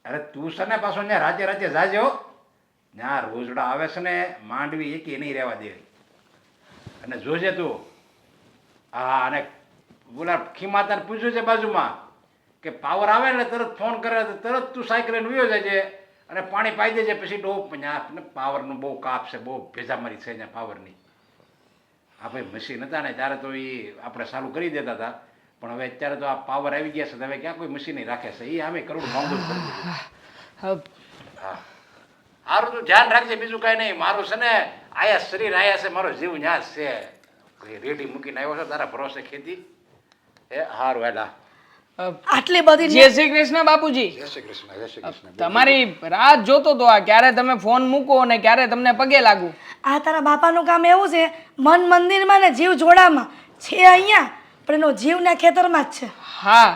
અરે તું છે ને પાછો ત્યાં રાજે રાજે જાજો ત્યાં રોજડા આવે છે ને માંડવી એકે નહીં રહેવા દેવી અને જોજે તું હા અને બોલા ખીમાતાને પૂછ્યું છે બાજુમાં કે પાવર આવે ને તરત ફોન કરે તો તરત તું સાયકલ લઈને વયો જાય અને પાણી પાઈ દેજે પછી ડોપ ત્યાં પાવરનું બહુ કાપ છે બહુ ભેજામારી છે ત્યાં પાવરની હા ભાઈ મશીન હતા ને ત્યારે તો એ આપણે ચાલુ કરી દેતા હતા પણ હવે અત્યારે તો આ પાવર આવી ગયા છે તો હવે ક્યાં કોઈ મશીન નહીં રાખે છે એ આમે કરોડ મોંઘું જ કરી દીધું હા સારું તું ધ્યાન રાખજે બીજું કાંઈ નહીં મારું છે ને આયા શરીર આયા છે મારો જીવ ન્યા છે રેડી મૂકીને આવ્યો છે તારા ભરોસે ખેતી એ સારું હેલા આટલી બધી જય શ્રી કૃષ્ણ બાપુજી. જય શ્રી કૃષ્ણ જય શ્રી કૃષ્ણ તમારી રાત જોતો તો આ ક્યારે તમે ફોન મૂકો અને ક્યારે તમને પગે લાગુ. આ તારા બાપાનું કામ એવું છે મન મંદિરમાં ને જીવ જોડામાં છે અહીંયા પણ એનો જીવ ને ખેતરમાં જ છે. હા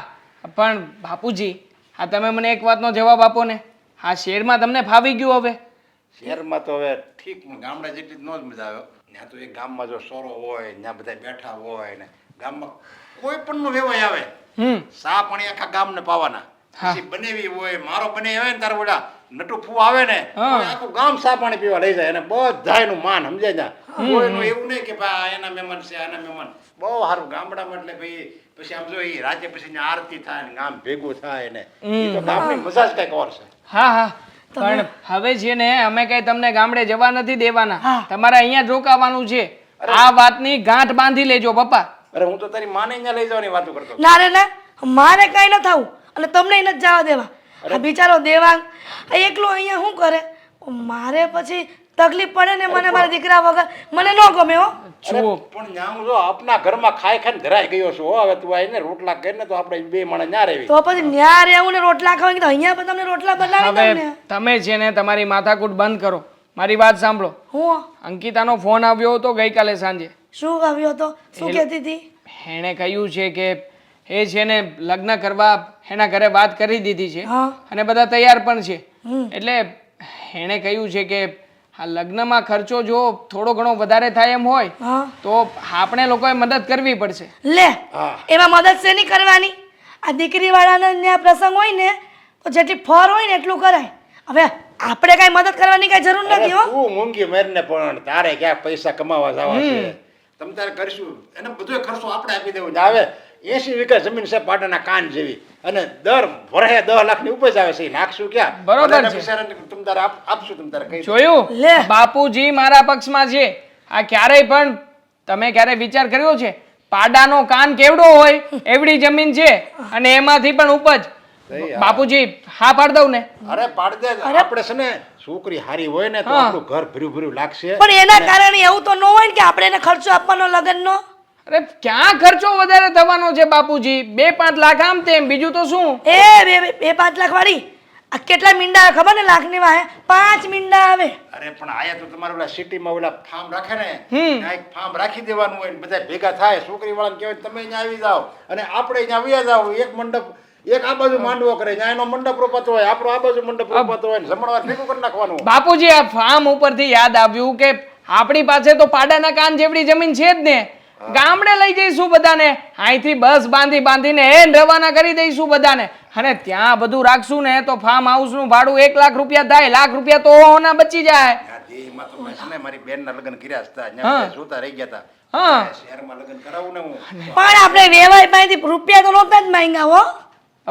પણ બાપુજી હા તમે મને એક વાતનો જવાબ આપો ને આ શહેરમાં તમને ફાવી ગયું હવે. શહેરમાં તો હવે ઠીક ગામડા જેટલી જ ન જ મજા આવ્યો ત્યાં તો એક ગામમાં જો સોરો હોય ત્યાં બધા બેઠા હોય ને ગામમાં કોઈ પણ નો વેવાય આવે સા પાણી આખા ગામને પાવાના પછી બનેવી હોય મારો બને હોય ને તારે ઓલા નટુ ફૂ આવે ને આખું ગામ સા પાણી પીવા લઈ જાય અને બધાયનું માન સમજાય જા કોઈનું એવું નહીં કે ભાઈ એના મહેમાન છે આના મહેમાન બહુ સારું ગામડામાં એટલે ભાઈ પછી આમ જો એ રાજ્ય પછી આરતી થાય ને ગામ ભેગું થાય ને એ તો ગામની મજા જ કઈક ઓર છે. હા હા પણ હવે છે ને અમે કઈ તમને ગામડે જવા નથી દેવાના તમારે અહીંયા જ રોકાવાનું છે. આ વાતની ગાંઠ બાંધી લેજો પપ્પા. અરે હું તો તારી માને અહીંયા લઈ જવાની વાતો કરતો ના રે ના મારે કઈ ન થવું અને તમને નથી જવા દેવા. આ બિચારો દેવાંગ એકલો અહીંયા શું કરે મારે પછી તકલીફ પડે ને મને મારા દીકરા વગર મને ન ગમે હો. પણ ન્યા જો આપના ઘરમાં ખાઈ ખાઈને ધરાઈ ગયો છું હો હવે તું આવીને રોટલા કરીને તો આપણે બે માણસ ન્યા રહેવી તો પછી ન્યા રહેવું ને રોટલા ખાવા તો અહીંયા પણ તમને રોટલા બનાવી દઉં ને. તમે છે ને તમારી માથાકૂટ બંધ કરો. મારી વાત સાંભળો. હું અંકિતાનો ફોન આવ્યો હતો ગઈકાલે સાંજે. શું આવ્યો હતો શું કહેતી હતી? એણે કહ્યું છે કે એ છે ને લગ્ન કરવા એના ઘરે વાત કરી દીધી છે અને બધા તૈયાર પણ છે. એટલે એણે કહ્યું છે કે આ લગ્નમાં ખર્ચો જો થોડો ઘણો વધારે થાય એમ હોય તો આપણે લોકોએ મદદ કરવી પડશે. લે એમાં મદદ શેની કરવાની? આ દીકરી વાળાનો ત્યાં પ્રસંગ હોય ને તો જેટલી ફર હોય ને એટલું કરાય. હવે આપણે કઈ મદદ કરવાની કઈ જરૂર નથી હો. તું મૂંગી મેરને પણ તારે ક્યાં પૈસા કમાવા જવા છે તમે તારે કરશું એને બધો ખર્ચો આપણે આપી દેવો આવે 80 વીઘા જમીન છે પાટાના કાન જેવી અને દર વર્ષે 10 લાખની ઉપજ આવે છે નાખશું ક્યાં બરોબર છે તમે તારે આપશું તમે તારે કઈ જોયું બાપુજી મારા પક્ષમાં છે. આ ક્યારેય પણ તમે ક્યારે વિચાર કર્યો છે પાડાનો કાન કેવડો હોય એવડી જમીન છે અને એમાંથી પણ ઉપજ. બાપુજી હા પાડ દઉં ને? અરે પાડ દે આપણે છે ને છોકરી હારી હોય ને તો આપણું ઘર ભર્યું ભર્યું લાગશે. પણ એના કારણે એવું તો ન હોય ને કે આપણે એને ખર્ચો આપવાનો લગનનો. અરે ક્યાં ખર્ચો વધારે થવાનો છે બાપુજી? 2-5 લાખ આમ તેમ બીજું તો શું? એ 2-5 લાખ વાળી આ કેટલા મીંડા આવે ખબર ને? લાખની વાહે 5 મીંડા આવે. અરે પણ આયા તો તમારે ઓલા સિટીમાં ઓલા ફાર્મ રાખે ને ત્યાં એક ફાર્મ રાખી દેવાનું હોય બધા ભેગા થાય છોકરી વાળાને કહેવાય તમે અહીંયા આવી જાઓ અને આપણે અહીંયા આવ્યા જાઓ એક મંડપ એક આ બાજુ માંડવો કરે ત્યાં એનો મંડપ રોપાતો હોય આપણો આ બાજુ મંડપ રોપાતો હોય જમણવાર ભેગું કરી નાખવાનું. બાપુજી આ ફાર્મ ઉપરથી યાદ આવ્યું કે આપણી પાસે તો પાડાના કાન જેવડી જમીન છે જ ને. ગામડે લઈ જઈશું બધાને અહીંથી બસ બાંધીને એન રવાના કરી દઈશું બધાને અને ત્યાં બધું રાખશું ને તો ફાર્મ હાઉસ નું ભાડું 1 લાખ રૂપિયા થાય. લાખ રૂપિયા તો ઓના બચી જાય. એમાં તો મેં છે ને મારી બેનના લગ્ન કર્યા હતા ત્યાં જોતા રહી ગયા હતા શહેરમાં લગ્ન કરાવું ને હું પણ આપણે વેવાય પાસેથી રૂપિયા તો નહોતા જ માંગ્યા હો.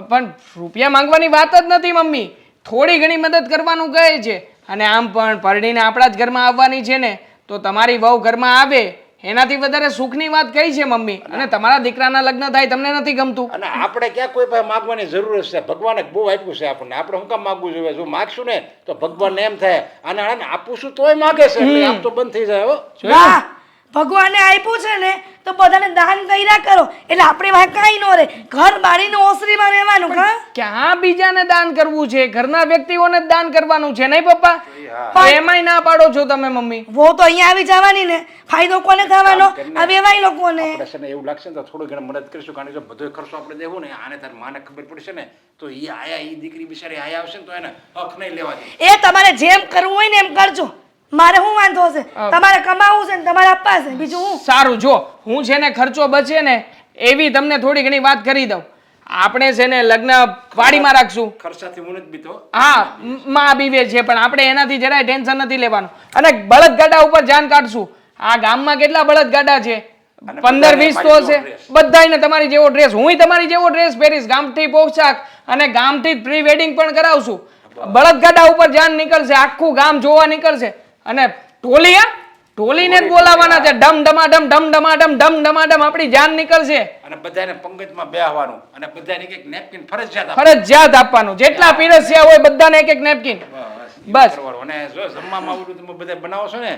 પણ રૂપિયા માંગવાની વાત જ નથી મમ્મી. થોડી ઘણી મદદ કરવાનું કહે છે અને આમ પણ પરણીને આપણા જ ઘરમાં આવવાની છે ને તો તમારી વહુ ઘરમાં આવે એનાથી વધારે સુખની વાત કઈ છે મમ્મી? અને તમારા દીકરાના લગ્ન થાય તમને નથી ગમતું? અને આપણે ક્યાં કોઈ પાસે માગવાની જરૂર છે? ભગવાને બહુ આપ્યું છે આપણને આપણે શું કામ માગવું જોઈએ? જો માગશું ને તો ભગવાનને એમ થાય અને આપું છું તોય માગે છે એટલે આપ તો બંધ થઈ જાય હો. ભગવાને આપ્યું છે ને તો બધાને દાન કર્યા કરો એટલે આપણે વાહ કાંઈ ન રહે. ઘર બાળીને ઓસરીમાં રહેવાનું. ક્યાં બીજાને દાન કરવું છે? ઘરના વ્યક્તિઓને જ દાન કરવાનું છે નહીં પપ્પા? એમાંય ના પાડો છો તમે મમ્મી. વો તો અહીંયા આવી જવાની ને ફાયદો કોને થવાનો? આ વેવાય લોકોને. આપણે છે ને એવું લાગશે ને તો થોડું ઘણું મદદ કરીશું કારણ કે જો બધો ખર્ચો આપણે દેવું ને આને તાર માને ખબર પડશે ને તો એ આયા એ દીકરી બિચારી આયા આવશે ને તો એને હક નહીં લેવા દે. એ તમારે જેમ કરવું હોય ને એમ કરજો. મારે શું વાંધો છે? તમારે કમાવું છે ને તમારે આપવા છે બીજું હું. સારું જો હું છે ને ખર્ચો બચે ને એવી તમને થોડી ઘણી વાત કરી દઉં. આપણે છે ને લગ્ન વાડીમાં રાખશું. ખર્ચાથી હું નથી બીતો. હા માં બીવે છે પણ આપણે એનાથી જરાય ટેન્શન નથી લેવાનું. અને બળદગાડા ઉપર જાન કાઢશું. આ ગામમાં કેટલા બળદગાડા છે? 15-20 તો હશે. બધાયને તમારી જેવો ડ્રેસ, હુંય તમારી જેવો ડ્રેસ પહેરીશ, ગામથી પોશાક અને ગામથી પ્રી વેડિંગ પણ કરાવશું. બળદગાડા ઉપર જાન નીકળશે, આખું ગામ જોવા નીકળશે. અને ઢોલીને જ બોલાવવાના છે. ડમ ડમાડમ ઢમ ડમાડમ ઢમ ડમાડમ આપણી જાન નીકળશે. અને બધાને પંગતમાં બેહવાનું અને બધાને એક નેપકિન ફરજિયાત ફરજિયાત આપવાનું. જેટલા પીરસ્યા હોય બધાને એક નેપકિન. બસ. કરવાનું. અને જો જમવામાં આવડું તમે બધા બનાવો છો ને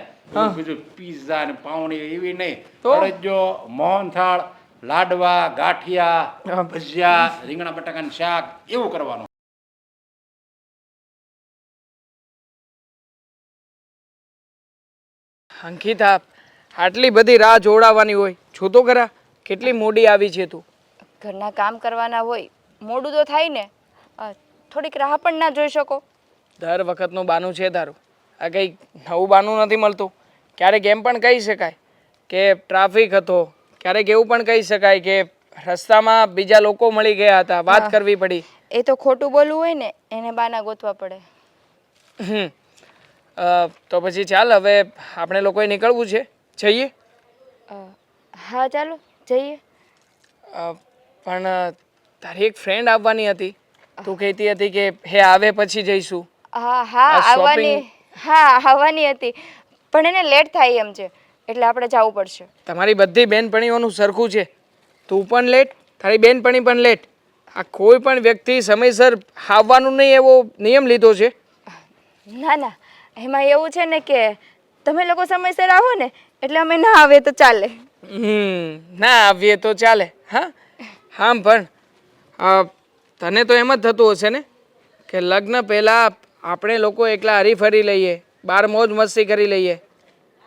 બીજું પીઝા ને પાવણી એવી નહીં, તો? અડદિયો, મોહનથાળ, લાડવા, ગાંઠિયા, ભજીયા, રીંગણા બટાકાનું શાક એવું કરવાનું. અંકિતા, આટલી બધી રાહ જોડાવાની હોય? જો તો ખરા કેટલી મોડી આવી છે તું. ઘરના કામ કરવાના હોય, મોડું તો થાય ને. થોડીક રાહ પણ ના જોઈ શકો? દર વખતનું બાનું છે તારું. આ કંઈ નવું બાનું નથી મળતું. ક્યારેક એમ પણ કહી શકાય કે ટ્રાફિક હતો, ક્યારેક એવું પણ કહી શકાય કે રસ્તામાં બીજા લોકો મળી ગયા હતા, વાત કરવી પડી. એ તો ખોટું બોલવું હોય ને એને બાના ગોતવા પડે. તો પછી ચાલ, હવે આપણે લોકોએ નીકળવું છે, જઈએ. હા ચાલો જઈએ. પણ તારી એક ફ્રેન્ડ આવવાની હતી, તું કહેતી હતી કે હે આવે પછી જઈશું. હા હા આ આવવાની. હા આવવાની હતી પણ એને લેટ થાય એમ છે એટલે આપણે જવું પડશે. તમારી બધી બેનપણીઓનું સરખું છે. તું પણ લેટ, તારી બેનપણી પણ લેટ. આ કોઈ પણ વ્યક્તિ સમયસર આવવાનું નહીં એવો નિયમ લીધો છે. ના ના, એમાં એવું છે ને કે તમે લોકો સમયસર આવો ને એટલે અમે ના આવે તો ચાલે. ના આવીએ તો ચાલે. હા હા પણ તને તો એમ જ થતું હશે ને કે લગ્ન પહેલાં આપણે લોકો એકલા હરીફરી લઈએ, બાર મોજ મસ્તી કરી લઈએ,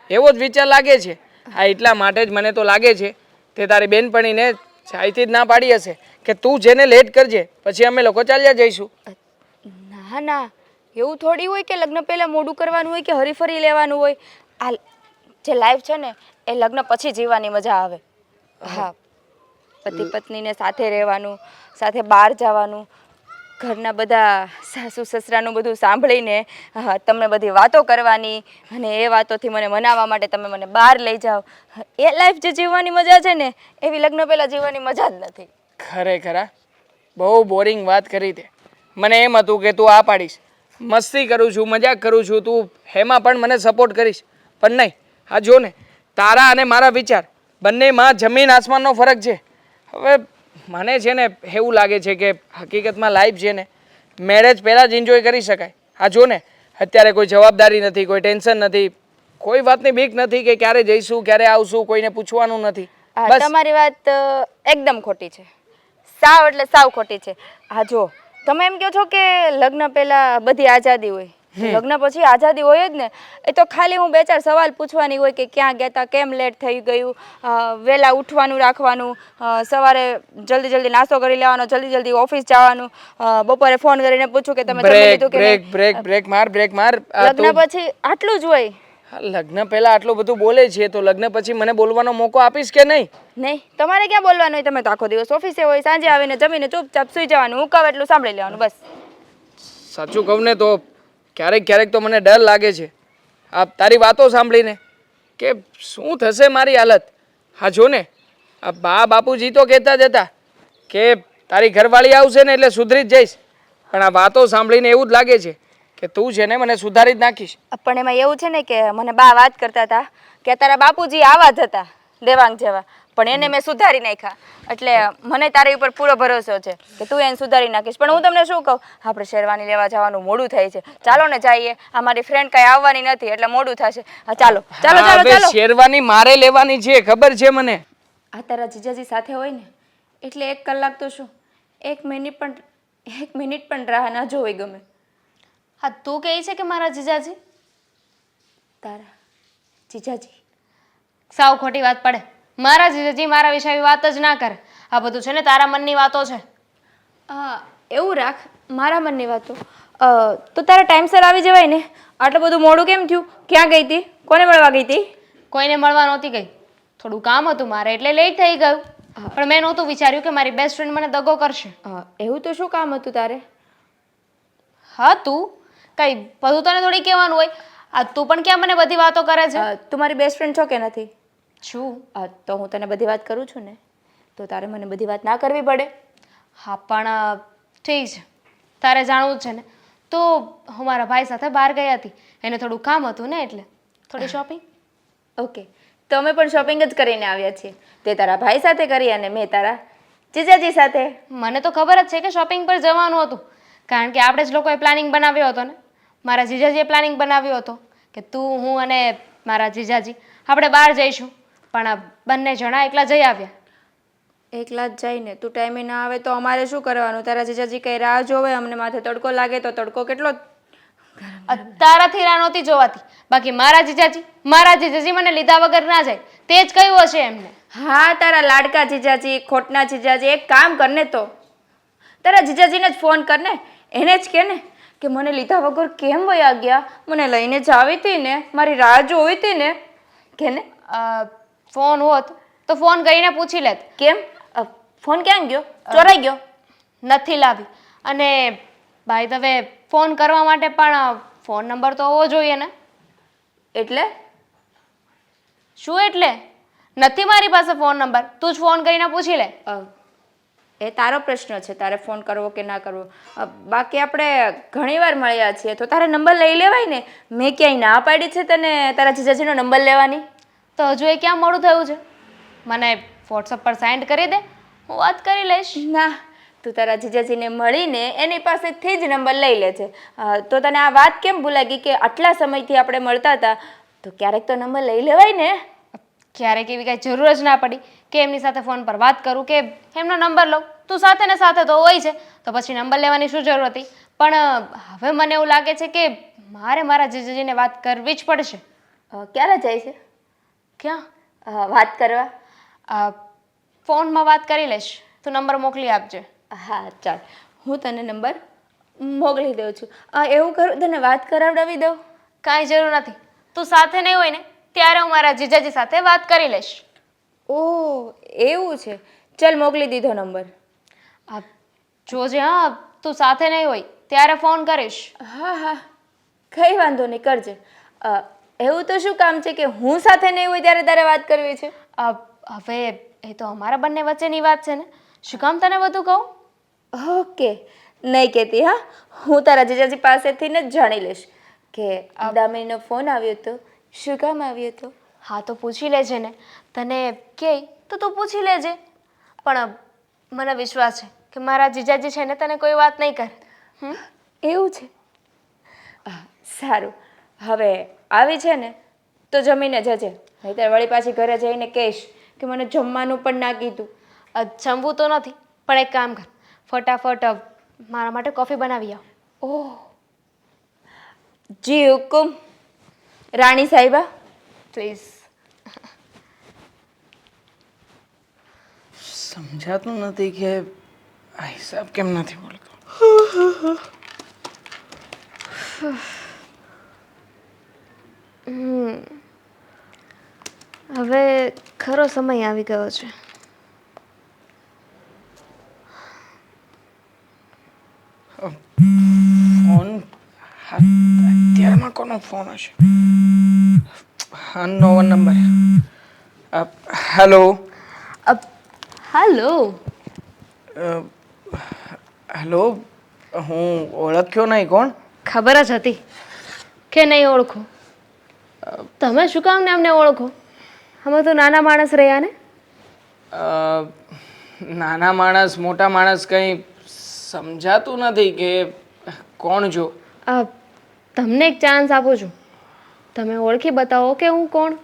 એવો જ વિચાર લાગે છે. હા એટલા માટે જ મને તો લાગે છે તે તારી બેનપણીને સાઈથી જ ના પાડી હશે કે તું જેને લેટ કરજે, પછી અમે લોકો ચાલ્યા જઈશું. ના ના, એવું થોડી હોય કે લગ્ન પહેલાં મોડું કરવાનું હોય કે હરીફરી લેવાનું હોય. આ જે લાઈફ છે ને એ લગ્ન પછી જીવવાની મજા આવે. હા, પતિ પત્નીને સાથે રહેવાનું, સાથે બહાર જવાનું, ઘરના બધા સાસુ સસરાનું બધું સાંભળીને તમને બધી વાતો કરવાની અને એ વાતોથી મને મનાવવા માટે તમે મને બહાર લઈ જાઓ. એ લાઈફ જે જીવવાની મજા છે ને એવી લગ્ન પહેલાં જીવવાની મજા જ નથી. ખરેખર બહુ બોરિંગ વાત કરી તે. મને એમ હતું કે તું આ પાડીશ, મસ્તી કરું છું, મજાક કરું છું, તું એમાં પણ મને સપોર્ટ કરીશ. પણ નહીં, આ જો ને તારા અને મારા વિચાર બંનેમાં જમીન આસમાનનો ફરક છે. હવે મને છે ને એવું લાગે છે કે હકીકતમાં લાઈફ છે ને મેરેજ પહેલાં જ એન્જોય કરી શકાય. આ જો ને અત્યારે કોઈ જવાબદારી નથી, કોઈ ટેન્શન નથી, કોઈ વાતની બીક નથી કે ક્યારે જઈશું ક્યારે આવશું, કોઈને પૂછવાનું નથી. બસ. તમારી વાત એકદમ ખોટી છે, સાવ એટલે સાવ ખોટી છે. હા જો તમે એમ કહો છો કે લગ્ન પહેલા બધી આઝાદી હોય, લગ્ન પછી આઝાદી હોય જ ને. એ તો ખાલી હું 2-4 સવાલ પૂછવાની હોય કે ક્યાં ગયા હતા, કેમ લેટ થઈ ગયું, વહેલા ઉઠવાનું રાખવાનું, સવારે જલ્દી જલ્દી નાસ્તો કરી લેવાનો, જલ્દી જલ્દી ઓફિસ જવાનું, બપોરે ફોન કરીને પૂછું કે તમે જમી લીધું કે નહીં. બ્રેક માર. લગ્ન પછી આટલું જ હોય. લગ્ન પહેલા આટલું બધું બોલે છે તો લગ્ન પછી મને બોલવાનો મોકો આપીશ કે નહીં? નહીં, તમારે ક્યાં બોલવાનું હોય, તમે તો આખો દિવસ ઓફિસે હોય, સાંજે આવીને જમીને ચૂપચાપ સુઈ જવાનું, હું કહું એટલું સાંભળી લેવાનું બસ. સાચું કહું ને તો ક્યારેક ક્યારેક તો મને ડર લાગે છે આ તારી વાતો સાંભળીને કે શું થશે મારી હાલત. હા જો ને આ બાપુજી તો કહેતા જ હતા કે તારી ઘરવાળી આવશે ને એટલે સુધરી જ જઈશ, પણ આ વાતો સાંભળીને એવું જ લાગે છે કે તું છે ને મને સુધારી જ નાખીશ. પણ એમાં એવું છે ને કે મને બા વાત કરતા હતા કે તારા બાપુજી આવા જ હતા દેવાંગ જેવા, પણ એને મેં સુધારી નાખ્યા. એટલે મને તારી ઉપર પૂરો ભરોસો છે કે તું એને સુધારી નાખીશ. પણ હું તમને શું કહું, આપણે શેરવાની લેવા જવાનું મોડું થાય છે, ચાલો ને જઈએ. આ મારી ફ્રેન્ડ કાંઈ આવવાની નથી એટલે મોડું થશે. હા ચાલો ચાલો ચાલો ચાલો. શેરવાની મારે લેવાની છે, ખબર છે મને. આ તારા જીજાજી સાથે હોય ને એટલે 1 કલાક તો શું 1 મિનિટ પણ રાહ ના જોવી ગમે. હા તું કહે છે કે મારા જીજાજી? તારા જીજાજી સાવ ખોટી વાત પડે. મારા જીજાજી મારા વિશે આવી વાત જ ના કરે. આ બધું છે ને તારા મનની વાતો છે. એવું રાખ, મારા મનની વાતો. તો તારા ટાઈમસર આવી જવાય ને. આટલું બધું મોડું કેમ થયું? ક્યાં ગઈ હતી? કોને મળવા ગઈ હતી? કોઈને મળવા નહોતી ગઈ, થોડું કામ હતું મારે એટલે લેટ થઈ ગયું. પણ મેં નહોતું વિચાર્યું કે મારી બેસ્ટ ફ્રેન્ડ મને દગો કરશે. એવું તો શું કામ હતું તારે? હા તું કઈ બધું તને થોડી કહેવાનું હોય. આ તું પણ ક્યાં મને બધી વાતો કરે છે? તું મારી બેસ્ટ ફ્રેન્ડ છો કે નથી? શું? તો હું તને બધી વાત કરું છું ને, તો તારે મને બધી વાત ના કરવી પડે. હા પણ ઠીક છે, તારે જાણવું જ છે ને. તો હું મારા ભાઈ સાથે બહાર ગઈ હતી, એને થોડું કામ હતું ને એટલે થોડી શોપિંગ. ઓકે, તો અમે પણ શોપિંગ જ કરીને આવ્યા છીએ. તે તારા ભાઈ સાથે કરી અને મેં તારા જીજાજી સાથે. મને તો ખબર જ છે કે શોપિંગ પર જવાનું હતું, કારણ કે આપણે જ લોકોએ પ્લાનિંગ બનાવ્યો હતો ને. મારા જીજાજીએ પ્લાનિંગ બનાવ્યો હતો કે તું, હું અને મારા જીજાજી આપણે બહાર જઈશું, પણ બંને જણા એકલા જઈ આવ્યા. એકલા જ જઈને તું ટાઈમે ના આવે તો અમારે શું કરવાનું? તારા જીજાજી કઈ રાહ જોવે, અમને માથે તડકો લાગે તો તડકો કેટલો. તારાથી રાહ નહોતી જોવાતી, બાકી મારા જીજાજી મને લીધા વગર ના જાય, તે જ કહ્યું હશે એમને. હા, તારા લાડકા જીજાજી, ખોટના જીજાજી, એક કામ કરને તો તારા જીજાજીને જ ફોન કરને, એને જ કે ને કે મને લીધા વગર કેમ વયા ગયા, મને લઈને જ આવી હતી ને, મારી રાહ જોવી હતી ને, કે ને. ફોન હોત તો ફોન કરીને પૂછી લેત. કેમ? ફોન ક્યાં ગયો? ચોરાઈ ગયો? નથી લાવી. અને બાય ધ વે ફોન કરવા માટે પણ ફોન નંબર તો હોવો જોઈએ ને. એટલે શું એટલે? નથી મારી પાસે ફોન નંબર, તું જ ફોન કરીને પૂછી લે. એ તારો પ્રશ્ન છે, તારે ફોન કરવો કે ના કરવો. બાકી આપણે ઘણીવાર મળ્યા છીએ, તો તારે નંબર લઈ લેવાય ને. મેં ક્યાંય ના પાડી છે તને તારા જીજાજીનો નંબર લેવાની? તો હજુ એ ક્યાં મોડું થયું છે? મને વોટ્સઅપ પર સેન્ડ કરી દે, હું વાત કરી લઈશ. ના, તું તારા જીજાજીને મળીને એની પાસેથી જ નંબર લઈ લે છે. તો તને આ વાત કેમ ભૂલાઈ ગઈ કે આટલા સમયથી આપણે મળતા હતા, તો ક્યારેક તો નંબર લઈ લેવાય ને. ક્યારેક એવી કાંઈ જરૂર જ ના પડી કે એમની સાથે ફોન પર વાત કરું કે એમનો નંબર લઉં. તું સાથે ને સાથે તો હોય છે, તો પછી નંબર લેવાની શું જરૂર હતી? પણ હવે મને એવું લાગે છે કે મારે મારા જીજાજીને વાત કરવી જ પડશે. ક્યારે જાય છે? ક્યાં વાત કરવા? ફોનમાં વાત કરી લઈશ, તું નંબર મોકલી આપજે. હા ચાલ, હું તને નંબર મોકલી દઉં છું. એવું કરું, તને વાત કરાવડાવી દઉં? કાંઈ જરૂર નથી, તું સાથે નહીં હોય ને ત્યારે હું મારા જીજાજી સાથે વાત કરી લઈશ. ઓહ, એવું છે. ચાલ, મોકલી દીધો નંબર. જોજે હા, તું સાથે નહીં હોય ત્યારે ફોન કરીશ. હા હા, કંઈ વાંધો નહીં, કરજે. એવું તો શું કામ છે કે હું સાથે નહીં હોય ત્યારે તારે વાત કરવી છે? હવે એ તો અમારા બંને વચ્ચેની વાત છે ને, શું કામ તને બધું કહું? ઓકે, નહીં કહેતી. હા, હું તારા જીજાજી પાસેથી જ જાણી લઈશ કે દામિનીનો ફોન આવ્યો હતો, શું કામ આવ્યો હતો. હા તો પૂછી લેજે ને, તને કહે તો તું પૂછી લેજે. પણ મને વિશ્વાસ છે કે મારા જીજાજી છે ને તને કોઈ વાત નહીં કરે. એવું છે? સારું, હવે આવી છે ને તો જમીને જજે, નહીંતર વળી પાછી ઘરે જઈને કહીશ કે મને જમવાનું પણ ના કીધું. જમવું તો નથી, પણ એક કામ કર, ફટાફટ મારા માટે કોફી બનાવી આવ. ઓહ, જી હુકુમ રાણી સાહેબા. પ્લીઝ. સમજાતું નથી કે આ હિસાબ કેમ નથી બોલતો. હવે ખરો સમય આવી ગયો છે. ફોન અત્યારમાં કોનો ફોન હશે? Unknown number. હેલો. હાલો. હેલો, હું ઓળખ્યો નહીં. કોણ? ખબર જ હતી કે નહીં ઓળખો. તમે શું કામ ને અમને ઓળખો? અમે તો નાના માણસ રહ્યા ને. નાના માણસ મોટા માણસ કંઈ સમજાતું નથી કે કોણ છો. તમને એક ચાન્સ આપું છું, તમે ઓળખી બતાવો કે હું કોણ.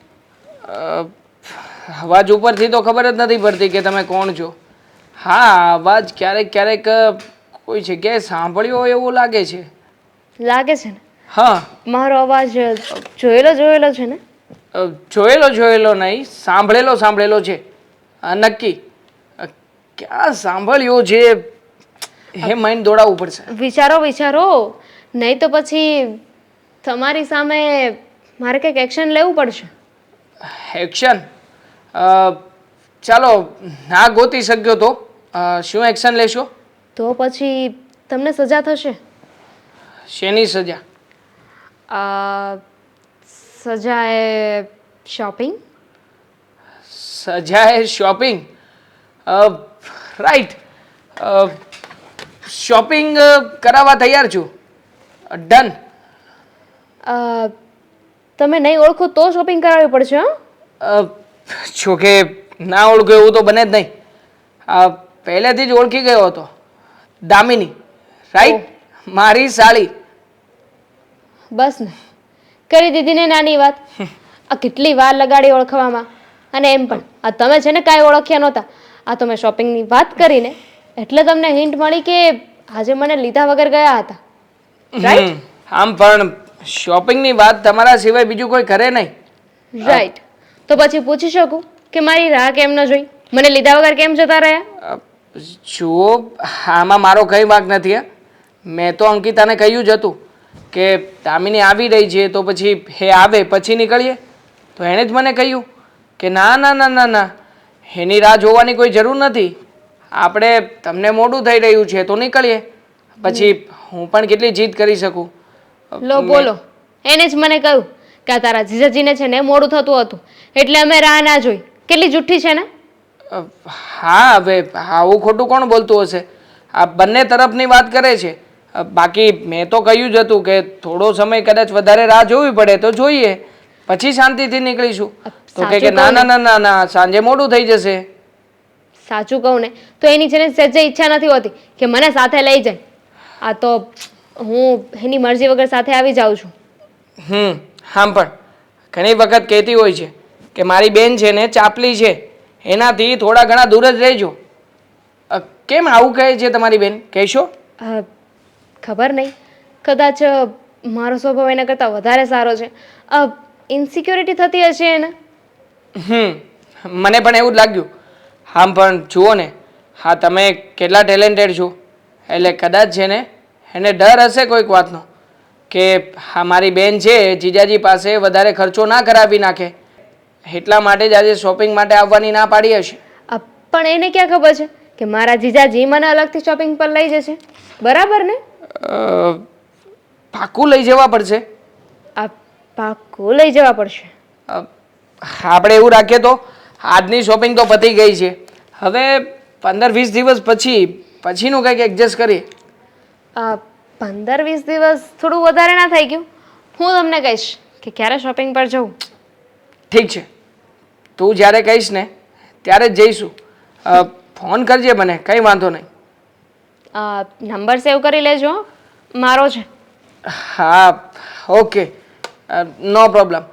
અવાજ ઉપરથી તો ખબર જ નથી પડતી કે તમે કોણ છો. હા, અવાજ ક્યારેક ક્યારેક કોઈ જગ્યાએ સાંભળ્યો હોય એવું લાગે છે. લાગે છે ને? હા. મારો અવાજ જોયેલો છે ને? જોયેલો નહીં, સાંભળેલો છે. નક્કી ક્યાં સાંભળ્યો છે એ માઇન્ડ દોડાવવું પડશે. વિચારો, નહીં તો પછી તમારી સામે મારે કંઈક એક્શન લેવું પડશે. એક્શન? ચાલો ના ગોતી શક્યો તો શું એક્શન લેશો? તો પછી તમને સજા થશે. શેની સજા? સજા એ શોપિંગ. સજા એ શોપિંગ? રાઈટ, શોપિંગ કરાવવા તૈયાર છું. ડન. તમે નહીં ઓળખો તો શોપિંગ કરાવવી પડશે. હા, જોકે ના ઓળખો એવું તો બને જ નહીં. પહેલેથી જ ઓળખી ગયો હતો. દામિની, રાઈટ? મારી સાળી. બસ ને, કરી દીધી ને નાની વાત. આ કેટલી વાર લગાડી ઓળખવામાં. અને એમ પણ આ તમે છે ને કાંઈ ઓળખ્યા નહોતા. આ તો મેં શોપિંગની વાત કરીને એટલે તમને હિન્ટ મળી કે આજે મને લીધા વગર ગયા હતા. રાઈટ? આમ પણ શોપિંગની વાત તમારા સિવાય બીજું કોઈ કરે નહીં. રાઈટ. તો પછી પૂછી શકું કે મારી રાહ કેમ ન જોઈ? મને લીધા વગર કેમ જતા રહ્યા? જુઓ, આમાં મારો કંઈ વાંક નથી. મેં તો અંકિતાને કહ્યું જ હતું કે દામિની આવી રહી છે તો પછી એ આવે પછી નીકળીએ. તો એણે જ મને કહ્યું કે ના ના ના ના ના, એની રાહ જોવાની કોઈ જરૂર નથી. આપણે તમને મોડું થઈ રહ્યું છે તો નીકળીએ. પછી હું પણ કેટલી જીદ કરી શકું? લો બોલો, એને જ મને કહ્યું કે આ તારા જીજાજીને છે ને મોડું થતું હતું એટલે અમે રાહ ના જોઈ. કેટલી જુઠ્ઠી છે ને? હા, હવે આવું ખોટું કોણ બોલતું હશે? આ બંને તરફની વાત કરે છે. બાકી મેં તો કહ્યું જ હતું કે થોડો સમય કદાચ વધારે રાહ જોવી પડે તો જોઈએ, પછી શાંતિથી નીકળીશું. તો કે ના ના ના ના ના, સાંજે મોડું થઈ જશે. સાચું કહું ને તો એની છે ને સહેજે ઈચ્છા નથી હોતી કે મને સાથે લઈ જાય. આ તો હું એની મરજી વગર સાથે આવી જાઉં છું. આમ પણ ઘણી વખત કહેતી હોય છે કે મારી બેન છે ને ચાપલી છે, એનાથી થોડા ઘણા દૂર જ રહેજો. કેમ આવું કહે છે તમારી બેન? કહેશો? ખબર નહીં, કદાચ મારો સ્વભાવ એના કરતાં વધારે સારો છે. ઇન્સિક્યોરિટી થતી હશે એને. મને પણ એવું જ લાગ્યું. આમ પણ જુઓ ને, હા તમે કેટલા ટેલેન્ટેડ છો, એટલે કદાચ છે ને એને ડર હશે કોઈક વાતનો કે હા મારી બેન છે જીજાજી પાસે વધારે ખર્ચો ના કરાવી નાખે, એટલા માટે જ આજે શોપિંગ માટે આવવાની ના પાડી હશે. પણ એને ક્યાં ખબર છે કે મારા જીજાજી મને અલગથી શોપિંગ પર લઈ જશે? બરાબર ને? પાકું લઈ જવા પડશે. પાકું લઈ જવા પડશે. આપણે એવું રાખીએ તો આજની શોપિંગ તો પતી ગઈ છે. હવે 15-20 દિવસ પછીનું કંઈક એડજસ્ટ કરીએ. 15-20 દિવસ થોડું વધારે ના થઈ ગયું? હું તમને કહીશ કે ક્યારે શોપિંગ પર જવું. ઠીક છે, તું જ્યારે કહીશ ને ત્યારે જ જઈશું. ફોન કરજે મને, કંઈ વાંધો નહીં. નંબર સેવ કરી લેજો. મારો છે. હા, ઓકે, નો પ્રોબ્લેમ.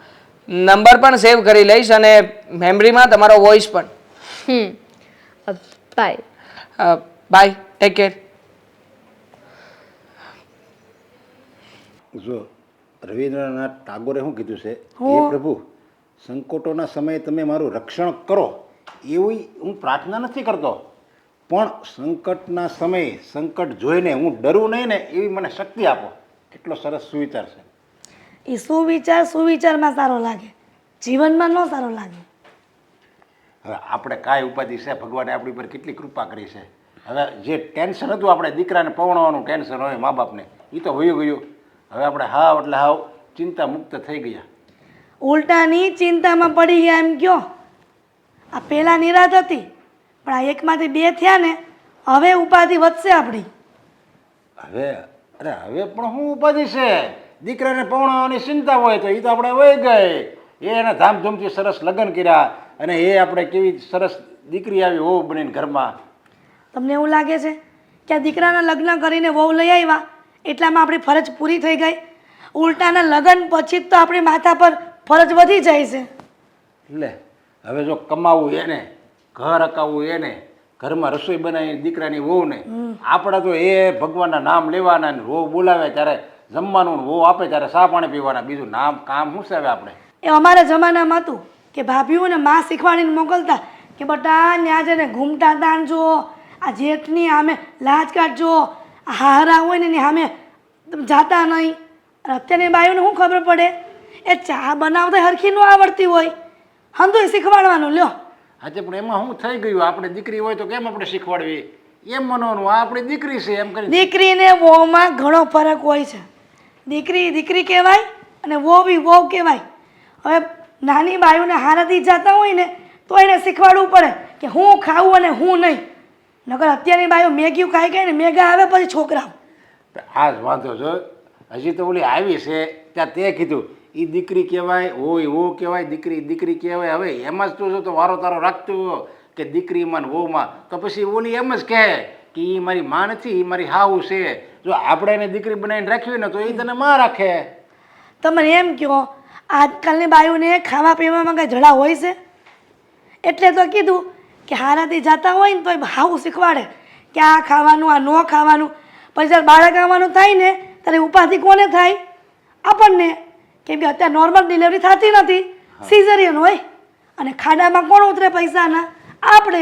નંબર પણ સેવ કરી લઈશ અને મેમરીમાં તમારો વોઇસ પણ. બાય. Bye, take care. જો રવિન્દ્રનાથ ટાગોરે શું કીધું છે, હે પ્રભુ સંકટોના સમયે તમે મારું રક્ષણ કરો, એવી હું પ્રાર્થના નથી કરતો, પણ સંકટના સમયે સંકટ જોઈને હું ડરું નહીં ને એવી મને શક્તિ આપો. કેટલો સરસ સુવિચાર છે. એ સુવિચારમાં સારો લાગે, જીવનમાં ન સારો લાગે. હવે આપણે કાંઈ ઉપાધિ છે, ભગવાને આપણી પર કેટલી કૃપા કરી છે. હવે જે ટેન્શન હતું આપણે દીકરાને પવણાવવાનું ટેન્શન હોય મા બાપને, એ તો વયું ગયું. હવે આપણે હાવ એટલે હાવ ચિંતા મુક્ત થઈ ગયા. ઉલટાની ચિંતામાં પડી ગયા એમ કયો. આ પહેલાં નિરાત હતી પણ આ એકમાંથી બે થયા ને, હવે ઉપાધિ વધશે આપણી. હવે હવે પણ શું ઉપાધિ છે? દીકરાને પવણાવવાની ચિંતા હોય તો એ તો આપણે વહી ગઈ. એને ધામધૂમથી સરસ લગ્ન કર્યા અને એ આપણે કેવી સરસ દીકરી આવી વહુ બનીને ઘરમાં. તમને એવું લાગે છે કે આ દીકરાના લગ્ન કરીને વહુ લઈ આવ્યા એટલામાં આપણી ફરજ પૂરી થઈ ગઈ? ઉલટાના લગ્ન પછી જ તો આપણી માથા પર ફરજ વધી જાય છે. એટલે હવે જો કમાવું એને, ઘર અકાવવું એને, ઘરમાં રસોઈ બનાવી દીકરાની વહુને, આપણે તો એ ભગવાનના નામ લેવાના ને વહુ બોલાવે ત્યારે જમવાનું, વહુ આપે ત્યારે ચા પાણી પીવાના, બીજું નામ કામ શું છે હવે આપણે? એ અમારા જમાનામાં હતું કે ભાભીઓને માં શીખવાડીને મોકલતા કે બટા ત્યાં જઈને ઘૂમટા તાણજો, આ જેઠની સામે લાજ કાઢજો, આ હારા હોય ને એની સામે જાતા નહીં. અત્યારની બાઈઓને શું ખબર પડે? એ ચા બનાવતા હરખી ન આવડતી હોય, હંધુય શીખવાડવાનું લ્યો. આજે પણ એમાં શું થઈ ગયું? આપણે દીકરી હોય તો કેમ આપણે શીખવાડવી? એમ મનવાનું આ આપણી દીકરી છે એમ કરી. દીકરી ને વહુમાં ઘણો ફરક હોય છે. દીકરી દીકરી કહેવાય અને વહુ બી વહુ કહેવાય. હવે નાની બાયુને હારાથી જતા હોય ને તો એને શીખવાડવું પડે કે હું ખાવું અને હું નહીં. નકર અત્યારની બાયો મેગી ખાઈ ગઈ ને મેગા આવે પછી છોકરાઓ. આ જ વાંધો છો. હજી તો ઓલી આવી છે ત્યાં તે કીધું એ દીકરી કહેવાય, હોય વહુ કહેવાય, દીકરી દીકરી કહેવાય. હવે એમ જ તું જો તો વારો તારો રાખતું હોય કે દીકરીમાં ને વહુમાં, તો પછી ઓલી એમ જ કહે કે એ મારી માં નથી, એ મારી હાવ છે. જો આપણે એને દીકરી બનાવીને રાખવી ને તો એ તને માં રાખે. તમે એમ કહો આજકાલની બાયુને ખાવા પીવામાં કાંઈ જડા હોય છે? એટલે તો કીધું કે હારાથી જતા હોય ને તો હાવું શીખવાડે કે આ ખાવાનું આ ન ખાવાનું. પછી જ્યારે બાળક આવવાનું થાય ને ત્યારે ઉપાધિ કોને થાય? આપણને. કેમ કે અત્યારે નોર્મલ ડિલિવરી થતી નથી, સિઝેરિયન હોય. અને ખાડામાં કોણ ઉતરે પૈસાના? આપણે.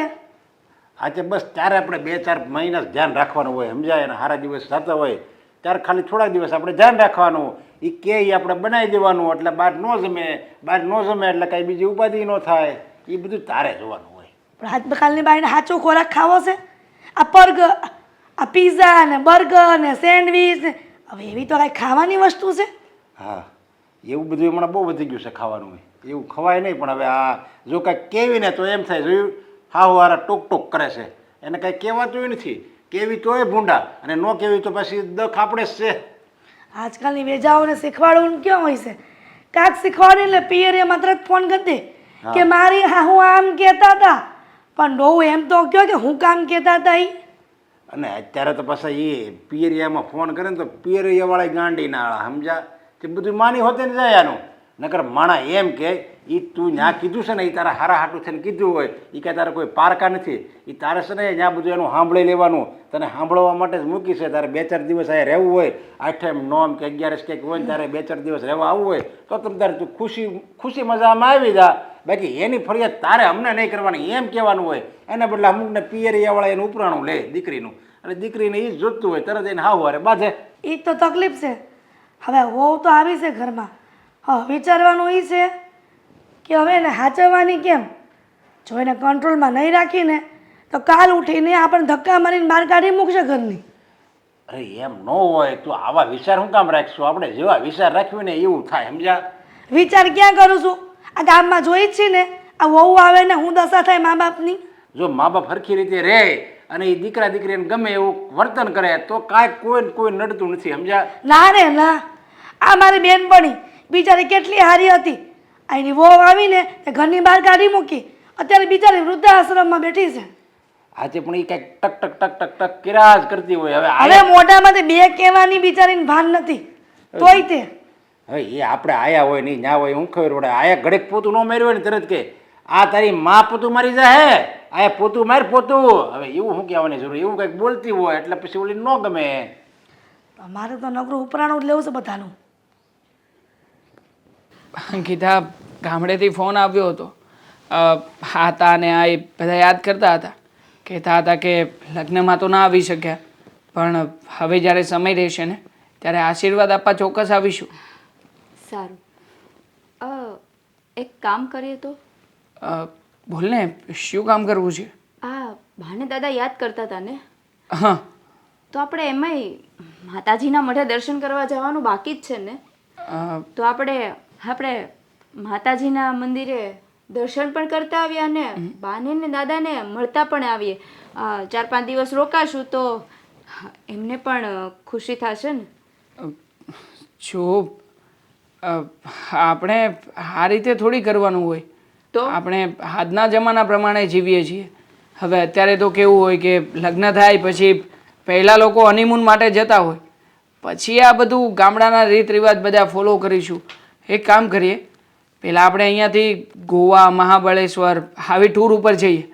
આજે બસ ત્યારે આપણે 2-4 મહિના જ ધ્યાન રાખવાનું હોય, સમજાય? અને સારા દિવસ થતા હોય ત્યારે ખાલી થોડા દિવસ આપણે ધ્યાન રાખવાનું. એ કે એ આપણે બનાવી દેવાનું એટલે બહાર ન જમે, બહાર ન જમે એટલે કાંઈ બીજી ઉપાધિ ન થાય. એ બધું તારે જોવાનું હોય. પણ આજકાલની બાઈને સાચો ખોરાક ખાવો છે? આ બર્ગર, આ પીઝા ને બર્ગર ને સેન્ડવીચ ને હવે એવી તો કાંઈ ખાવાની વસ્તુ છે? હા, એવું બધું હમણાં બહુ વધી ગયું છે ખાવાનું. એવું ખવાય નહીં. પણ હવે આ જો કાંઈક કેવી ને તો એમ થાય જોયું હાવ હારા ટોક ટોક કરે છે, એને કાંઈ કહેવાતું નથી. કેવી તોય ભૂંડા અને ન કેવી તો પછી દખ આપણે જ છે. આજકાલની વેજાઓને શીખવાડવું ક્યાં હોય છે? કાંક શીખવાડે એટલે પિયરે માત્ર ફોન કરી દે કે મારી હા હું આમ કહેતા હતા. પણ બહુ એમ તો કહો કે હું કામ કહેતા હતા એ. અને અત્યારે તો પાછા એ પિયરિયામાં ફોન કરે ને તો પિયરિયાવાળા ગાંડી ના સમજા તે બધું માની હોતે ને જાય આનું. નકર માણા એમ કે એ તું ત્યાં કીધું છે ને એ તારા હારા હાટું થઈને કીધું હોય, એ કાંઈ તારે કોઈ પારકા નથી. એ તારે છે ને ત્યાં બધું એનું સાંભળી લેવાનું. તને સાંભળવા માટે જ મૂકી છે. તારે 2-4 દિવસ અહીંયા રહેવું હોય, 8મ 9મ કે 11સ કંઈક હોય ને તારે 2-4 દિવસ રહેવા આવવું હોય તો તમે તારે તું ખુશી મજામાં આવી જા. બાકી એની ફરિયાદ તારે અમને નહીં કરવાની એમ કહેવાનું હોય. એના બદલે અમુકને પિયરિયાવાળા એનું ઉપરાણું લે દીકરીનું, અને દીકરીને એ જ જોતું હોય તરત એને હાવ હારે બાંધે. એ તો તકલીફ છે. હવે વહુ તો આવી છે ઘરમાં. હા, વિચારવાનું એ છે કે હવે એને હાચવવાની કેમ? જો એને કંટ્રોલમાં નહીં રાખીને તો કાલ ઉઠીને આપણને ધક્કા મારીને બહાર કાઢી મૂકશે ઘરની. અરે એમ ન હોય. તું આવા વિચાર શું કામ રાખશું? આપણે જેવા વિચાર રાખ્યું ને એવું થાય, સમજા? વિચાર ક્યાં કરું છું? આ ગામમાં જોઈ જ છે ને આ વહુ આવે ને હું દશા થાય મા બાપની. જો મા બાપ સરખી રીતે રહે અને એ દીકરા દીકરીને ગમે એવું વર્તન કરે તો કાંઈ કોઈ નડતું નથી, સમજા? ના રે ના. આ મારી બેનપણી બિચારી કેટલી હારી હતી. અહીંની વહુ આવીને તે ઘરની બહાર કાઢી મૂકી. અત્યારે બિચારી વૃદ્ધાશ્રમમાં બેઠી છે. આજે પણ એ કાંઈક ટક ટક ટક ટક ટક કર્યા જ કરતી હોય. હવે મોઢામાંથી બે કહેવાની બિચારીને ભાન નથી તોય તે. હવે એ આપણે આયા હોય નહીં ના હોય, હું ખબર પડે. આયા ઘડીક પોતું ન માર્યું હોય ને તરત કે આ તારી માં પોતું મારી જાય, આયા પોતું માર પોતું. હવે એવું શું કહેવાની જરૂર? એવું કંઈક બોલતી હોય એટલે પછી ઓલી ન ગમે. મારે તો નકરું ઉપરાણું જ લેવું છે બધાનું. કીધા ગામડેથી ફોન આવ્યો હતો. હતા ને આ એ બધા યાદ કરતા હતા, કહેતા હતા કે લગ્નમાં તો ના આવી શક્યા, પણ હવે જ્યારે સમય રહેશે ને ત્યારે આશીર્વાદ આપવા ચોક્કસ આવીશું. સારું, એક કામ કરીએ તો? બોલ ને, શું કામ કરવું છે? આ ભાને દાદા યાદ કરતા હતા ને, હા, તો આપણે એમાંય માતાજીના મઢે દર્શન કરવા જવાનું બાકી જ છે ને. તો આપણે માતાજીના મંદિરે દર્શન પણ કરતા આવ્યા ને બાને ને દાદાને મળતા પણ આવીએ. 4-5 દિવસ રોકાશું તો એમને પણ ખુશી થશે ને. જો આપણે આ રીતે થોડી કરવાનું હોય. તો આપણે આજના જમાના પ્રમાણે જીવીએ છીએ. હવે અત્યારે તો કેવું હોય કે લગ્ન થાય પછી પહેલાં લોકો હનીમૂન માટે જતા હોય, પછી આ બધું ગામડાના રીત રિવાજ બધા ફોલો કરીશું. એક કામ કરીએ, પહેલાં આપણે અહીંયાથી ગોવા, મહાબળેશ્વર આવી ટૂર ઉપર જઈએ,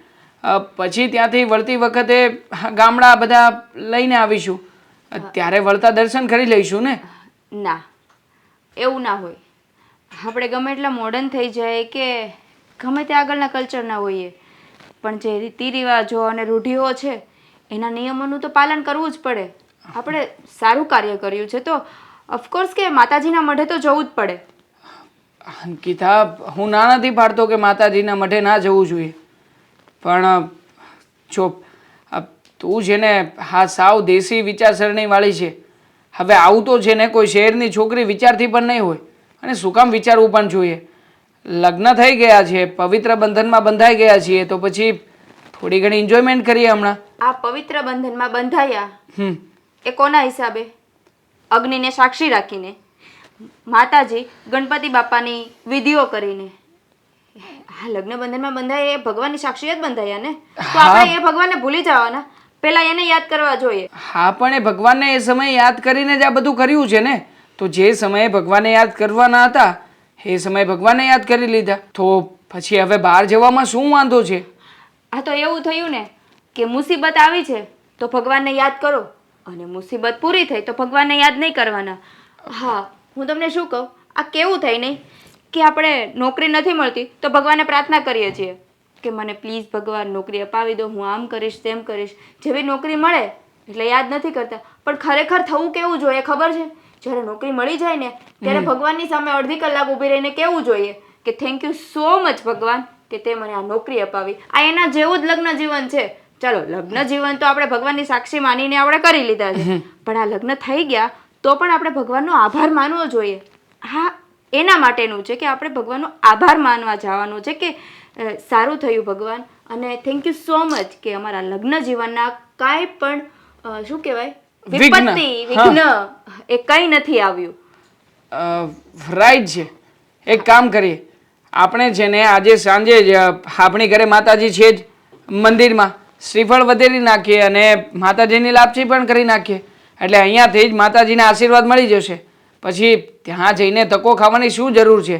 પછી ત્યાંથી વળતી વખતે ગામડા બધા લઈને આવીશું. ત્યારે વળતા દર્શન કરી લઈશું ને. ના, એવું ના હોય. આપણે ગમે એટલા મોડર્ન થઈ જાય કે ગમે તે આગળના કલ્ચરના હોઈએ, પણ જે રીતિ રિવાજો અને રૂઢિઓ છે એના નિયમોનું તો પાલન કરવું જ પડે. આપણે સારું કાર્ય કર્યું છે તો ઓફકોર્સ કે માતાજીના મઢે તો જવું જ પડે. અંકિતા, હું ના નથી પાડતો કે માતાજીના મઢે ના જવું જોઈએ, પણ જો તું છે ને હા સાવ દેશી વિચારસરણીવાળી છે. હવે આવું તો છે ને કોઈ શહેરની છોકરી વિચારતી પણ નહીં હોય. અને શું કામ વિચારવું પણ જોઈએ? લગ્ન થઈ ગયા છે, પવિત્ર બંધનમાં બંધાઈ ગયા છીએ, તો પછી થોડી ઘણી એન્જોયમેન્ટ કરીએ હમણાં. આ પવિત્ર બંધનમાં બંધાયા હમ એ કોના હિસાબે? અગ્નિને સાક્ષી રાખીને, માતાજી ગણપતિ બાપાની વિધિઓ કરીને. આ લગ્ન બંધનમાં બંધાય એ ભગવાનની સાક્ષી જ બંધાયા ને. તો આપણે એ ભગવાનને ભૂલી જવાના, પહેલા એને યાદ કરવા જોઈએ. હા પણ એ ભગવાનને એ સમયે યાદ કરીને જ આ બધું કર્યું છે ને. તો જે સમયે ભગવાનને યાદ કરવાના હતા એ સમયે ભગવાનને યાદ કરી લીધા. તો પછી હવે બહાર જવામાં શું વાંધો છે? આ તો એવું થયું ને કે મુસીબત આવી છે તો ભગવાનને યાદ કરો, અને મુસીબત પૂરી થઈ તો ભગવાનને યાદ નહીં કરવાના. હા, હું તમને શું કહું, આ કેવું થાય નહીં કે આપણે નોકરી નથી મળતી તો ભગવાનને પ્રાર્થના કરીએ છીએ કે મને પ્લીઝ ભગવાન નોકરી અપાવી દો, હું આમ કરીશ તેમ કરીશ. જેવી નોકરી મળે એટલે યાદ નથી કરતા. પણ ખરેખર થવું કેવું જોઈએ ખબર છે? જ્યારે નોકરી મળી જાય ને ત્યારે ભગવાનની સામે અડધી કલાક ઊભી રહીને કેવું જોઈએ કે થેન્ક યુ સો મચ ભગવાન કે તે મને આ નોકરી અપાવી. આ એના જેવું જ લગ્ન જીવન છે. ચાલો લગ્ન જીવન તો આપણે ભગવાનની સાક્ષી માનીને આપણે કરી લીધા છે, પણ આ લગ્ન થઈ ગયા તો પણ આપણે ભગવાનનો આભાર માનવો જોઈએ. હા, એના માટેનું છે કે આપણે ભગવાનનો આભાર માનવા જવાનું છે કે સારું થયું ભગવાન, અને થેન્ક યુ સો મચ કે અમારા લગ્ન જીવનના કાંઈ પણ શું કહેવાય વિપત્તિ વિઘ્ન એ કંઈ નથી આવ્યું. રાઈટ છે. એક કામ કરીએ, આપણે છે ને આજે સાંજે જ આપણી ઘરે માતાજી છે જ, મંદિરમાં શ્રીફળ વધેરી નાખીએ અને માતાજીની લાપસી પણ કરી નાખીએ. એટલે અહીંયાથી જ માતાજીના આશીર્વાદ મળી જશે. પછી ત્યાં જઈને ધક્કો ખાવાની શું જરૂર છે?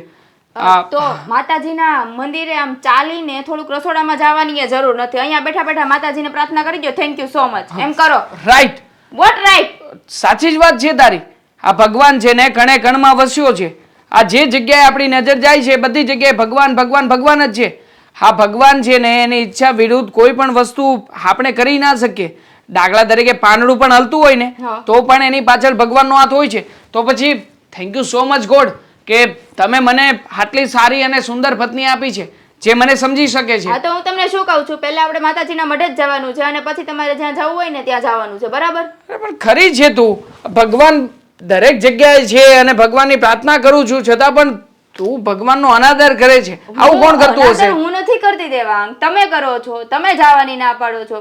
તો માતાજીના મંદિરે આમ ચાલીને થોડુંક રસોડામાં જવાની એ જરૂર નથી. અહીંયા બેઠા બેઠા માતાજીને પ્રાર્થના કરી દો, થેન્ક યુ સો મચ એમ કરો. રાઈટ. What right? સાચી જ વાત છે તારી. આ ભગવાન છે ને કણે કણમાં વસ્યો છે. આ જે જગ્યાએ આપણી નજર જાય છે બધી જગ્યાએ ભગવાન ભગવાન ભગવાન જ છે. હા, ભગવાન છે ને એની ઈચ્છા વિરુદ્ધ કોઈ પણ વસ્તુ આપણે કરી ના શકીએ. દાખલા તરીકે પાંદડું પણ હલતું હોય ને તો પણ એની પાછળ ભગવાનનો હાથ હોય છે. તો પછી thank you so much God કે તમે મને આટલી સારી અને સુંદર પત્ની આપી છે જે મને સમજી શકે છે. હા, તો હું તમને શું કહું છું, પહેલા આપણે માતાજીના મઢે જ જવાનું છે અને પછી તમારે જ્યાં જવું હોય ને ત્યાં જવાનું છે, બરાબર? પણ ખરી છે તું, ભગવાન દરેક જગ્યાએ છે અને ભગવાનની પ્રાર્થના કરું છું છતાં પણ તું ભગવાનનો અનાદર કરે છે. આવું કોણ કરતું હશે? હું નથી કરતી દેવાંગ, તમે કરો છો. તમે જવાની ના પાડો છો.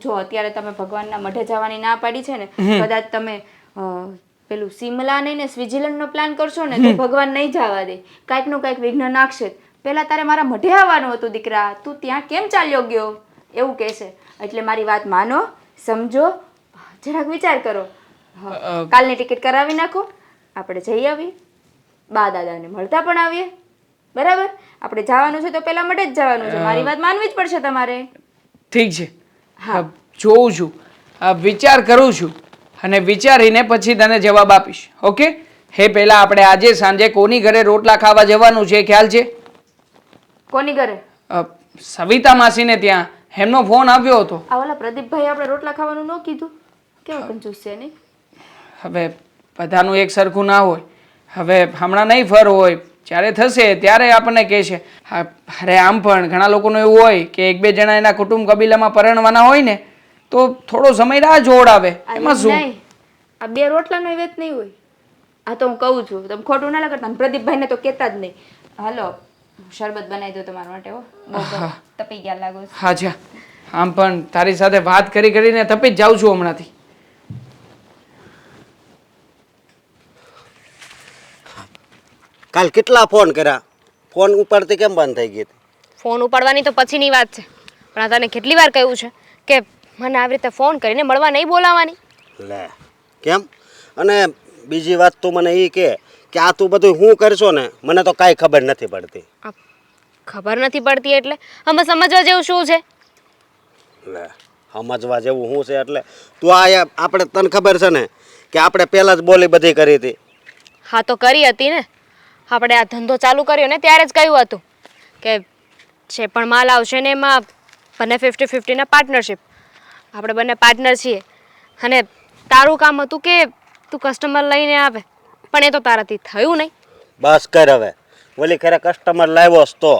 જો અત્યારે તમે ભગવાનના મઢે જવાની ના પાડી છે ને, કદાચ તમે પેલું સિમલા નહીં ને સ્વિટરલેન્ડ નો પ્લાન કરશો ને તો ભગવાન નહીં જવા દે, કાંઈક નું કાંઈક વિઘ્ન નાખશે. પેલા તારે મારા મઢે આવવાનું હતું દીકરા, તું ત્યાં કેમ ચાલ્યો ગયો એવું કહેશે. એટલે મારી વાત માનો, સમજો, જરાક વિચાર કરો. કાલની ટિકિટ કરાવી નાખો, આપણે જઈ આવીએ, બા દાદાને મળતા પણ આવીએ, બરાબર? આપણે જવાનું છે તો પેલા મઢે જ જવાનું છે. મારી વાત માનવી જ પડશે તમારે. ઠીક છે, જોઉં છું, વિચાર કરું છું અને વિચારીને પછી તને જવાબ આપીશ. ઓકે? હે પહેલા આપણે આજે સાંજે કોની ઘરે રોટલા ખાવા જવાનું છે ખ્યાલ છે? કોની ઘરે? સવિતા માસીને ત્યાં. એમનો ફોન આવ્યો હતો. આ ઓલા પ્રદીપભાઈ આપણે રોટલા ખાવાનું ન કીધું? કેવો કંજૂસ છે નહીં? હવે બધાનું એક સરખું ના હોય. હવે હમણાં નહીં ફર હોય, જ્યારે થશે ત્યારે આપણને કહેશે. અરે આમ પણ ઘણા લોકોનું એવું હોય કે એક બે જણા એના કુટુંબ કબીલામાં પરણવાના હોય ને તો થોડો સમય રાહ જોડાવે. એમાં શું? આ બે રોટલાનો વેત નહીં હોય. આ તો હું કહું છું, તમે ખોટું ના લગાડતા. પ્રદીપભાઈને તો કહેતા જ નહીં. હાલો, શરબત બનાવી દો તમારા માટે. બહુ તપી ગયા લાગો. હા જા, આમ પણ તારી સાથે વાત કરી કરીને તપી જ જાઉં છું હમણાંથી. કાલ કેટલા ફોન કર્યા, ફોન ઉપાડતી કેમ બંધ થઈ ગઈ? ફોન ઉપાડવાની તો પછીની વાત છે, પણ આ તને કેટલી વાર કહ્યું છે કે મને આવી રીતે ફોન કરીને મળવા નહીં બોલાવવાની? લે કેમ? અને બીજી વાત તું મને એ કે આ તું બધું હું કરશો ને મને તો કાંઈ ખબર નથી પડતી. ખબર નથી પડતી એટલે અમે સમજવા જેવું શું છે? લે સમજવા જેવું શું છે એટલે તું આ આપણે તને ખબર છે ને કે આપણે પહેલાં જ બોલી બધી કરી હતી. હા તો કરી હતી ને. આપણે આ ધંધો ચાલુ કર્યો ને ત્યારે જ કહ્યું હતું કે જે પણ માલ આવશે ને એમાં બંને 50-50 પાર્ટનરશિપ. આપણે બંને પાર્ટનર છીએ અને તારું કામ હતું કે તું કસ્ટમર લઈને આવે, પણ એ તો તારાથી થયું નહીં. બસ કર હવે, ઓલી ખરે કસ્ટમર લાવ્યો તો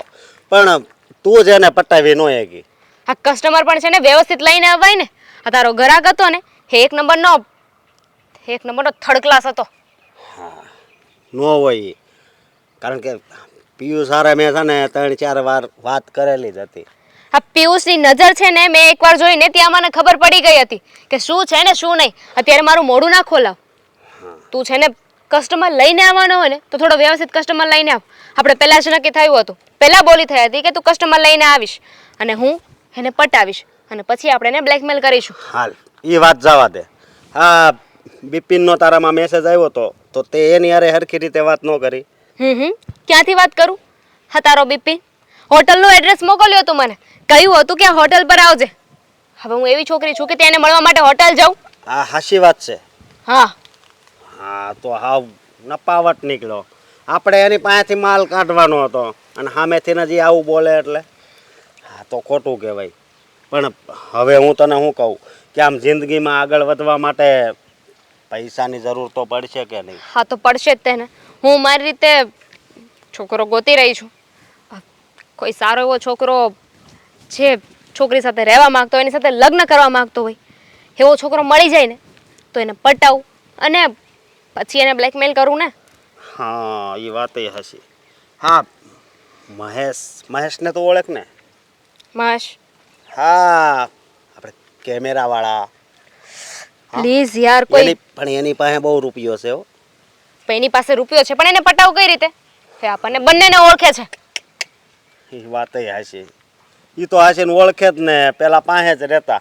પણ તું જ એને પટાવી ન શકી. આ કસ્ટમર પણ છે ને વ્યવસ્થિત લઈને અવાય ને. આ તારો ગ્રાહક હતો ને એ એક નંબરનો થર્ડ ક્લાસ હતો. ન હોય ઈ. કારણ કે પિયુષ હારે મેં છે ને 3-4 વાર વાત કરેલી જ હતી. આ પિયુષની નજર છે ને મેં એકવાર જોઈને ત્યાં મને ખબર પડી ગઈ હતી કે શું છે ને શું નહીં. અત્યારે મારું મોઢું ના ખોલાવ. તું છે ને કસ્ટમર લઈને આવવાનો હોય ને તો થોડો વ્યવસ્થિત કસ્ટમર લઈને આવ. આપણે પહેલાં જ નક્કી થયું હતું, પહેલાં બોલી થઈ હતી કે તું કસ્ટમર લઈને આવીશ અને હું એને પટાવીશ અને પછી આપણે એને બ્લેકમેલ કરીશું. હાલ એ વાત જવા દે. હા, બિપિનનો તારામાં મેસેજ આવ્યો તો તે એની હારે હરખી રીતે વાત ન કરી. ક્યાંથી વાત કરું? હા, તારો બિપિન હોટલનું એડ્રેસ મોકલ્યો હતું મને, કહ્યું હતું કે આ હોટલ પર આવજે. હવે હું એવી છોકરી છું કે તેને મળવા માટે હોટલ જાઉં? આ હાચી વાત છે. હા, હા, તો હાવ નપાવટ નીકળ્યો. આપણે એની પાસેથી માલ કાઢવાનો હતો અને સામેથી હજી આવું બોલે એટલે હા તો ખોટું કહેવાય. પણ હવે હું તને શું કહું કે આમ જિંદગીમાં આગળ વધવા માટે પૈસાની જરૂર તો પડશે કે નહીં? હા તો પડશે જ તેને. હું મારી રીતે છોકરો ગોતી રહી છું. કોઈ સારો એવો છોકરો જે છોકરી સાથે રહેવા માંગતો હોય, એની સાથે લગ્ન કરવા માંગતો હોય એવો છોકરો મળી જાય ને તો એને પટાવું અને પછી એને બ્લેકમેલ કરું ને. હા, એ વાત હશે. હા, મહેશને તો ઓળખ ને? મહેશ? હા, આપણે કેમેરાવાળા. પ્લીઝ યાર, કોઈ પણ એની પાસે બહુ રૂપિયો છે હો. એની પાસે રૂપિયો છે પણ એને પટાવું કઈ રીતે? એ આપણને બંનેને ઓળખે છે. એ વાત હશે. એ તો હશે ને ઓળખે જ ને, પેલા પાસે જ રહેતા.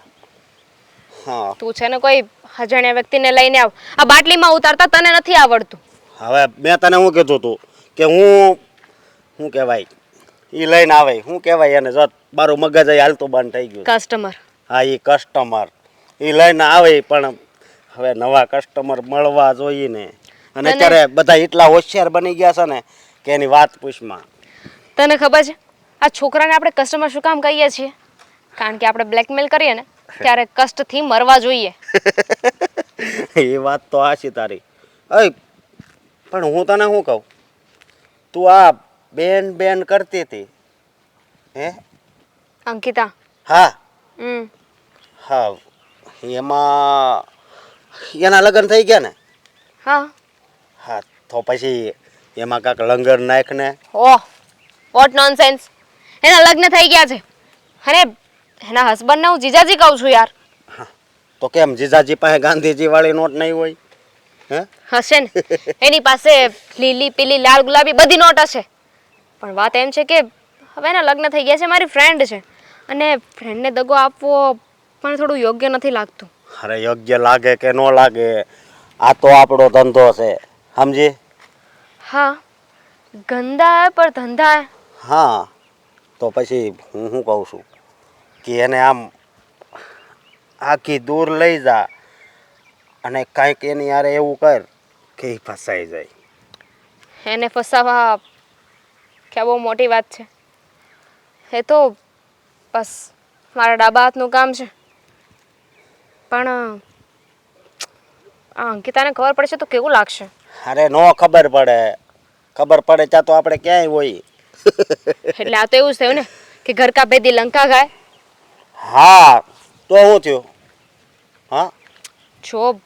હા, તું છે ને કોઈ અજાણ્યા વ્યક્તિને લઈને આવ. આ બાટલીમાં ઉતારતા તને નથી આવડતું. હવે મેં તને શું કીધું તું કે શું કહેવાય એ લઈને આવે, શું કહેવાય એને, જત મારું મગજ હાલતું બંધ થઈ ગયું. કસ્ટમર? હા, એ કસ્ટમર એ લઈને આવે, પણ હવે નવા કસ્ટમર મળવા જોઈએ ને. અને અત્યારે બધા એટલા હોશિયાર બની ગયા છે ને કે એની વાત પૂછમાં. તને ખબર છે આ છોકરાને આપણે કસ્ટમર શું કામ કહીએ છીએ? કારણ કે આપણે બ્લેકમેલ કરીએ ને ત્યારે કષ્ટથી મરવા જોઈએ. એ વાત તો હાચી તારી. પણ હું તને શું કહું, તું આ બેન કરતી હતી હે? અંકિતા? હા હમ હા, એમાં એના લગ્ન થઈ ગયા ને? હા. હા, તો પછી એમાં કાંક લંગર નાખ ને. ઓહ, વોટ નોનસેન્સ! એના લગ્ન થઈ ગયા છે અને એના હસબન્ડને હું જીજાજી કહું છું યાર. તો કેમ જીજાજી પાસે ગાંધીજી વાળી નોટ નહીં હોય? હે? હશે ને, એની પાસે લીલી પીલી લાલ ગુલાબી બધી નોટ હશે. પણ વાત એમ છે કે હવે એના લગ્ન થઈ ગયા છે, મારી ફ્રેન્ડ છે અને ફ્રેન્ડને દગો આપવો પણ થોડું યોગ્ય નથી લાગતું. અરે યોગ્ય લાગે કે ન લાગે, આ તો આપણો ધંધો છે, સમજી? હા, ગંદા હે પર ધંધા હે. હા, તો પછી હું શું કહું છું કે એને આમ આખી દૂર લઈ જા અને કાંઈક એની યારે એવું કર કે એ ફસાઈ જાય. એને ફસાવા ક્યાં બહુ મોટી વાત છે? એ તો બસ મારા ડાબા હાથનું કામ છે. પણ આ અંકિતાને ખબર પડશે તો કેવું લાગશે? અરે નો ખબર પડે ત્યાં તો આપણે ક્યાંય હોય. એટલે આ તો એવું જ થયું ને કે ઘર કા ભેદી લંકા ગાય. હા, તો શું થયું? હા, જો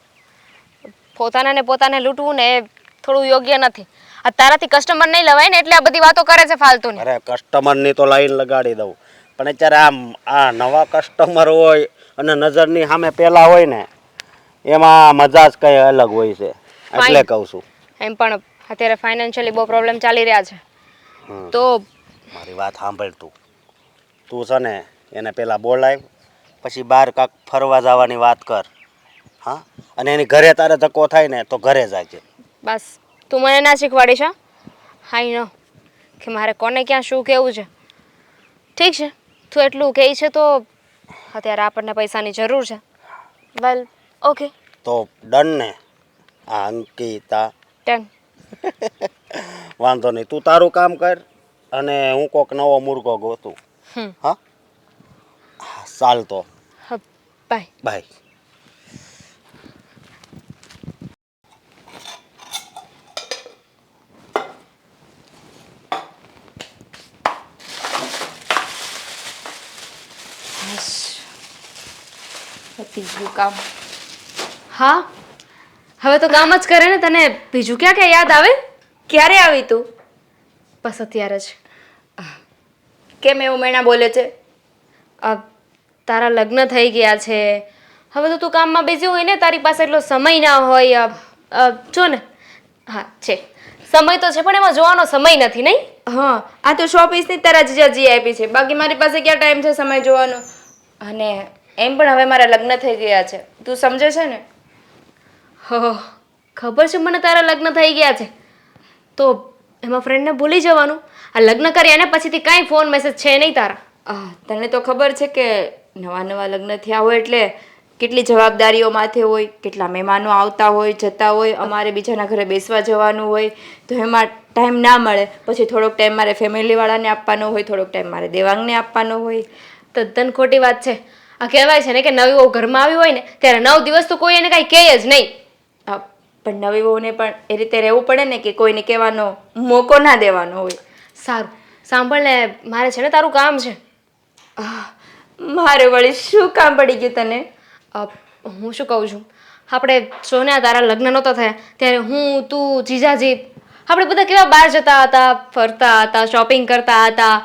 પોતાને લૂંટવું ને એ થોડું યોગ્ય નથી. આ તારાથી કસ્ટમર નહીં લવાય ને એટલે આ બધી વાતો કરે છે ફાલતુની. અરે કસ્ટમરની તો લાઈન લગાડી દઉં, પણ અત્યારે આ નવા કસ્ટમર હોય અને નજરની સામે પેલા હોય ને એમાં મજા જ કંઈ અલગ હોય છે, એટલે કહું છું. એમ પણ અત્યારે ફાઇનાન્શિયલી બહુ પ્રોબ્લેમ ચાલી રહ્યા છે તો મારી વાત સાંભળ તું છે ને એને પહેલાં બોલાય, પછી બહાર કાંક ફરવા જવાની વાત કર. હા, અને એની ઘરે તારે ધક્કો થાય ને તો ઘરે જાજે. બસ તું મને ના શીખવાડીશ. હાઈ નો કે મારે કોને ક્યાં શું કહેવું છે. ઠીક છે, તું એટલું કહે છે તો અત્યારે આપણને પૈસાની જરૂર છે. વેલ ઓકે, તો ડન ને? આ અંકિતા ડન. વાંધો નહીં, તું તારું કામ કર અને હું કોક નવો મુર્ગો ગોતું. હા, ચાલ તો બાય. બાય. પતી ગયું કામ. હા હવે તો કામ જ કરે ને, તને બીજું ક્યાં ક્યાં યાદ આવે? ક્યારે આવી તું? બસ અત્યારે જ. કેમ એવું મેણા બોલે છે? તારા લગ્ન થઈ ગયા છે, હવે તો તું કામમાં બિઝી હોય ને, તારી પાસે એટલો સમય ના હોય. જો ને, હા છે સમય તો છે, પણ એમાં જોવાનો સમય નથી, નહીં? હા, આ તો શોપીસની તારા જીજાજી આપી છે, બાકી મારી પાસે ક્યાં ટાઈમ છે સમય જોવાનો? અને એમ પણ હવે મારા લગ્ન થઈ ગયા છે, તું સમજે છે ને? હો, ખબર છે મને તારા લગ્ન થઈ ગયા છે, તો એમાં ફ્રેન્ડને ભૂલી જવાનું. આ લગ્ન કર્યા ને પછીથી કાંઈ ફોન મેસેજ છે નહીં તારા. તને તો ખબર છે કે નવા નવા લગ્ન થયા હોય એટલે કેટલી જવાબદારીઓ માથે હોય, કેટલા મહેમાનો આવતા હોય જતા હોય, અમારે બીજાના ઘરે બેસવા જવાનું હોય, તો એમાં ટાઈમ ના મળે. પછી થોડોક ટાઈમ મારે ફેમિલીવાળાને આપવાનો હોય, થોડોક ટાઈમ મારે દેવાંગને આપવાનો હોય. તદ્દન ખોટી વાત છે. આ કહેવાય છે ને કે નવી વહુ ઘરમાં આવી હોય ને ત્યારે 9 દિવસ તો કોઈ એને કાંઈ કહે જ નહીં. પણ નવી વહુને પણ એ રીતે રહેવું પડે ને કે કોઈને કહેવાનો મોકો ના દેવાનો હોય. સારું સાંભળ ને, મારે છે ને તારું કામ છે. મારે વળી શું કામ પડી ગયું તને? હું શું કહું છું, આપણે સોના તારા લગ્ન નહોતા થયા ત્યારે હું, તું, જીજાજી આપણે બધા કેવા બહાર જતા હતા, ફરતા હતા, શોપિંગ કરતા હતા,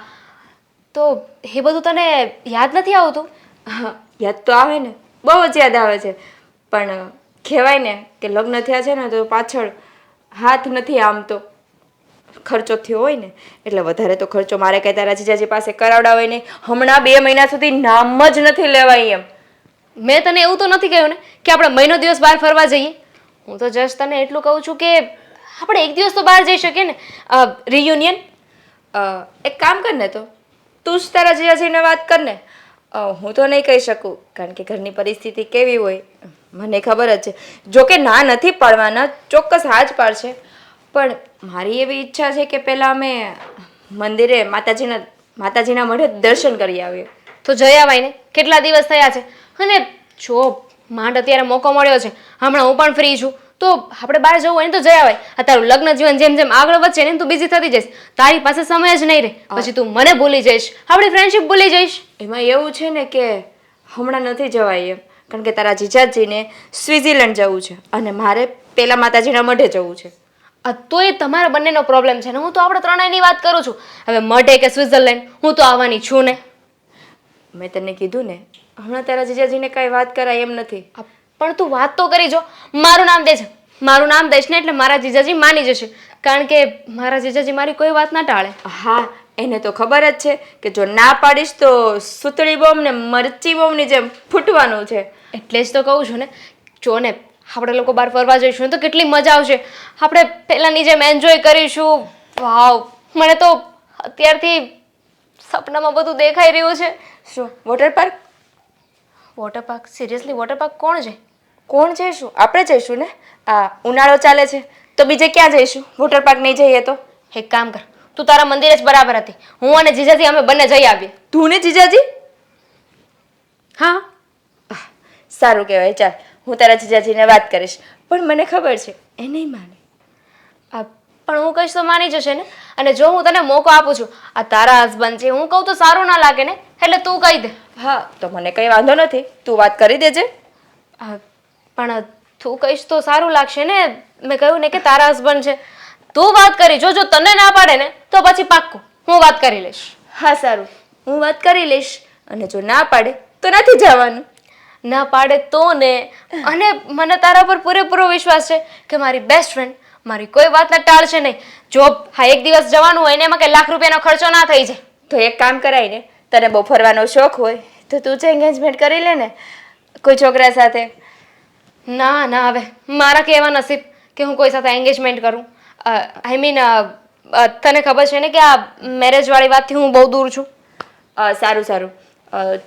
તો એ બધું તને યાદ નથી આવતું? યાદ તો આવે ને, બહુ જ યાદ આવે છે. પણ કહેવાય ને કે લગ્ન થયા છે ને તો પાછળ હાથ નથી, આમ તો ખર્ચો થયો હોય ને એટલે વધારે તો ખર્ચો મારે કઈ તારા જીજાજી પાસે કરાવડાવે નહીં. હમણાં 2 મહિના સુધી નામ જ નથી લેવાય એમ. મેં તને એવું તો નથી કહ્યું ને કે આપણે મહિનો દિવસ બહાર ફરવા જઈએ. હું તો જસ્ટ તને એટલું કહું છું કે આપણે એક દિવસ તો બહાર જઈ શકીએ ને, રિયુનિયન. એક કામ કર ને, તો તું જ તારા જીજાજીને વાત કર ને. હું તો નહીં કહી શકું, કારણ કે ઘરની પરિસ્થિતિ કેવી હોય મને ખબર જ છે. જોકે ના નથી પાડવાના, ચોક્કસ હા જ પાડશે, પણ મારી એવી ઈચ્છા છે કે પહેલાં અમે મંદિરે માતાજીના મઢે દર્શન કરી આવીએ. તો જઈ આવાય ને, કેટલા દિવસ થયા છે. અને જો માંડ અત્યારે મોકો મળ્યો છે, હમણાં હું પણ ફ્રી છું, તો આપણે બહાર જવું હોય ને તો જઈ આવાય. આ તારું લગ્ન જીવન જેમ જેમ આગળ વધશે ને તું બિઝી થતી જઈશ, તારી પાસે સમય જ નહીં રહે, પછી તું મને ભૂલી જઈશ, આપણી ફ્રેન્ડશિપ ભૂલી જઈશ. એમાં એવું છે ને કે હમણાં નથી જવાય એમ, કારણ કે તારા જીજાજીને સ્વિટ્ઝરલેન્ડ જવું છે અને મારે પેલા માતાજીના મઢે જવું છે. તો એ તમારા બંનેનો પ્રોબ્લેમ છે ને, હું તો આપણે ત્રણેયની વાત કરું છું. હવે મઢે કે સ્વિટ્ઝરલેન્ડ હું તો આવવાની છું ને. મેં તને કીધું ને, હમણાં તારા જીજાજીને કાંઈ વાત કરાય એમ નથી. પણ તું વાત તો કરી જો, મારું નામ દેજે. મારું નામ દઈશ ને એટલે મારા જીજાજી માની જશે, કારણ કે મારા જીજાજી મારી કોઈ વાત ના ટાળે. હા, એને તો ખબર જ છે કે જો ના પાડીશ તો સુતળી બોમ્બ ને મરચી બોમ્બની જેમ ફૂટવાનું છે. એટલે જ તો કહું છું ને, જો ને આપણે લોકો બહાર ફરવા જઈશું ને તો કેટલી મજા આવશે. આપણે પહેલાંની જેમ એન્જોય કરીશું. વાવ, મને તો અત્યારથી સપનામાં બધું દેખાઈ રહ્યું છે. શું water park? Water park? Seriously water park કોણ છે? કોણ જઈશું? આપણે જઈશું ને. ઉનાળો ચાલે છે તો બીજે ક્યાં જઈશું? વોટર પાર્ક નહીં જઈએ તો? એક કામ કર, તું તારા મંદિરે જ બરાબર હતી, હું અને જીજાજી અમે બંને જઈ આવીએ. તું ને જીજાજી? હા સારું કહેવાય. ચાલ, હું તારા જીજાજીને વાત કરીશ, પણ મને ખબર છે એ નહીં માને. પણ હું કહીશ તો માની જશે ને. અને જો હું તને મોકો આપું છું, આ તારા હસબન્ડ છે, હું કહું તો સારું ના લાગે ને, એટલે તું કહી દે. હા, તો મને કંઈ વાંધો નથી, તું વાત કરી દેજે. પણ તું કહીશ તો સારું લાગશે ને. મેં કહ્યું ને કે તારા હસબન્ડ છે, તું વાત કરી જો તને ના પાડે ને તો પછી પાક્કું હું વાત કરી લઈશ. હા સારું, હું વાત કરી લઈશ, અને જો ના પાડે તો નથી જવાનું. ના પાડે તો ને. અને મને તારા પર પૂરેપૂરો વિશ્વાસ છે કે મારી બેસ્ટ ફ્રેન્ડ મારી કોઈ વાતને ટાળશે નહીં. જો હા એક દિવસ જવાનું હોય ને એમાં કંઈ લાખ રૂપિયાનો ખર્ચો ના થઈ જાય. તો એક કામ કરાય ને, તને બહુ ફરવાનો શોખ હોય તો તું જ એન્ગેજમેન્ટ કરી લે ને કોઈ છોકરા સાથે. ના ના, હવે મારા કેવા નસીબ કે હું કોઈ સાથે એન્ગેજમેન્ટ કરું. આઈ મીન તને ખબર છે ને કે આ મેરેજવાળી વાતથી હું બહુ દૂર છું. સારું સારું,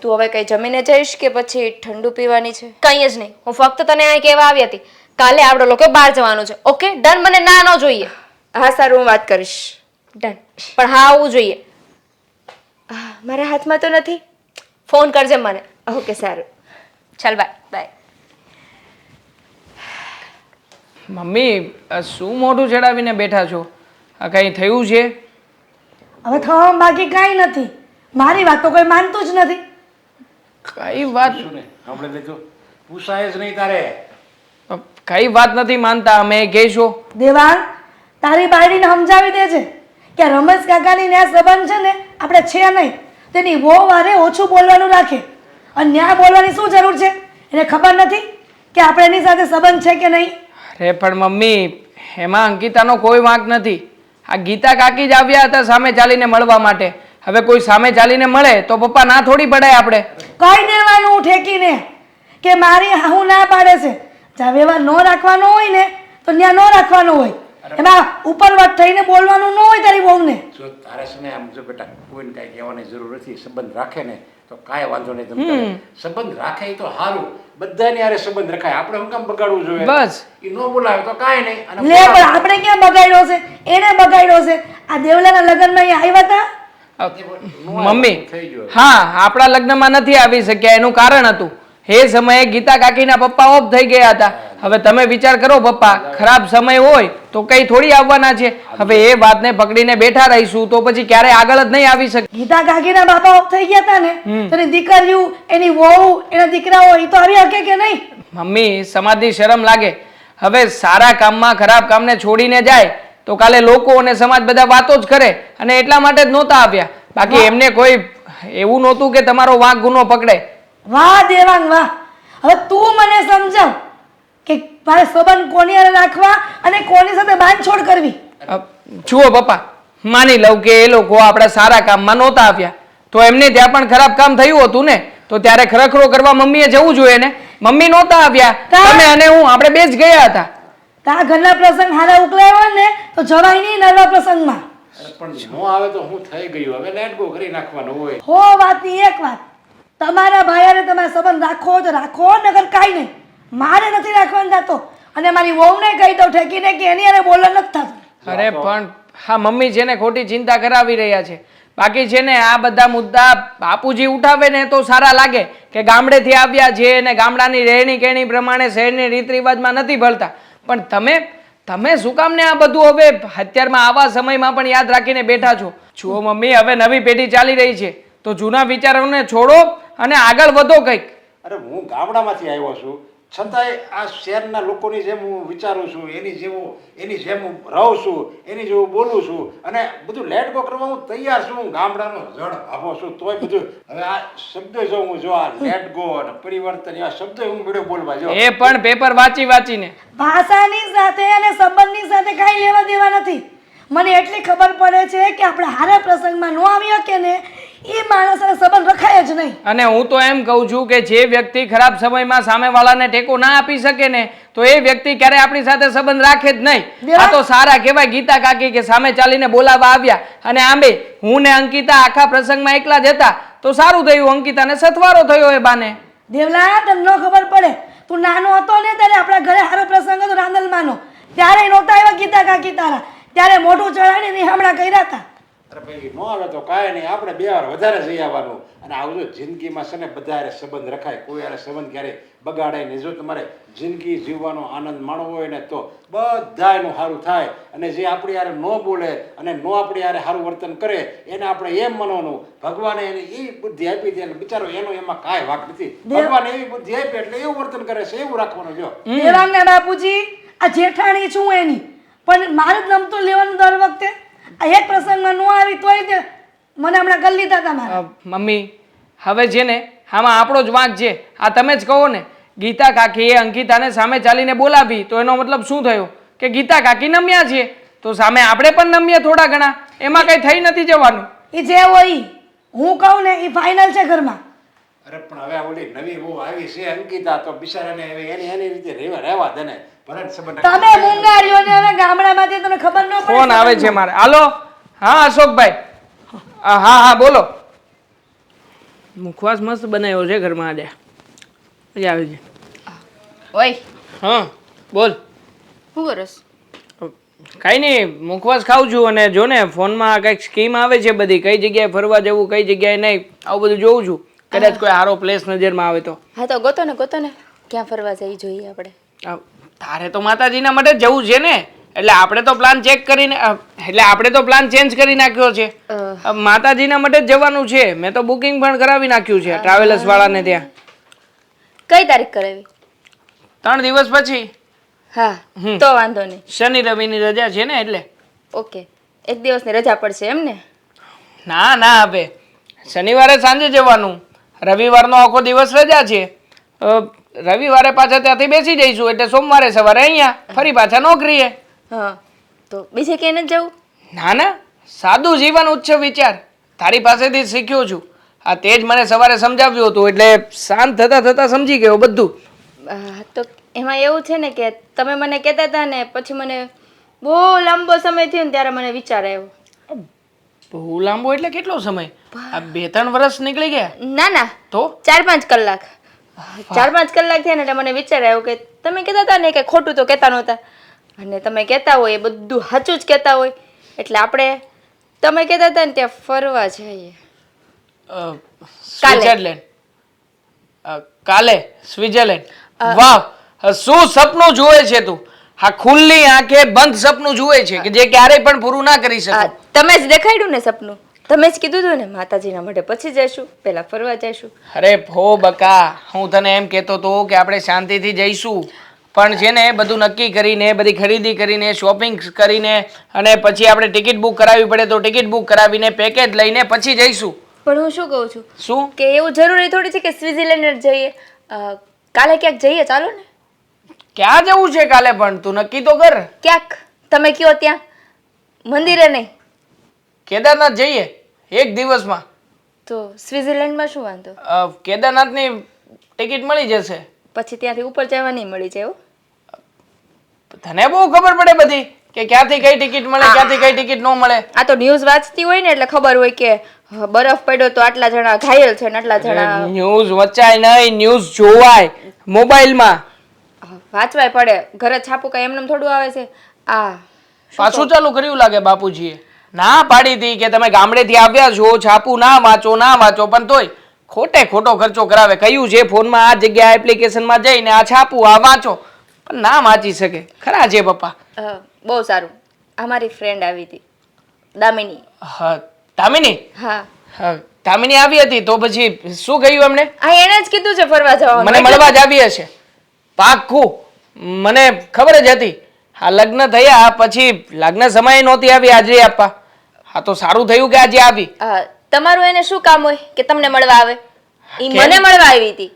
તું હવે કંઈ જમીને જઈશ કે પછી ઠંડુ પીવાની છે? કંઈ જ નહીં, હું ફક્ત તને અહીં કહેવા આવી હતી, કાલે આપણે લોકો બહાર જવાનું છે. Okay done? મને ના ન જોઈએ. હા સારું, હું વાત કરીશ. ડન, પણ હા આવવું જોઈએ. મારા હાથમાં તો નથી. ફોન કરજે મને. ઓકે સારું, ચાલ બાય બાય. મમ્મી શું મોઢું ચડાવીને બેઠા છો? આ કંઈ થયું છે? હવે થવામાં બાકી કાંઈ નથી. મારી વાત તો કોઈ માનતું જ નથી. કઈ વાત? શું ને સાંભળી લીધું? પૂછાય જ નહીં તારે. કઈ વાત નથી માનતા અમે કહીશું. દેવાંગ તારી બાયડીને સમજાવી દે છે કે રમેશ કાકાની ન્યા સંબંધ છે ને આપણે છે નહીં, તેની બહુ વારે ઓછું બોલવાનું રાખે. અને ન્યા બોલવાની શું જરૂર છે? એને ખબર નથી કે આપણે એની સાથે સંબંધ છે કે નહીં? અરે પણ મમ્મી, એમાં અંકિતાનો કોઈ વાંક નથી. આ ગીતા કાકી જ આવ્યા હતા સામે ચાલીને મળવા માટે. હવે કોઈ સામે ચાલીને મળે તો પપ્પા ના થોડી પડાય આપણે. કહી દેવાનું ઠેકીને કે મારી હાહુ ના પાડે છે. જ્યાં વ્યવહાર ન રાખવાનો હોય ને તો ત્યાં ન રાખવાનો હોય. એમાં ઉપરવટ થઈને બોલવાનું ન હોય તારી વહુને. જો તારે છે ને આમ જો બેટા કોઈને કાંઈ કહેવાની જરૂર નથી. સંબંધ રાખે ને તો કાંઈ વાંધો નહીં. તમે સંબંધ રાખે એ તો સારું, બધાની હારે સંબંધ રખાય. આપણે શું કામ બગાડવું જોઈએ? બસ. એ ન બોલાવે તો કાંઈ નહીં. અને લે પણ આપણે ક્યાં બગાડ્યો છે? એને બગાડ્યો છે. આ દેવલાના લગ્નમાં અહીંયા આવ્યા હતા. મમ્મી, થઈ ગયો. હા, આપણા લગ્નમાં નથી આવી શક્યા એનું કારણ હતું એ સમયે ગીતા કાકીના પપ્પા ઓફ થઈ ગયા હતા. હવે તમે વિચાર કરો પપ્પા, ખરાબ સમય હોય તો કઈ થોડી આવવાના છે. હવે એ વાતને પકડીને બેઠા રહીશું તો પછી ક્યારે આગળ જ નહીં આવી શકે. ગીતા કાકીના બાપા ઓફ થઈ ગયા હતા ને, તો એની દીકરીઓ, એની વહુ, એના દીકરાઓ એ તો આવી શકે કે નહીં? મમ્મી, સમાજની શરમ લાગે. હવે સારા કામમાં ખરાબ કામને છોડીને જાય તો કાલે લોકો અને સમાજ બધા વાતો જ કરે, અને એટલા માટે જ નહોતા આવ્યા. બાકી એમને કોઈ એવું નહોતું કે તમારો વાંક ગુનો પકડે. વાહ દેવાંગ વાહ! હવે તું મને સમજાવ કે મારે સંબંધ કોની હારે રાખવા અને કોની સાથે બાંધછોડ કરવી. જુઓ પપ્પા, માની લઉં કે એ લોકો આપણા સારા કામમાં નહોતા આવ્યા તો એમને ત્યાં પણ ખરાબ કામ થયું હતું ને, તો ત્યારે ખરખરો કરવા મમ્મીએ જવું જોઈએ ને. મમ્મી નહોતા આવ્યા, તમે અને હું આપણે બે જ ગયા હતા. તા ઘરના પ્રસંગ હારા ઉકલાય હોય ને તો જવાય નહીં નરવા પ્રસંગમાં. અરે પણ ન આવે તો હું થઈ ગયું. હવે લેટ ગો કરી નાખવાનું હોય. હો વાતની એક વાત, તમારા ભાઈ તમારે સંબંધ રાખવો હોય તો રાખો, નગર કાંઈ નહીં. મારે નથી રાખવાનું થતો, અને મારી વહુને કહી દઉં ઠેકીને કે એની હારે બોલવાનું નથી થતું. અરે પણ હા, મમ્મી છે ને ખોટી ચિંતા કરાવી રહ્યા છે. બાકી છે ને આ બધા મુદ્દા બાપુજી ઉઠાવે ને તો સારા લાગે કે ગામડેથી આવ્યા છે અને ગામડાની રહેણી કેણી પ્રમાણે શહેરની રીત રિવાજમાં નથી ભળતા. પણ તમે શું કામ ને આ બધું હવે અત્યારમાં આવા સમયમાં પણ યાદ રાખીને બેઠા છો? જુઓ મમ્મી, હવે નવી પેઢી ચાલી રહી છે તો જૂના વિચારોને છોડો અને આગળ વધો કંઈક. અરે હું ગામડામાંથી આવ્યો છું, છતાંય આ શહેરના લોકોની જેમ હું વિચારું છું, એની જેમ હું રહું છું, એની જેવું બોલું છું, અને બધું લેટ ગો કરવા હું તૈયાર છું. હું ગામડાનો જડ ભાભો છું તોય બધું. હવે આ શબ્દો જો હું જો આ લેટ ગો અને પરિવર્તન એવા શબ્દો હું બેડો બોલવા જો. એ પણ પેપર વાંચીને. ભાષાની સાથે અને સંબંધની સાથે કાંઈ લેવા દેવા નથી. મને એટલી ખબર પડે છે કે આપણે હારા પ્રસંગમાં ન આવી શકીએ ને એ માણસ સાથે સંબંધ રખાય જ નહીં. અને હું તો એમ કહું છું કે જે વ્યક્તિ ખરાબ સમયમાં સામેવાળાને ટેકો ના આપી શકે ને તો એ વ્યક્તિ ક્યારે આપણી સાથે સંબંધ રાખે જ નહીં. આ તો સારા કહેવાય ગીતા કાકી કે સામે ચાલીને બોલાવવા આવ્યા, અને આંબે હું ને અંકિતા આખા પ્રસંગમાં એકલા જ હતા તો સારું થયું. અંકિતાને સથવારો થયો એ બાને. દેવલા, તને ન ખબર પડે, તું નાનો હતો ને ત્યારે આપણા ઘરે હારો પ્રસંગ હતો રાંદલમાંનો, ત્યારે નહોતા આવ્યા ગીતા કાકી તારા, ત્યારે મોઢું ચડાવીને નિહામણા કર્યા હતા. અરે ભાઈ ન આવે તો કાંઈ નહીં, આપણે 2 વાર વધારે જઈ આવવાનું. અને આવજો જિંદગીમાં છે ને બધા હારે સંબંધ રખાય, કોઈ હારે સંબંધ ક્યારેય બગાડાય નહીં. જો તમારે જિંદગી જીવવાનો આનંદ માણવો હોય ને તો બધાયનું સારું થાય. અને જે આપણી હારે ન બોલે અને ન આપણી હારે સારું વર્તન કરે એને આપણે એમ માનવાનું ભગવાને એને એ બુદ્ધિ આપી દે, બિચારો એનો એમાં કાંઈ વાંક નથી. ભગવાને એવી બુદ્ધિ આપી એટલે એવું વર્તન કરે છે, એવું રાખવાનું. જો દેવાંગના બાપુજી, આ જેઠાણી છું એની, પણ મારે જ નમતું લેવાનું દર વખતે. આ એક પ્રસંગમાં ન આવી તોય તે મને હમણાં કરી લીધા તમારા. મમ્મી, હવે છે ને આમાં આપણો જ વાંક છે. આ તમે જ કહો ને, ગીતા કાકીએ અંકિતાને સામે ચાલીને બોલાવી તો એનો મતલબ શું થયો કે ગીતા કાકી નમ્યા છે તો સામે આપણે પણ નમીએ થોડા ઘણા. એમાં કઈ થઈ નથી જવાનું. એ જે હોય હું કહું ને એ ફાઇનલ છે ઘરમાં. અરે પણ હવે ઓલી નવી બહુ આવી છે અંકિતા, તો બિચારાને હવે એની રીતે રહેવા દે ને. તમે મુંગારીઓ ને હવે ગામડામાંથી તમને ખબર ન પડે. ફોન આવે છે મારે. હાલો. હા અશોકભાઈ. હા બોલો. મુખવાસ મસ્ત બનાવ્યો છે ઘરમાં આજે, મજા આવી છે. ઓય હા બોલ. શું કરસ? કાંઈ નહીં, મુખવાસ ખાઉં છું. અને જો ને ફોનમાં કંઈક સ્કીમ આવે છે બધી, કઈ જગ્યાએ ફરવા જવું, કઈ જગ્યાએ નહીં, આવું બધું જોઉં છું. કદાચ કોઈ સારો પ્લેસ નજરમાં આવે તો. હા તો ગોતો ને ક્યાં ફરવા જઈ જોઈએ આપણે. તારે તો માતાજીના માટે જવું છે ને, એટલે આપણે તો પ્લાન ચેક કરીને આપણે તો પ્લાન ચેન્જ કરી નાખ્યો છે. માતાજીના માટે જ જવાનું છે. મેં તો બુકિંગ પણ કરાવી નાખ્યું છે ટ્રાવેલર્સ વાળાને ત્યાં. કઈ તારીખ કરાવી? 3 દિવસ પછી હા હમ. તો વાંધો નહીં. શનિ રવિની રજા છે ને એટલે. ઓકે, એક દિવસની રજા પડશે એમ ને? ના ના હવે શનિવારે સાંજે જવાનું, રવિવારનો આખો દિવસ રજા છે. રવિવારે પાછા ત્યાંથી બેસી જઈશું એટલે સોમવારે સવારે અહીંયા ફરી પાછા નોકરીએ. હા, તો બીજે ક્યાંય નથી જવું? ના ના, સાદું જીવન ઉચ્ચ વિચાર તારી પાસેથી જ શીખ્યો છું. આ તે જ મને સવારે સમજાવ્યું હતું એટલે શાંત થતા થતા સમજી ગયો બધું. તો એમાં એવું છે ને કે તમે મને કહેતા હતા ને પછી મને બહુ લાંબો સમય થયો ને ત્યારે મને વિચાર આવ્યો. બહુ લાંબો એટલે કેટલો સમય? આ 2-3 વર્ષ નીકળી ગયા ના ના, તો 4-5 કલાક. 4-5 કલાક થયા ને એટલે મને વિચાર આવ્યો કે તમે કહેતા હતા ને કે ખોટું તો કહેતા નહોતા, અને તમે કહેતા હોય એ બધું સાચું જ કહેતા હોય, એટલે આપણે તમે કહેતા હતા ને ત્યાં ફરવા જઈએ. સ્વિટ્ઝરલેન્ડ. કાલે સ્વિટ્ઝરલેન્ડ. વાહ, શું સપનું જુએ છે તું! આ ખુલ્લી આંખે બંધ સપનું જુએ છે કે જે ક્યારેય પણ પૂરું ના કરી શકો. તમે જ દેખાડ્યું ને સપનું, તમે જ કીધું હતું ને માતાજીના માટે પછી જઈશું, પહેલા ફરવા જઈશું. અરે ભો બકા, હું તને એમ કહેતો હતો કે આપણે શાંતિથી જઈશું, પણ છે ને બધું નક્કી કરીને, બધી ખરીદી કરીને, શોપિંગ કરીને અને પછી આપણે ટિકિટ બુક કરાવવી પડે તો ટિકિટ બુક કરાવીને પેકેજ લઈને પછી જઈશું. પણ હું શું કહું છું શું? કે એવું જરૂરી થોડી છે કે સ્વિટ્ઝરલેન્ડ જ જઈએ. કાલે ક્યાંક જઈએ, ચાલો ને. ક્યાં જવું છે કાલે? પણ તું નક્કી તો કર. ક્યાંક તમે કયો ત્યાં, મંદિરે નહીં કેદારનાથ જઈએ એક દિવસમાં. તો સ્વિટ્ઝરલેન્ડમાં શું વાંધો? કેદારનાથની ટિકિટ મળી જશે. પછી ત્યાંથી ઉપર જવા નહીં મળી જાય. તને બહુ ખબર પડે બધી કે ક્યાંથી કઈ ટિકિટ મળે, ક્યાંથી કઈ ટિકિટ ન મળે. આ તો ન્યૂઝ વાંચતી હોય ને એટલે ખબર હોય કે બરફ પડ્યો તો આટલા જણા ઘાયલ છે ને આટલા જણા. ન્યૂઝ વચાય નહીં, ન્યૂઝ જોવાય મોબાઈલમાં. વાંચવાય પડે, ઘરે છાપું કઈ એમને થોડું આવે છે. પાછું ચાલુ કર્યું લાગે બાપુજીએ. ના પાડી હતી કે તમે ગામડેથી આવ્યા છો, છાપું ના વાંચો ના વાંચો, પણ તોય ખોટે ખોટો ખર્ચો કરાવે. કહ્યું છે ફોનમાં આ જગ્યા એપ્લિકેશનમાં જઈને આ છાપું આ વાંચો, પણ ના વાંચી શકે. ખરા છે પપ્પા. બહુ સારું. અમારી ફ્રેન્ડ આવી હતી દામિની. હા, દામિની. હા, દામિની આવી હતી તો પછી શું કહ્યું એમણે? એને જ કીધું છે ફરવા જવાનું. મને મળવા જ આવી હશે પાક્કું, મને ખબર જ હતી. આ લગ્ન થયા પછી લગ્ન સમયે નહોતી આવી હાજરી આપવા. હા તો સારું થયું કે આજે આવી. તમારું એને શું કામ હોય કે તમને મળવા આવે? ઈ મને મળવા આવી હતી.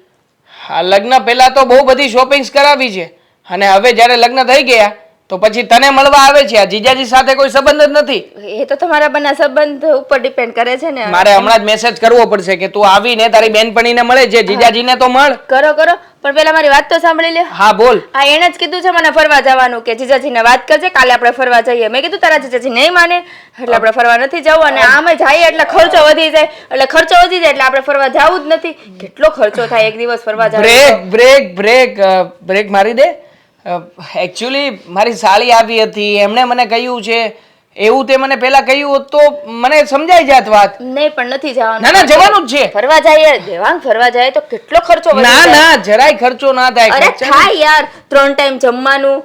આ લગ્ન પહેલા તો બહુ બધી શોપિંગ્સ કરાવી છે અને હવે જ્યારે લગ્ન થઈ ગયા તો પછી તને મળવા આવે છે. આ જીજાજી સાથે કોઈ સંબંધ જ નથી. એ તો તમારા બંને સંબંધ ઉપર ડિપેન્ડ કરે છે ને. મારે હમણાં જ મેસેજ કરવો પડશે કે તું આવીને તારી બેનપણીને મળે છે. જીજાજીને તો મળ. કરો કરો, પણ પેલા મારી વાત તો સાંભળી લે. હા બોલ. એને જ કીધું છે મને ફરવા જવાનું, કે જીજાજીને વાત કરજે કાલે આપણે ફરવા જઈએ. મેં કીધું તારા જીજાજી નહીં માને એટલે આપણે ફરવા નથી જવું, અને આમે જઈએ એટલે ખર્ચો વધી જાય, એટલે ખર્ચો વધી જાય એટલે આપણે ફરવા જવું જ નથી. કેટલો ખર્ચો થાય એક દિવસ ફરવા જવાનો. બ્રેક મારી દે. એકચ્યુઅલી મારી સાળી આવી હતી, એમણે મને કહ્યું છે. એવું તે મને પહેલા કહ્યું હોત તો મને સમજાઈ જાત વાત. નહીં, પણ નથી જવાનું. ના ના, જવાનું જ છે. ફરવા જઈએ દેવાંગ, ફરવા જાય તો કેટલો ખર્ચો વધી ના જાય. ના, જરાય ખર્ચો ના થાય. અરે થાય યાર, 3 ટાઈમ જમવાનું,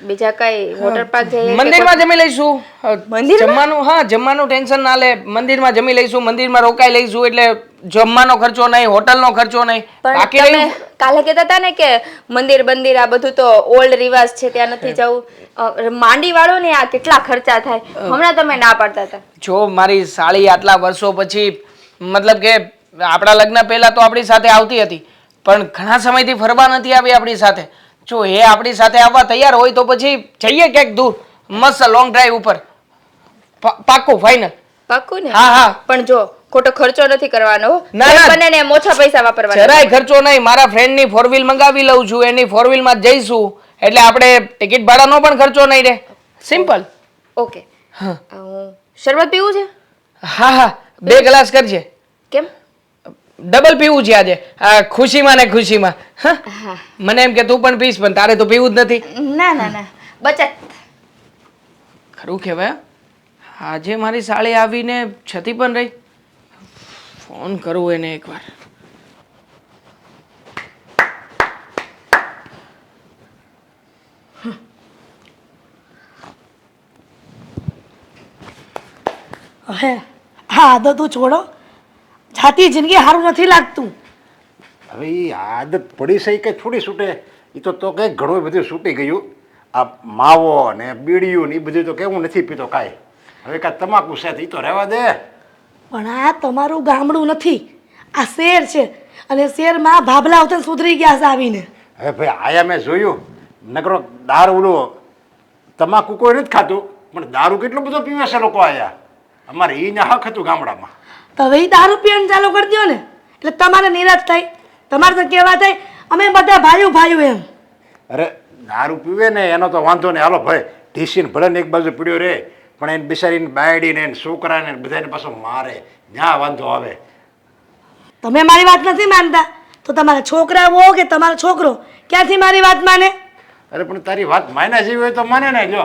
બીજા કઈ વોટર પાર્ક જઈએ કે મંદિરમાં જમી લઈશું. મંદિરમાં? જમવાનું, હા જમવાનું ટેન્શન ના લે. મંદિરમાં જમી લઈશું, મંદિરમાં રોકાઈ લઈશું એટલે જમવાનો ખર્ચો નહીં, હોટલનો ખર્ચો નહીં. પણ બાકી તમે રહ્યું કાલે કહેતા હતા ને કે મંદિર આ બધું તો ઓલ્ડ રિવાજ છે ત્યાં નથી જવું. માંડી વાળો ને આ કેટલા ખર્ચા થાય, હમણાં તમે ના પાડતા હતા. જો મારી સાળી આટલા વર્ષો પછી, મતલબ કે આપણા લગ્ન પહેલા તો આપણી સાથે આવતી હતી, પણ ઘણા સમયથી ફરવા નથી આવી આપણી સાથે. જો એ આપણી સાથે આવવા તૈયાર હોય તો પછી જઈએ ક્યાંક દૂર, મસ્ત લોંગ ડ્રાઈવ ઉપર. પાક્કું, ફાઇનલ. પાક્કું ને? હા હા. પણ જો ખોટો ખર્ચો નથી કરવાનો. ના, ના. બંનેને ઓછા પૈસા વાપરવાના. જરાય ખર્ચો નહીં. મારા ફ્રેન્ડની 4 વ્હીલ મંગાવી લઉં છું, એની 4 વ્હીલમાં જ જઈશું એટલે આપણે ટિકિટ ભાડાનો પણ ખર્ચો નહીં રહે. સિમ્પલ. ઓકે. શરબત પીવું છે? હા હા, 2 ગ્લાસ કરજે. કેમ? ડબલ પીવું છે આજે, આ ખુશીમાં ને ખુશીમાં. હા, મને એમ કે તું પણ પીશ, પણ તારે તો પીવું જ નથી. ના ના ના, બચત. ખરું કહેવાય. આજે મારી સાળી આવીને છતી પણ રહી. ફોન કરું એને એકવાર. હવે હા આદતો છોડો, જાતી જિંદગી સારું નથી લાગતું. હવે એ આદત પડી છે કે છોડી છૂટે એ તો કંઈક ઘણું બધું છૂટી ગયું. આ માવો ને બીડીયું ને એ બધું તો કેવું નથી પીતો કાંઈ. હવે કાંઈ તમાકુ છે એ તો રહેવા દે. પણ આ તમારું ગામડું નથી, આ શેર છે. અને શેરમાં ભાભલા આવતા સુધરી ગયા છે આવીને. હવે ભાઈ આયા મેં જોયું નકરો દારૂ ઓલો તમાકુ કોઈ નથી ખાતું પણ દારૂ કેટલો બધો પીવે છે લોકો આયા. અમારે એને હક હતું ગામડામાં. તો હવે ઈ દારૂ પીવાનું ચાલુ કરી દો ને, એટલે તમારે નિરાશ થાય. તમારે તો કહેવા થાય અમે બધા ભાઈઓ ભાઈઓ એમ. અરે દારૂ પીવે ને એનો તો વાંધો નહીં, હાલો ભાઈ ઢીસીને ભલે ને એક બાજુ પીડ્યો રે પણ એને બિચારીને બાયડીને એને છોકરાને બધાને પાછો મારે, જ્યાં વાંધો આવે. તમે મારી વાત નથી માનતા તો તમારા છોકરા હો કે તમારો છોકરો ક્યાંથી મારી વાત માને? અરે પણ તારી વાત માયના જેવી હોય તો માને ને. જો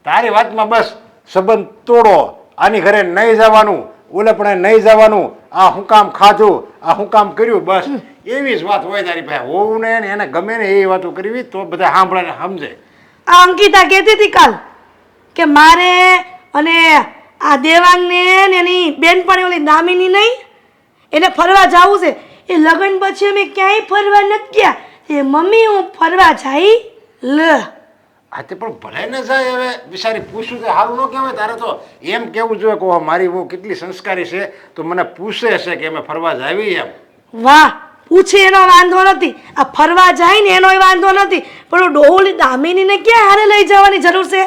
તારી વાતમાં બસ સંબંધ તોડો, આની ઘરે નહીં જવાનું, ઓલે પણ નહીં જવાનું, આ હું કામ ખાધું, આ હું કામ કર્યું, બસ એવી જ વાત હોય તારી પાસે. હોવું ને એને ગમે ને એવી વાતો કરવી તો બધા સાંભળે ને સમજે. આ અંકિતા કહેતી હતી કાલ કે મારે અને આ દેવાંગને ને એની બેનપણી ઓલી દામિની નહીં એને ફરવા જવું છે. એ લગ્ન પછી અમે ક્યાંય ફરવા નથી ગયા. એ મમ્મી હું ફરવા જાય લ. હા તે પણ ભલે ને જાય. હવે બિચારી પૂછ્યું તો સારું ન કહેવાય. તારે તો એમ કેવું જોઈએ કે મારી બહુ કેટલી સંસ્કારી છે તો મને પૂછે છે કે અમે ફરવા જાવી એમ. વાહ, પૂછે એનો વાંધો નથી, આ ફરવા જાય ને એનો વાંધો નથી. પણ ડોહલી દામિનીને ક્યાં હારે લઈ જવાની જરૂર છે?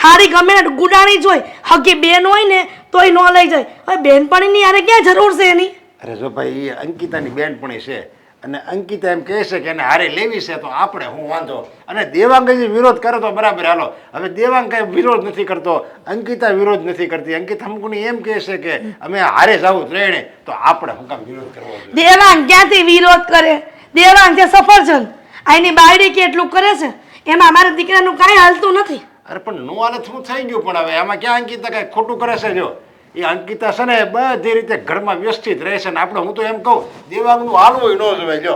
હારી ગમે ને ગુડાણી જોઈ હકી બેન હોય ને તોય ન લઈ જાય. હવે બેનપણીની હારે ક્યાં જરૂર છે એની? અરે જો ભાઈ એ અંકિતાની બેનપણી છે અને અંકિતા એમ કહે છે કે એને હારે લેવી છે તો આપણે હું વાંધો. અને દેવાંગ જે વિરોધ કરે તો બરાબર હાલો. હવે દેવાંગ કઈ વિરોધ નથી કરતો, અંકિતા વિરોધ નથી કરતી. અંકિતા હમકુની એમ કહે છે કે અમે હારે જવું ત્રણે, તો આપણે હું કામ વિરોધ કરવો જોઈએ? દેવાંગ ક્યાંથી વિરોધ કરે? દેવાંગ છે સફરજન, આની બાયડી કેટલું કરે છે એમાં અમારા દીકરાનું કાંઈ હાલતું નથી. અરે પણ નો હાલત શું થઈ ગયું? પણ હવે આમાં ક્યાં અંકિતા કઈ ખોટું કરે છે? જો એ અંકિતા છે ને બધી રીતે ઘરમાં વ્યવસ્થિત રહે છે ને આપણે હું તો એમ કહું દેવાંગનું હાલવું ન જોવે. જો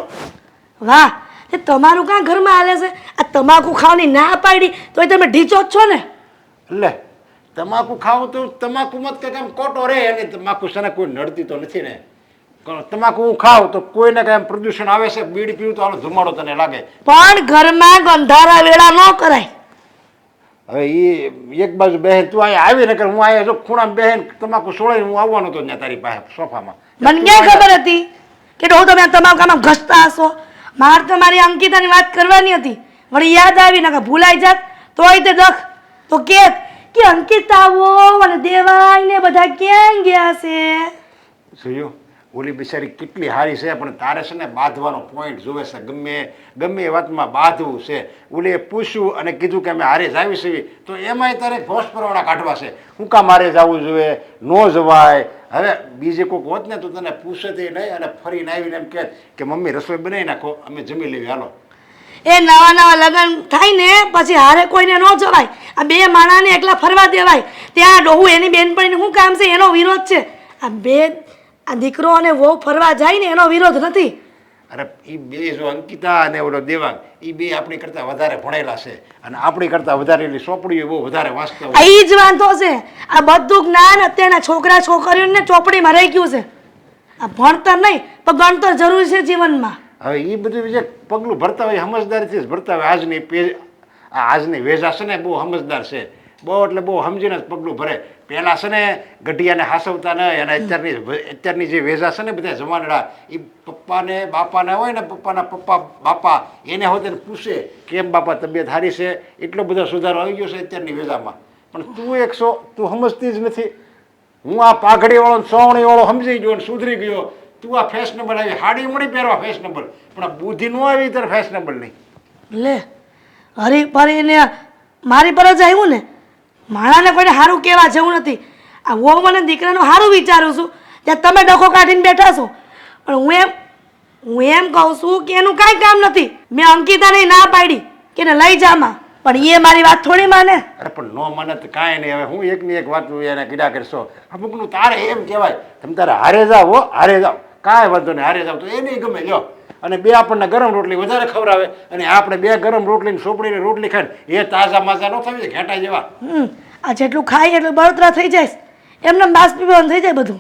વાહ, એ તમારું કાં ઘરમાં હાલે છે? આ તમાકુ ખાવાની ના પાડી તોય તમે ઢીચો જ છો ને. એટલે તમાકુ ખાવું તો તમાકુ મત કે કેમ કોટો રહે અને તમાકુ છે ને કોઈ નડતી તો નથી ને. તમાકુ હું ખાવ તો કોઈને કઈ પ્રદૂષણ આવે છે? બીડી પીવું તો હાલો ધુમાડો તને લાગે. પણ ઘરમાં ગંધારા વેળા ન કરાય. હવે એ એક બાજુ બહેન તું અહીંયા આવી ને હું અહીંયા જો ખૂણામાં બહેન તમાકુ સોળાઈને હું આવવાનો હતો ત્યાં તારી પાસે સોફામાં. મને ક્યાં ખબર હતી કે ડો તમે તમાકુ આમાં ઘસતા હશો? મારે તો મારી અંકિતાની વાત કરવાની હતી, વળી યાદ આવી ને ભૂલાઈ જાત તોય તે દખ તો કે અંકિતાઓ અને દેવાય ને બધા ક્યાં ગયા છે? જોયું ઓલી બિચારી કેટલી સારી છે પણ તારે છે ને બાંધવાનો પોઈન્ટ જોવે છે. ગમે એ વાતમાં બાંધવું છે. ઓલીએ પૂછ્યું અને કીધું કે અમે હારે જાવી છીએ તો એમાંય તારે ઘોષ પરવાળા કાઢવા છે. હું કામ હારે જવું જોઈએ? ન જવાય. હવે બીજે કોઈક હોત ને તો તને પૂછે તે નહીં અને ફરીને આવીને એમ કહે કે મમ્મી રસોઈ બનાવી નાખો અમે જમી લેવી હાલો. એ નવા નવા લગ્ન થાય ને પછી હારે કોઈને ન જવાય. આ બે માણાને એકલા ફરવા દેવાય. ત્યાં ડોહું એની બેનપણીને શું કામ છે એનો વિરોધ છે. આ દીકરો અને વહુ ફરવા જાય ને એનો વિરોધ નથી. અરે એ બે જો અંકિતા અને ઓલો દેવાંગ એ બે આપણી કરતાં વધારે ભણેલા છે અને આપણી કરતાં વધારે એની ચોપડીઓ બહુ વધારે વાંચતા હોય. એ જ વાંધો છે. આ બધું જ્ઞાન અત્યારના છોકરા છોકરીઓને ચોપડીમાં રહી ગયું છે. આ ભણતર નહીં પણ ગણતર જરૂરી છે જીવનમાં. હવે એ બધું જે પગલું ભરતા હોય સમજદારીથી જ ભરતા હોય. આજની વેજા છે ને બહુ સમજદાર છે, બહુ એટલે બહુ સમજીને જ પગલું ભરે. પહેલાં છે ને ગઢિયાને હાસવતા નહીં અને અત્યારની જે વેજા છે ને બધા જમાનડા એ પપ્પાને બાપાને હોય ને પપ્પાના પપ્પા બાપા એને હોય તેને પૂછે કેમ બાપા તબિયત સારી છે? એટલો બધો સુધારો આવી ગયો છે અત્યારની વેજામાં. પણ તું સમજતી જ નથી. હું આ પાઘડીવાળો સોવણીવાળો સમજી ગયો ને સુધરી ગયો. તું આ ફેશનેબલ આવી હાડી મળી પહેરવા ફેશનેબલ, પણ આ બુદ્ધિ ન આવી ત્યારે ફેશનેબલ નહીં. લે હરી ફરીને મારી પર જ આવ્યું ને. માણાને કોઈને સારું કહેવા જેવું નથી. આ હું મને દીકરાનું સારું વિચારું છું ત્યાં તમે ડખો કાઢીને બેઠા છો. પણ હું એમ કહું છું કે એનું કાંઈ કામ નથી. મેં અંકિતાને ના પાડી કે એને લઈ જામાં, પણ એ મારી વાત થોડી માને. અરે પણ ન મને તો કાંઈ નહીં. હવે હું એકની એક વાત એને કીધા કરશો. અમુકનું તારે એમ કહેવાય તમે તારે હારે જાઓ હારે જાઓ, કાંઈ વાંધો નહીં હારે જાઓ તો એ નહીં ગમે. લો અને બે આપણને ગરમ રોટલી વધારે ખવડાવે અને આપણે બે ગરમ રોટલીને સોપડીને રોટલી ખાઈને એ તાજા માજા ન થવી ઘેટા જેવા. આ જેટલું ખાય એટલું બળતરા થઈ જાય, એમને બાષ્પીભવન થઈ જાય બધું.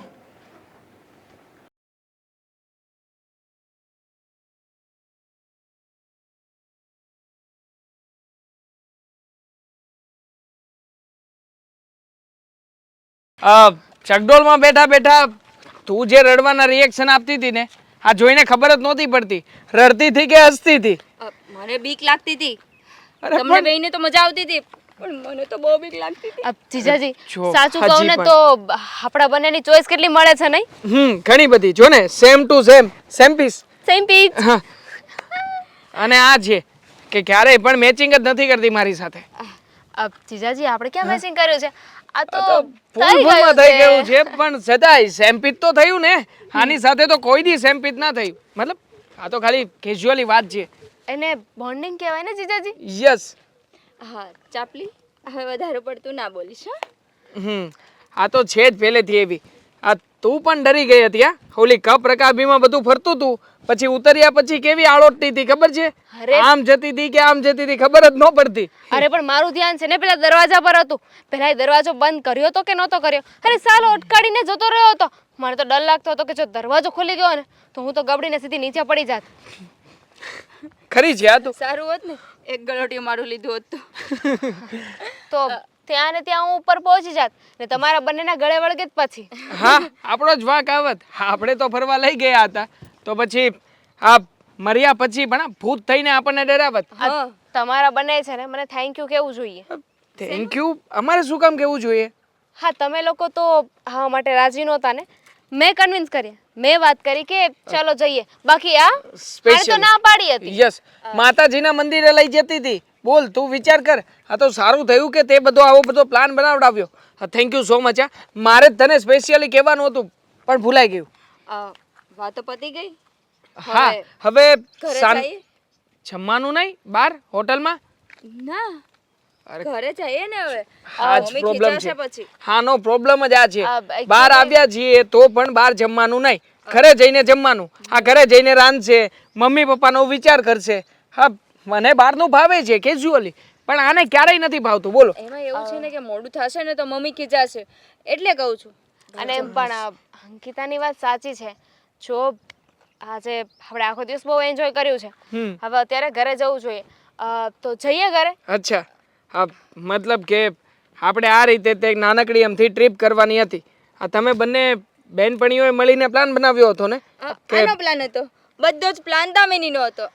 ચકડોળમાં બેઠા બેઠા તું જે રડવાના રિએક્શન આપતી હતી ને આ જોઈને ખબર જ નહોતી પડતી રડતી હતી કે હસતી હતી. મને બીક લાગતી હતી. અરે તમને પણ બેયને તો મજા આવતી હતી પણ મને તો બહુ બીક લાગતી હતી. જીજાજી જો, સાચું હજી કહું ને પણ. તો આપણા બંનેની ચોઈસ કેટલી મળે છે નહીં? ઘણી બધી જો ને same to same piece. Same pitch. અને આ છે કે ક્યારેય પણ મેચિંગ જ નથી કરતી મારી સાથે. જીજાજી આપણે ક્યાં મેચિંગ કર્યું છે? આ તો ફૂલ ફૂલમાં થઈ ગયું છે પણ છતાંય સેમ પીચ તો થયું ને. આની સાથે તો કોઈ દી સેમ પીચ ના થયું. મતલબ આ તો ખાલી કેઝ્યુઅલી વાત છે. એને બોન્ડિંગ કહેવાય ને જીજાજી? યસ. હા ચાપલી હવે વધારે પડતું ના બોલીશ હા. આ તો છે જ પહેલેથી એવી. આ તું પણ ડરી ગઈ હતી હા ઓલી કપ રકાબીમાં બધું ફરતું તું પછી ઉતર્યા પછી કેવી આળોટતી હતી ખબર છે? આમ જતી હતી કે આમ જતી હતી ખબર જ ન પડતી. અરે પણ મારું ધ્યાન છે ને પેલા દરવાજા પર હતું. પેલા એ દરવાજો બંધ કર્યો તો કે નહોતો કર્યો? અરે સાલો અટકાડીને જતો રહ્યો હતો. મને તો ડર લાગતો હતો કે જો દરવાજો ખુલી ગયો ને તો હું તો ગબડીને સીધી નીચે પડી જાત. ખરી છે આ તો. સારું હોત ને એક ગળોટિયું મારું લીધું હોત તો ત્યાં ને ત્યાં હું ઉપર પહોંચી જાત ને તમારા બંનેના ગળે વળગે જ પછી. હા આપણો જ વાંક આવત. આપણે તો ફરવા લઈ ગયા હતા તો પછી આ મર્યા પછી પણ આ ભૂત થઈને આપણને ડરાવત. તમારા બંને છે ને મને થેન્ક યુ કહેવું જોઈએ. થેન્ક યુ અમારે શું કામ કહેવું જોઈએ? હા તમે લોકો તો હા માટે રાજી નહોતા ને. મેં કન્વિન્સ કર્યા. મેં વાત કરી કે ચાલો જઈએ. બાકી આ આને તો ના પાડી હતી. યસ માતાજીના મંદિરે લઈ જતી હતી. બોલ તું વિચાર કર. આ તો સારું થયું કે તે બધો આવો બધો પ્લાન બનાવડાવ્યો. Thank you so much. મારે જ તને સ્પેશિયલી કહેવાનું હતું પણ ભૂલાઈ ગયું. વાતો પતી ગઈ. હા હવે ઘરે જઈએ? જમવાનું નહીં બહાર હોટલમાં? ના ઘરે જઈએ ને હવે. આ જ મમ્મી પ્રોબ્લેમ છે. ખીજાશે પછી. હા નો પ્રોબ્લેમ જ આ છે. actually- બહાર આવ્યા છીએ તો પણ બહાર જમવાનું નહીં. ઘરે જઈને જમવાનું. આ ઘરે જઈને રાંધશે મમ્મી પપ્પાનો વિચાર કરશે. હા મને બહારનું ભાવે છે કેઝ્યુઅલી પણ આને ક્યારેય નથી ભાવતું બોલો. એમાં એવું છે ને કે મોડું થશે ને તો મમ્મી ખીજાશે એટલે કહું છું. અને એમ પણ અંકિતાની વાત સાચી છે. જો આજે આપણે આખો દિવસ બહુ એન્જોય કર્યું છે. હવે અત્યારે ઘરે જવું જોઈએ. તો જઈએ ઘરે. અચ્છા હા મતલબ કે આપણે આ રીતે તે નાનકડી એમથી ટ્રીપ કરવાની હતી. આ તમે બંને બેનપણીઓએ મળીને પ્લાન બનાવ્યો હતો ને? આનો પ્લાન હતો. બધો જ પ્લાન દામિનીનો હતો.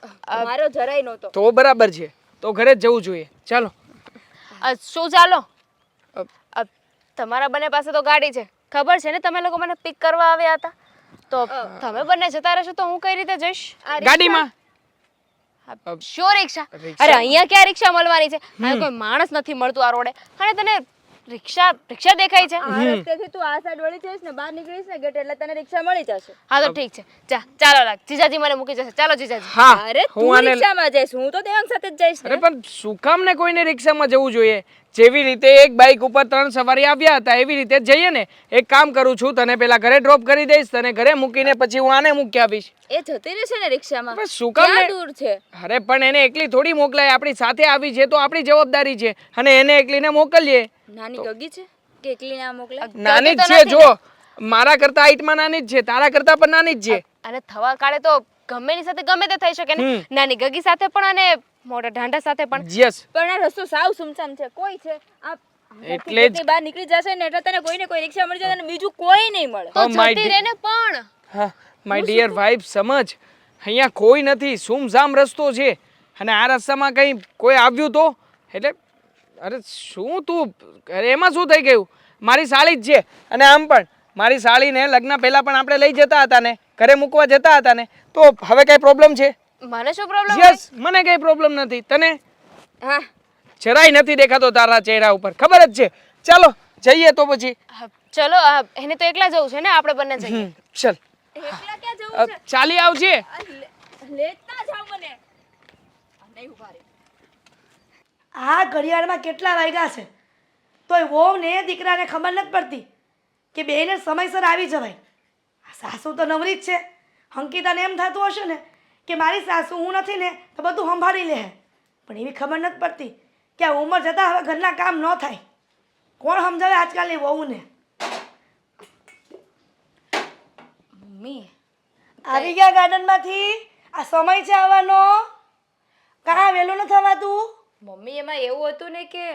મારો જરાય નહોતો. તો બરાબર છે તો ઘરે જ જવું જોઈએ ચાલો. શું ચાલો? તમારા બંને પાસે તો ગાડી છે. ખબર છે ને તમે લોકો મને પિક કરવા આવ્યા હતા. તો તમે બંને જતા રહેશો તો હું કઈ રીતે જઈશ? ગાડીમાં શો રિક્ષા? અરે અહીંયા ક્યાં રિક્ષા મળવાની છે? અહીંયા કોઈ માણસ નથી મળતું આ રોડે. અને તને રિક્ષા દેખાય છે? આ રસ્તેથી તું આ સાઈડ વળી જઈશ ને બહાર નીકળીશ ને ગેટ એટલે તને રિક્ષા મળી જશે. હા તો ઠીક છે. ચાલો રાખ. જીજાજી મને મૂકી જશે. ચાલો જીજાજી. હા અરે તું રિક્ષામાં જઈશ હું તો દેવાંગ સાથે જ જઈશ અરે ને. પણ શું કામ ને કોઈને રિક્ષામાં જવું જોઈએ? જેવી રીતે એક બાઇક ઉપર 3 સવારી આવ્યા હતા એવી રીતે જ જઈએ ને. એક કામ કરું છું તને પેલા ઘરે ડ્રોપ કરી દઈશ તને ઘરે મૂકીને પછી હું આને મૂકી આવીશ. એ જતી રહેશે ને રિક્ષામાં. બસ શું કામ ક્યાં ને? દૂર છે? અરે પણ એને એકલી થોડી મોકલાય આપણી સાથે આવી છે તો આપણી જવાબદારી છે અને એને એકલીને મોકલીએ. નાની ગગી છે કે એકલી ના મોકલે? નાની જ છે જો મારા કરતા હાઈટમાં નાની જ છે તારા કરતા પણ નાની જ છે. અને થવા કાળે તો ગમેની સાથે ગમે તે થઈ શકે ને. નાની ગગી સાથે પણ અને મોટા ઢાંઢા સાથે પણ. યસ પણ આ રસ્તો સાવ સુમસામ છે. કોઈ છે આ એટલે જ બહાર નીકળી જશે ને એટલે તને કોઈ ને કોઈ રિક્ષા મળી જશે અને બીજું કોઈ નહીં મળે. તો my જતી રહે ને પણ. હા માય ડિયર વાઇફ સમજ અહીંયા કોઈ નથી સુમસામ રસ્તો છે અને આ રસ્તામાં કંઈ કોઈ આવ્યું તો એટલે અરે શું તું અરે એમાં શું થઈ ગયું? મારી સાળી જ છે અને આમ પણ મારી સાળીને લગ્ન પહેલા પણ આપણે લઈ જતા હતા ને ઘરે મૂકવા જતા હતા ને તો હવે કઈ પ્રોબ્લેમ છે? મને શું પ્રોબ્લેમ? યસ મને કઈ પ્રોબ્લેમ નથી. તને હા જરાય નથી દેખાતો તારા ચહેરા ઉપર ખબર જ છે. ચાલો જઈએ તો પછી. ચલો એને તો એકલા જવું છે ને આપણે બંને જઈએ. ચલ એકલા ક્યાં જવું છે? ચાલી આવજે. લેતા જાવ મને. નહીં ઉભા રહે. આ ઘડિયાળમાં કેટલા વાગ્યા છે તોય વહુ ને દીકરાને ખબર નથી પડતી કે બેને સમયસર આવી જવાય. સાસુ તો નવરી જ છે. અંકિતાને એમ થતું હશે ને કે મારી સાસુ હું નથી ને તો બધું સંભાળી લે પણ એવી ખબર નથી પડતી કે આ ઉંમર જતાં હવે ઘરના કામ ન થાય. કોણ સમજાવે આજકાલની વહુને? મમ્મી આવી ગયા ગાર્ડનમાંથી? આ સમય છે આવવાનો? કાં વહેલું ન થવાતું? મમ્મી એમાં એવું હતું ને કે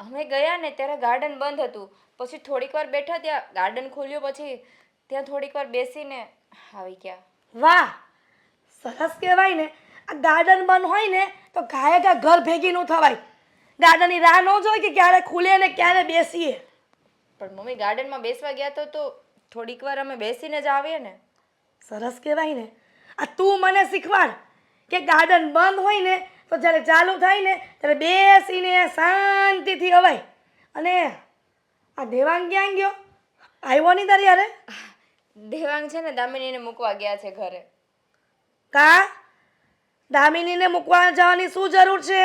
અમે ગયા ને ત્યારે ગાર્ડન બંધ હતું. પછી થોડીક વાર બેઠા, ત્યાં ગાર્ડન ખુલ્યું, પછી ત્યાં થોડીક વાર બેસીને આવી ગયા. વાહ, સરસ કહેવાય ને. આ ગાર્ડન બંધ હોય ને તો ગાયકા ઘર ભેગી ન થવાય. ગાર્ડનની રાહ ન જોઈ કે ક્યારે ખુલે ને ક્યારે બેસીએ. પણ મમ્મી ગાર્ડનમાં બેસવા ગયા તો થોડીક વાર અમે બેસીને જ આવીએ ને. સરસ કહેવાય ને. આ તું મને શીખવાડ કે ગાર્ડન બંધ હોય ને તો જ્યારે ચાલુ થાય ને ત્યારે બેસીને શાંતિથી અવાય. અને આ દેવાંગ ક્યાં ગયો? આવ્યો નહીં તારી યારે? દેવાંગ છે ને દામિનીને મૂકવા ગયા છે ઘરે. કા દામિનીને મૂકવા જવાની શું જરૂર છે?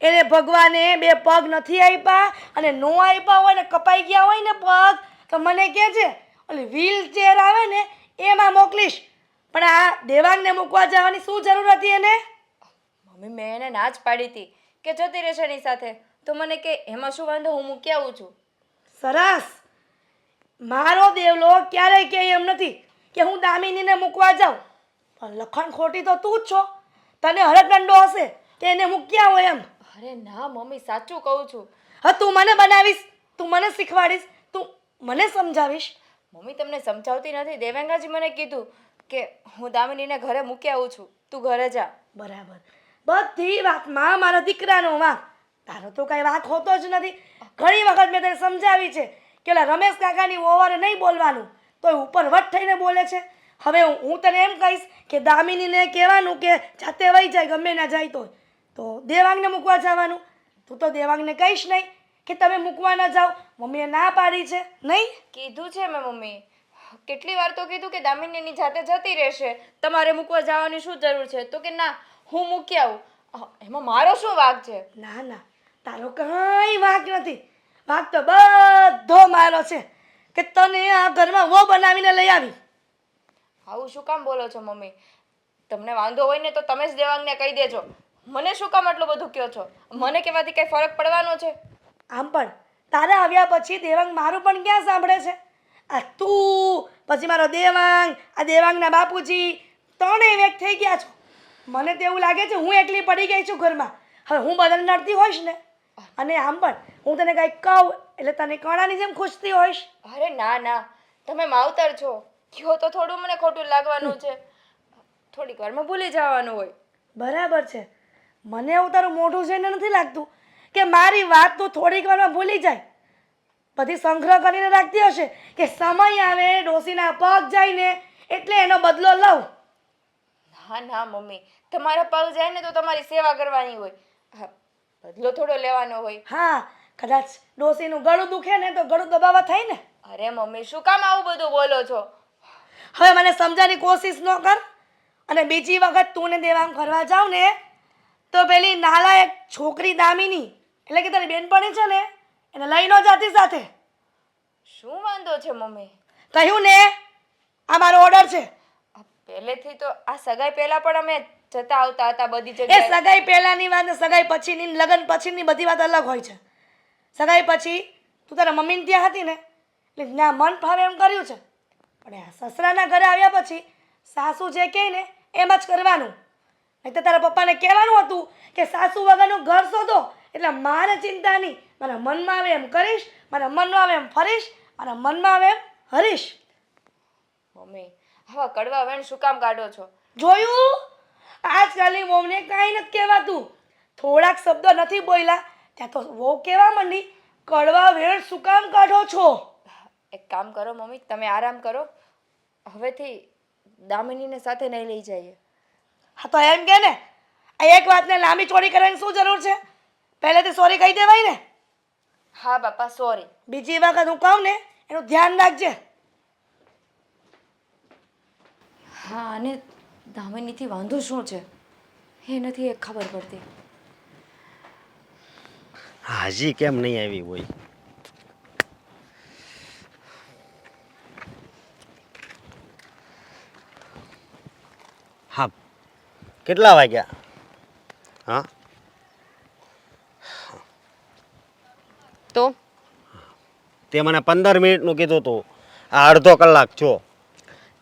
એને ભગવાને 2 પગ નથી આપ્યા, અને નો આપ્યા હોય ને કપાઈ ગયા હોય ને પગ તો મને કહે છે ઓલી વ્હીલચેર આવે ને એમાં મોકલીશ. પણ આ દેવાંગને મૂકવા જવાની શું જરૂર હતી એને? મમ્મી મેં એને ના જ પાડી હતી કે જતી રહેશે એની સાથે. તો મને કે એમાં શું વાંધો, હું મૂકી આવું છું. સરસ. મારો દેવલો ક્યારેય કહે એમ નથી કે હું દામિનીને મૂકવા જાઉં. પણ લખણ ખોટી તો તું જ છો. તને હરદંડો હશે કે એને મૂક્યા હોય એમ. અરે ના મમ્મી, સાચું કહું છું. હા, તું મને બનાવીશ, તું મને શીખવાડીશ, તું મને સમજાવીશ. મમ્મી તમને સમજાવતી નથી. દેવાંગાજી મને કીધું કે હું દામિનીને ઘરે મૂકી આવું છું, તું ઘરે જા. બરાબર. બધી વાતમાં મારા દીકરાનો વાંક. તારો તો કાંઈ વાંક હોતો જ નથી. ઘણી વખત મેં તને સમજાવી છે કે ઓલા રમેશ કાકાની ઓવરે નહીં બોલવાનું, તો ઉપર વટ થઈને બોલે છે. હવે હું તને એમ કહીશ કે દામિનીને કહેવાનું કે જાતે વહી જાય, ગમે ના જાય તો દેવાંગને મૂકવા જવાનું. તું તો દેવાંગને કહીશ નહીં કે તમે મૂકવા ન જાઓ, મમ્મીએ ના પાડી છે નહીં? કીધું છે મેં મમ્મી, કેટલી વાર તો કીધું કે દામિનીની જાતે જતી રહેશે, તમારે મૂકવા જવાની શું જરૂર છે? તો કે ના, હું મૂકી આવું. એમાં મારો શું વાંક છે? ના ના, તારો કાંઈ વાંક નથી. વાંક તો બધો મારો છે કે તને આ ઘરમાં વો બનાવીને લઈ આવી. આવું શું કામ બોલો છો મમ્મી? તમને વાંધો હોય ને તો તમે જ દેવાંગને કહી દેજો. મને શું કામ આટલું બધું કહો છો? મને કહેવાથી કંઈ ફરક પડવાનો છે? આમ પણ તારા આવ્યા પછી દેવાંગ મારું પણ ક્યાં સાંભળે છે? આ તું, પછી મારો દેવાંગ, આ દેવાંગના બાપુજી, ત્રણેય વેક થઈ ગયા છો. મને તો એવું લાગે છે હું એકલી પડી ગઈ છું ઘરમાં. હવે હું બધાને નડતી હોઈશ ને. અને આમ પણ હું તને કંઈક કહું એટલે તને કણાની જેમ ખુશતી હોઈશ. અરે ના ના, તમે માવતર છો, કહો તો થોડું મને ખોટું લાગવાનું છે. થોડીક વારમાં ભૂલી જવાનું હોય. બરાબર છે. મને એવું તારું મોઢું જોઈને નથી લાગતું કે મારી વાત તું થોડીક વારમાં ભૂલી જાય. બધી સંગ્રહ કરીને રાખતી હશે કે સમય આવે ડોસીના પગ જાય ને એટલે એનો બદલો લઉં. હા ના મમ્મી, તમારા પગ જાય ને તો તમારી સેવા કરવાની હોય. હા, બદલો થોડો લેવાનો હોય. હા, કદાચ ડોસીનું ગળું દુખે ને તો ગળું દબાવવા થાય ને. અરે મમ્મી, શું કામ આવું બધું બોલો છો? હવે મને સમજાવવાની કોશિશ ન કર. અને બીજી વખત તું ને દેવાંગ ફરવા જાવ ને તો પેલી નાલાયક છોકરી દામિની, એટલે કે તારી બેનપણી છે ને, એને લઈ ન જાતી સાથે. શું વાંધો છે મમ્મી? કહ્યું ને, આ મારો ઓર્ડર છે. પહેલેથી તો આ સગાઈ પહેલા પણ અમે જતા આવતા હતા બધી એ જગ્યાએ. સગાઈ પહેલાની વાત ને સગાઈ પછીની, લગ્ન પછીની બધી વાત અલગ હોય છે. સગાઈ પછી તું તારા મમ્મીને ત્યાં હતી ને એટલે ના મન ફાવે એમ કર્યું છે. પણ આ સસરાના ઘરે આવ્યા પછી સાસુ જે કહે ને એમ જ કરવાનું. નહીં તો તારા પપ્પાને કહેવાનું હતું કે સાસુ વગરનું ઘર શોધો, એટલે મારે ચિંતા નહીં, મારા મનમાં આવે એમ કરીશ, મારા મનમાં આવે એમ ફરીશ, મારા મનમાં આવે એમ હરીશ. મમ્મી, આવા કડવા વેણ શું કામ કાઢો છો? જોયું? આજકાલની વહુને કાંઈ નથી કહેવાતું. થોડાક શબ્દો નથી બોલ્યા ત્યાં તો વહુ કહેવા માંડી કડવા વેણ શું કામ કાઢો છો? એક કામ કરો મમ્મી, તમે આરામ કરો. હવેથી દામિનીને સાથે નહીં લઈ જઈએ. હા તો એમ કે ને, આ એક વાતને લાંબી ચોડી કરવાની શું જરૂર છે? પહેલેથી સોરી કહી દેવાય ને. હા બાપા, સોરી. બીજી વખત હું કહું ને એનું ધ્યાન રાખજે. હા, અને દામિનીથી વાંધો શું છે એ નથી એક ખબર પડતી. હાજી કેમ નહીં આવી હોય? હા, કેટલા વાગ્યા? હા, તો તે મને 15 મિનિટનું કીધું હતું, આ અડધો કલાક છો.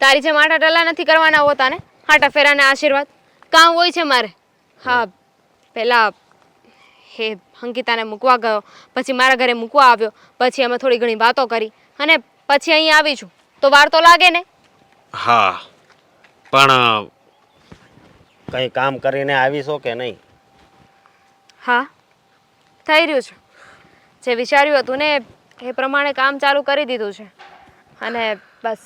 તારી જેમ આટા ટલા નથી કરવાના હોતા ને, આટા ફેરાને આશીર્વાદ કામ હોય છે મારે. હા, પેલા એ અંકિતાને મૂકવા ગયો, પછી મારા ઘરે મૂકવા આવ્યો, પછી અમે થોડી ઘણી વાતો કરી અને પછી અહીં આવી છું, તો વાર તો લાગે ને. હા, પણ કંઈ કામ કરીને આવીશો કે નહીં? હા, થઈ રહ્યું છે. જે વિચાર્યું હતું ને એ પ્રમાણે કામ ચાલુ કરી દીધું છે અને બસ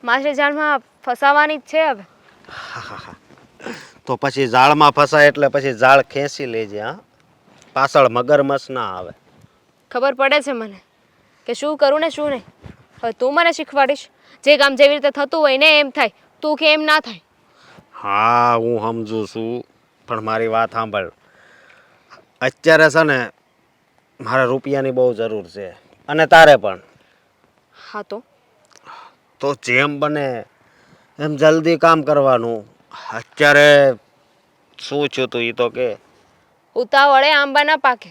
માછલી જાળમાં ફસાવાની જ છે હવે. તો પછી જાળમાં ફસાય એટલે પછી જાળ ખેંચી લેજે. હા, પાછળ મગરમચ્છ ના આવે. ખબર પડે છે મને કે શું કરું ને શું નહીં. હવે તું મને શીખવાડીશ. જે કામ જેવી રીતે થતું હોય ને એમ થાય, તું કે એમ ના થાય. હા, હું સમજુ છું, પણ મારી વાત સાંભળ. અત્યારે છે ને મારે રૂપિયાની બહુ જરૂર છે અને તારે પણ. હા તો જેમ બને એમ જલ્દી કામ કરવાનું. અત્યારે શું થયું તું એ તો કે. ઉતાવળે આંબા ના પાકે,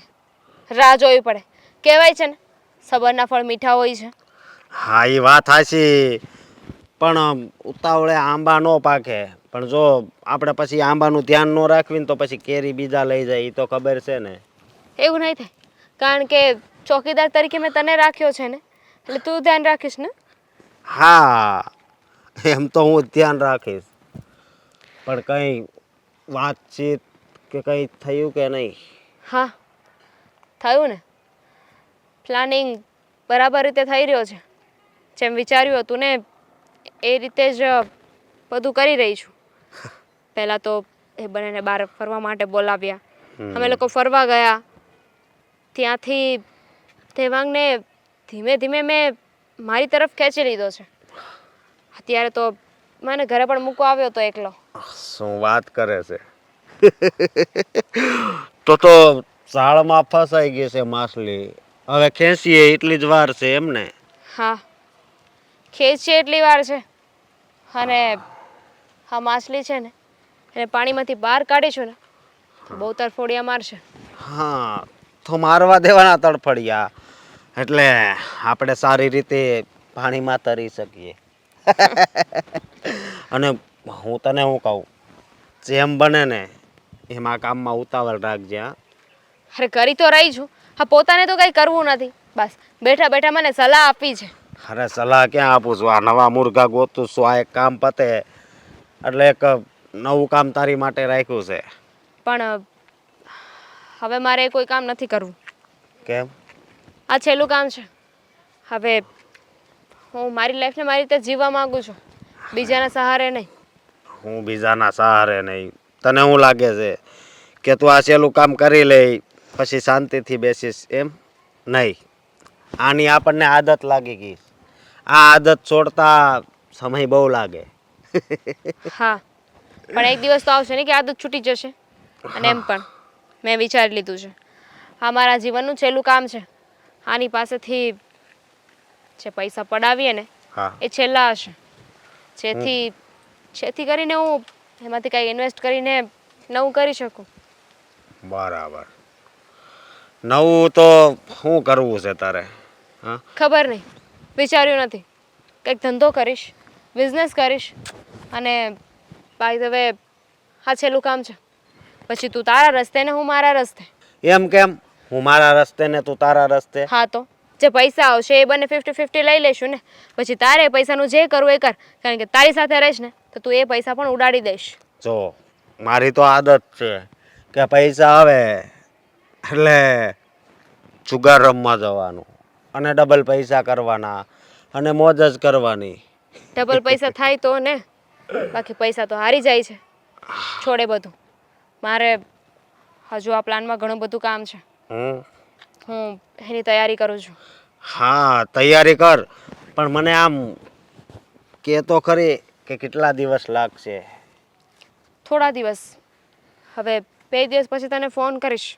રાહ જોવી પડે. કહેવાય છે ને સબરના ફળ મીઠા હોય છે. હા, એ વાત સાચી, પણ ઉતાવળે આંબા ન પાકે. પણ જો આપણે પછી આંબાનું ધ્યાન ન રાખવીને તો પછી કેરી બીજા લઈ જાય, એ તો ખબર છે ને. એવું નહીં થાય, કારણ કે ચોકીદાર તરીકે મેં તને રાખ્યો છે ને, એટલે તું ધ્યાન રાખીશ ને. હા, એમ તો હું ધ્યાન રાખીશ, પણ કંઈ વાતચીત કે કંઈ થયું કે નહીં? હા, થયું ને. પ્લાનિંગ બરાબર રીતે થઈ રહ્યો છે. જેમ વિચાર્યું હતું ને એ રીતે જ બધું કરી રહી છું. પહેલાં તો એ બંનેને બહાર ફરવા માટે બોલાવ્યા. અમે લોકો ફરવા ગયા. ત્યાંથી દેવાંગને ધીમે ધીમે મેં મારી તરફ ખેંચી લીધો છે. અત્યારે તો મને ઘરે પણ મૂકવા આવ્યો હતો એકલો. શું વાત કરે છે? તો જાળમાં ફસાઈ ગઈ છે માછલી. હવે ખેંચીએ એટલી જ વાર છે એમ ને? હા, ખેંચીએ એટલી વાર છે. અને આ માછલી છે ને એને પાણીમાંથી બહાર કાઢીશું ને તો બહુ તરફોડિયા મારશે. હા, તો મારવા દેવાના તડફડિયા, એટલે આપણે સારી રીતે પાણીમાં તરી શકીએ. અને હું તને શું કહું, જેમ બને ને એમાં કામમાં ઉતાવળ રાખજે. હા, અરે કરી તો રહી છું. હા, પોતાને તો કંઈ કરવું નથી, બસ બેઠા બેઠા મને સલાહ આપી છે. અરે સલાહ ક્યાં આપું છું? આ નવા મુર્ગા ગોતું છું. આ એક કામ પતે એટલે એક નવું કામ તારી માટે રાખ્યું છે. પણ હવે મારે કોઈ કામ નથી કરવું. કેમ? આ છેલ્લું કામ છે. હવે હું મારી લાઈફને મારી રીતે જીવવા માંગુ છું, બીજાના સહારે નહીં. હું બીજાના સહારે નહીં? તને શું લાગે છે કે તું આ છેલ્લું કામ કરી લે પછી શાંતિથી બેસીશ એમ? નહીં, આની આપણને આદત લાગી ગઈ. આ આદત છોડતા સમય બહુ લાગે. હા, પણ એક દિવસ તો આવશે ને કે આદત છૂટી જશે. અને એમ પણ મેં વિચારી લીધું છે, આ મારા જીવનનું છેલ્લું કામ છે. આની પાસેથી જે પૈસા પડાવીએ ને હા, એ છેલ્લા હશે, જેથી કરીને હું એમાંથી કંઈ ઇન્વેસ્ટ કરીને નવું કરી શકું. બરાબર. નવું તો શું કરવું છે તારે? હા, ખબર નહીં, વિચાર્યું નથી. કંઈક ધંધો કરીશ, બિઝનેસ કરીશ. અને બાય ધ વે આ છેલ્લું કામ છે, પછી તું તારા રસ્તે ને હું મારા રસ્તે. એમ કેમ? હું મારા રસ્તે ને તું તારા રસ્તે? હા, તો જે પૈસા આવશે એ બંને 50-50 લઈ લેશું ને. પછી તારે પૈસાનું જે કરવું એ કર, કારણ કે તારી સાથે રહીશ ને તો તું એ પૈસા પણ ઉડાડી દઈશ. જો મારી તો આદત છે કે પૈસા આવે એટલે જુગાર રમવા જવાનું અને ડબલ પૈસા કરવાના અને મોજ જ કરવાની. ડબલ પૈસા થાય તો ને, બાકી પૈસા તો હારી જાય છે. છોડે બધું. મારે હજુ આ પ્લાનમાં ઘણું બધું કામ છે. હું એની તૈયારી કરું છું. હા, તૈયારી કર, પણ મને આમ કે તો ખરી કે કેટલા દિવસ લાગશે? થોડા દિવસ. હવે 2 દિવસ પછી તને ફોન કરીશ.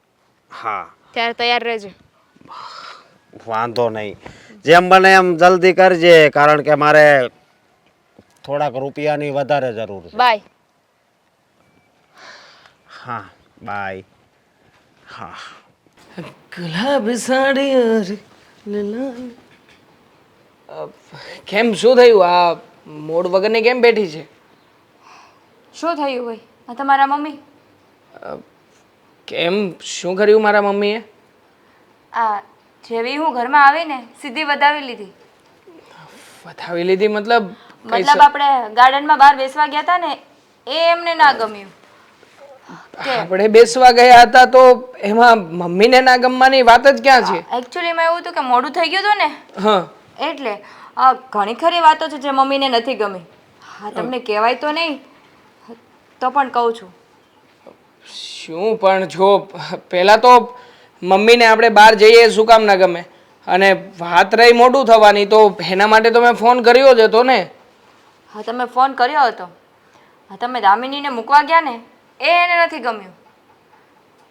હા, ત્યારે તૈયાર રહેજે. વાંધો નહીં. જેમ બને એમ જલ્દી કરજે, કારણ કે મારે થોડાક રૂપિયાની વધારે જરૂર છે. બાય. હા, બાય. હા, ગુલાબી સાડી કેમ શું થયું? આ મૂડ વગરની કેમ બેઠી છે? શું થયું હોય? આ તમારા મમ્મી? કેમ શું કર્યું મારા મમ્મીએ? આ જેવી હું ઘરમાં આવીને સીધી વધાવી લીધી. વધાવી લીધી મતલબ કઈ મતલબ આપણે ગાર્ડનમાં બહાર બેસવા ગયા હતા ને એ એમને ના ગમ્યું. આપણે બેસવા ગયા હતા તો એમાં મમ્મીને ના ગમવાની વાત જ ક્યાં છે? એકચ્યુઅલીમાં એવું હતું કે મોડું થઈ ગયું હતું ને હા એટલે ઘણી ખરી વાતો છે જે મમ્મીને નથી ગમી. હા તમને કહેવાય તો નહીં તો પણ કહું છું. શું પણ જો પહેલાં તો મમ્મીને આપણે બહાર જઈએ શું કામ ના ગમે, અને વાત રહી મોડું થવાની તો એના માટે તો મેં ફોન કર્યો જ હતો ને. હા તમે ફોન કર્યો હતો. હા તમે દામિનીને મૂકવા ગયા ને એ એને નથી ગમ્યું.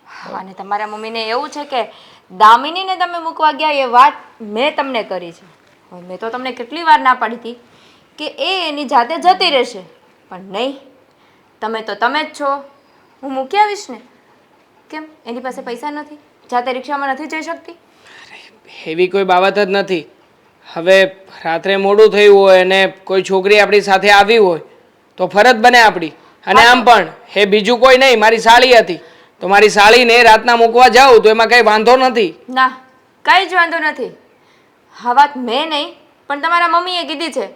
હા અને તમારા મમ્મીને એવું છે કે દામિનીને તમે મૂકવા ગયા એ વાત મેં તમને કરી છે. હવે મેં તો તમને કેટલી વાર ના પાડી હતી કે એ એની જાતે જતી રહેશે, પણ નહીં, તમે તો તમે જ છો. હું મૂકી આવીશ ને. કેમ એની પાસે પૈસા નથી? જાતે રિક્ષામાં નથી જઈ શકતી? એવી કોઈ બાબત જ નથી. હવે રાત્રે મોડું થયું હોય અને કોઈ છોકરી આપણી સાથે આવી હોય તો ફરજ બને આપણી. અને આમ પણ એ બીજું કોઈ નહીં, મારી સાળી હતી, તો મારી સાળીને રાતના મૂકવા જાઉં તો એમાં કંઈ વાંધો નથી. ના, કંઈ જ વાંધો નથી. હા વાત મેં નહીં પણ તમારા મમ્મીએ કીધી છે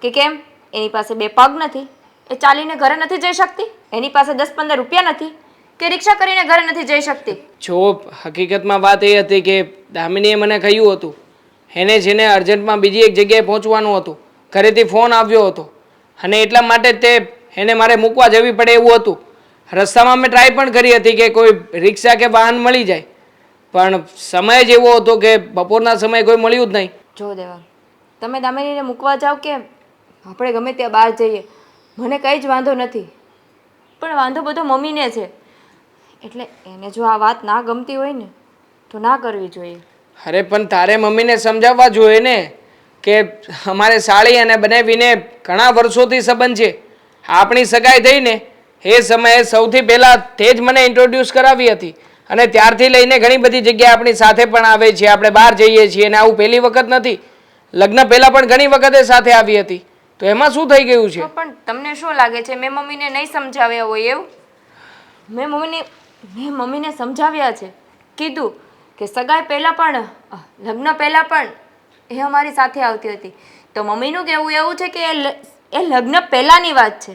કે કેમ એની પાસે બે પગ નથી, એ ચાલીને ઘરે નથી જઈ શકતી, એની પાસે 10-15 રૂપિયા નથી કે રિક્ષા કરીને ઘરે નથી જઈ શકતી. જો હકીકતમાં વાત એ હતી કે દામિનીએ મને કહ્યું હતું એને જેને અર્જન્ટમાં બીજી એક જગ્યાએ પહોંચવાનું હતું, ઘરેથી ફોન આવ્યો હતો અને એટલા માટે તે એને મારે મૂકવા જવી પડે એવું હતું. રસ્તામાં મેં ટ્રાય પણ કરી હતી કે કોઈ રિક્ષા કે વાહન મળી જાય, પણ સમય જ એવો હતો કે બપોરના સમયે કોઈ મળ્યું જ નહીં. જો દેવા, તમે દામિનીને મૂકવા જાઓ કે આપણે ગમે ત્યાં બહાર જઈએ, મને કંઈ જ વાંધો નથી, પણ વાંધો બધો મમ્મીને છે. એટલે એને જો આ વાત ના ગમતી હોય ને તો ના કરવી જોઈએ. અરે પણ તારે મમ્મીને સમજાવવા જોઈએ ને કે અમારે સાળી અને બનાવીને ઘણા વર્ષોથી સંબંધ છે. આપણી સગાઈ થઈ ને એ સમયે સૌથી પહેલાં તે જ મને ઇન્ટ્રોડ્યુસ કરાવી હતી અને ત્યારથી લઈને ઘણી બધી જગ્યાએ આપણી સાથે પણ આવે છે, આપણે બહાર જઈએ છીએ અને આવું પહેલી વખત નથી. લગ્ન પહેલાં પણ ઘણી વખતે સાથે આવી હતી, તો એમાં શું થઈ ગયું છે? તો પણ તમને શું લાગે છે મેં મમ્મીને નહીં સમજાવ્યા હોય એવું? મેં મમ્મીને સમજાવ્યા છે, કીધું કે સગાઈ પહેલાં પણ લગ્ન પહેલાં પણ એ અમારી સાથે આવતી હતી. તો મમ્મીનું કહેવું એવું છે કે એ લગ્ન પહેલાંની વાત છે,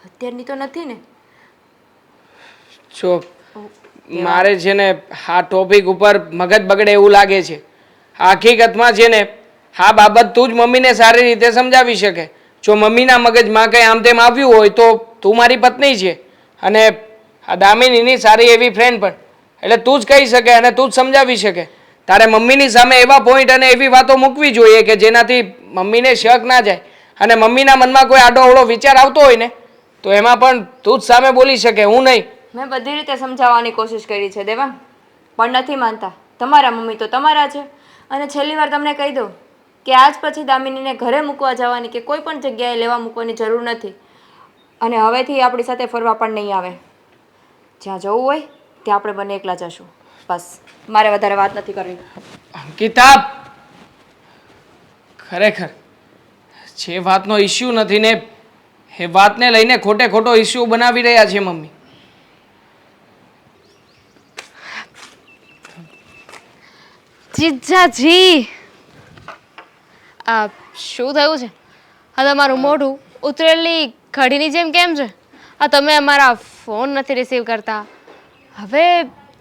અત્યારની તો નથી ને. જો મારે છે ને આ ટોપિક ઉપર મગજ બગડે એવું લાગે છે. હકીકતમાં છે ને આ બાબત તું જ મમ્મીને સારી રીતે સમજાવી શકે. જો મમ્મીના મગજમાં કંઈ આમ તેમ આવ્યું હોય તો તું મારી પત્ની છે અને આ દામિનીની સારી એવી ફ્રેન્ડ પણ, એટલે તું જ કહી શકે અને તું જ સમજાવી શકે. તારે મમ્મીની સામે એવા પોઈન્ટ અને એવી વાતો મૂકવી જોઈએ કે જેનાથી મમ્મીને શક ના જાય અને મમ્મીના મનમાં કોઈ આડો અવળો વિચાર આવતો હોય ને તો એમાં પણ તું જ સામે બોલી શકે, હું નહીં. મેં બધી રીતે સમજાવવાની કોશિશ કરી છે દેવાંગ, પણ નથી માનતા. તમારા મમ્મી તો તમારા છે. અને છેલ્લી વાર તમને કહી દઉં કે આજ પછી દામિનીને ઘરે મૂકવા જવાની કે કોઈ પણ જગ્યાએ લેવા મૂકવાની જરૂર નથી. અને હવેથી આપણી સાથે ફરવા પણ નહીં આવે. જ્યાં જવું હોય ત્યાં આપણે બંને એકલા જશું. બસ, મારે વધારે વાત નથી કરવી. અંકિતા, ખરેખર જે વાતનો ઇસ્યુ નથી ને એ વાતને લઈને ખોટે ખોટો ઇસ્યુ બનાવી રહ્યા છે મમ્મી. જીજાજી, આ શું થયું છે? આ તમારું મોઢું ઉતરેલી ઘડીની જેમ કેમ છે? આ તમે અમારા ફોન નથી રિસીવ કરતા. હવે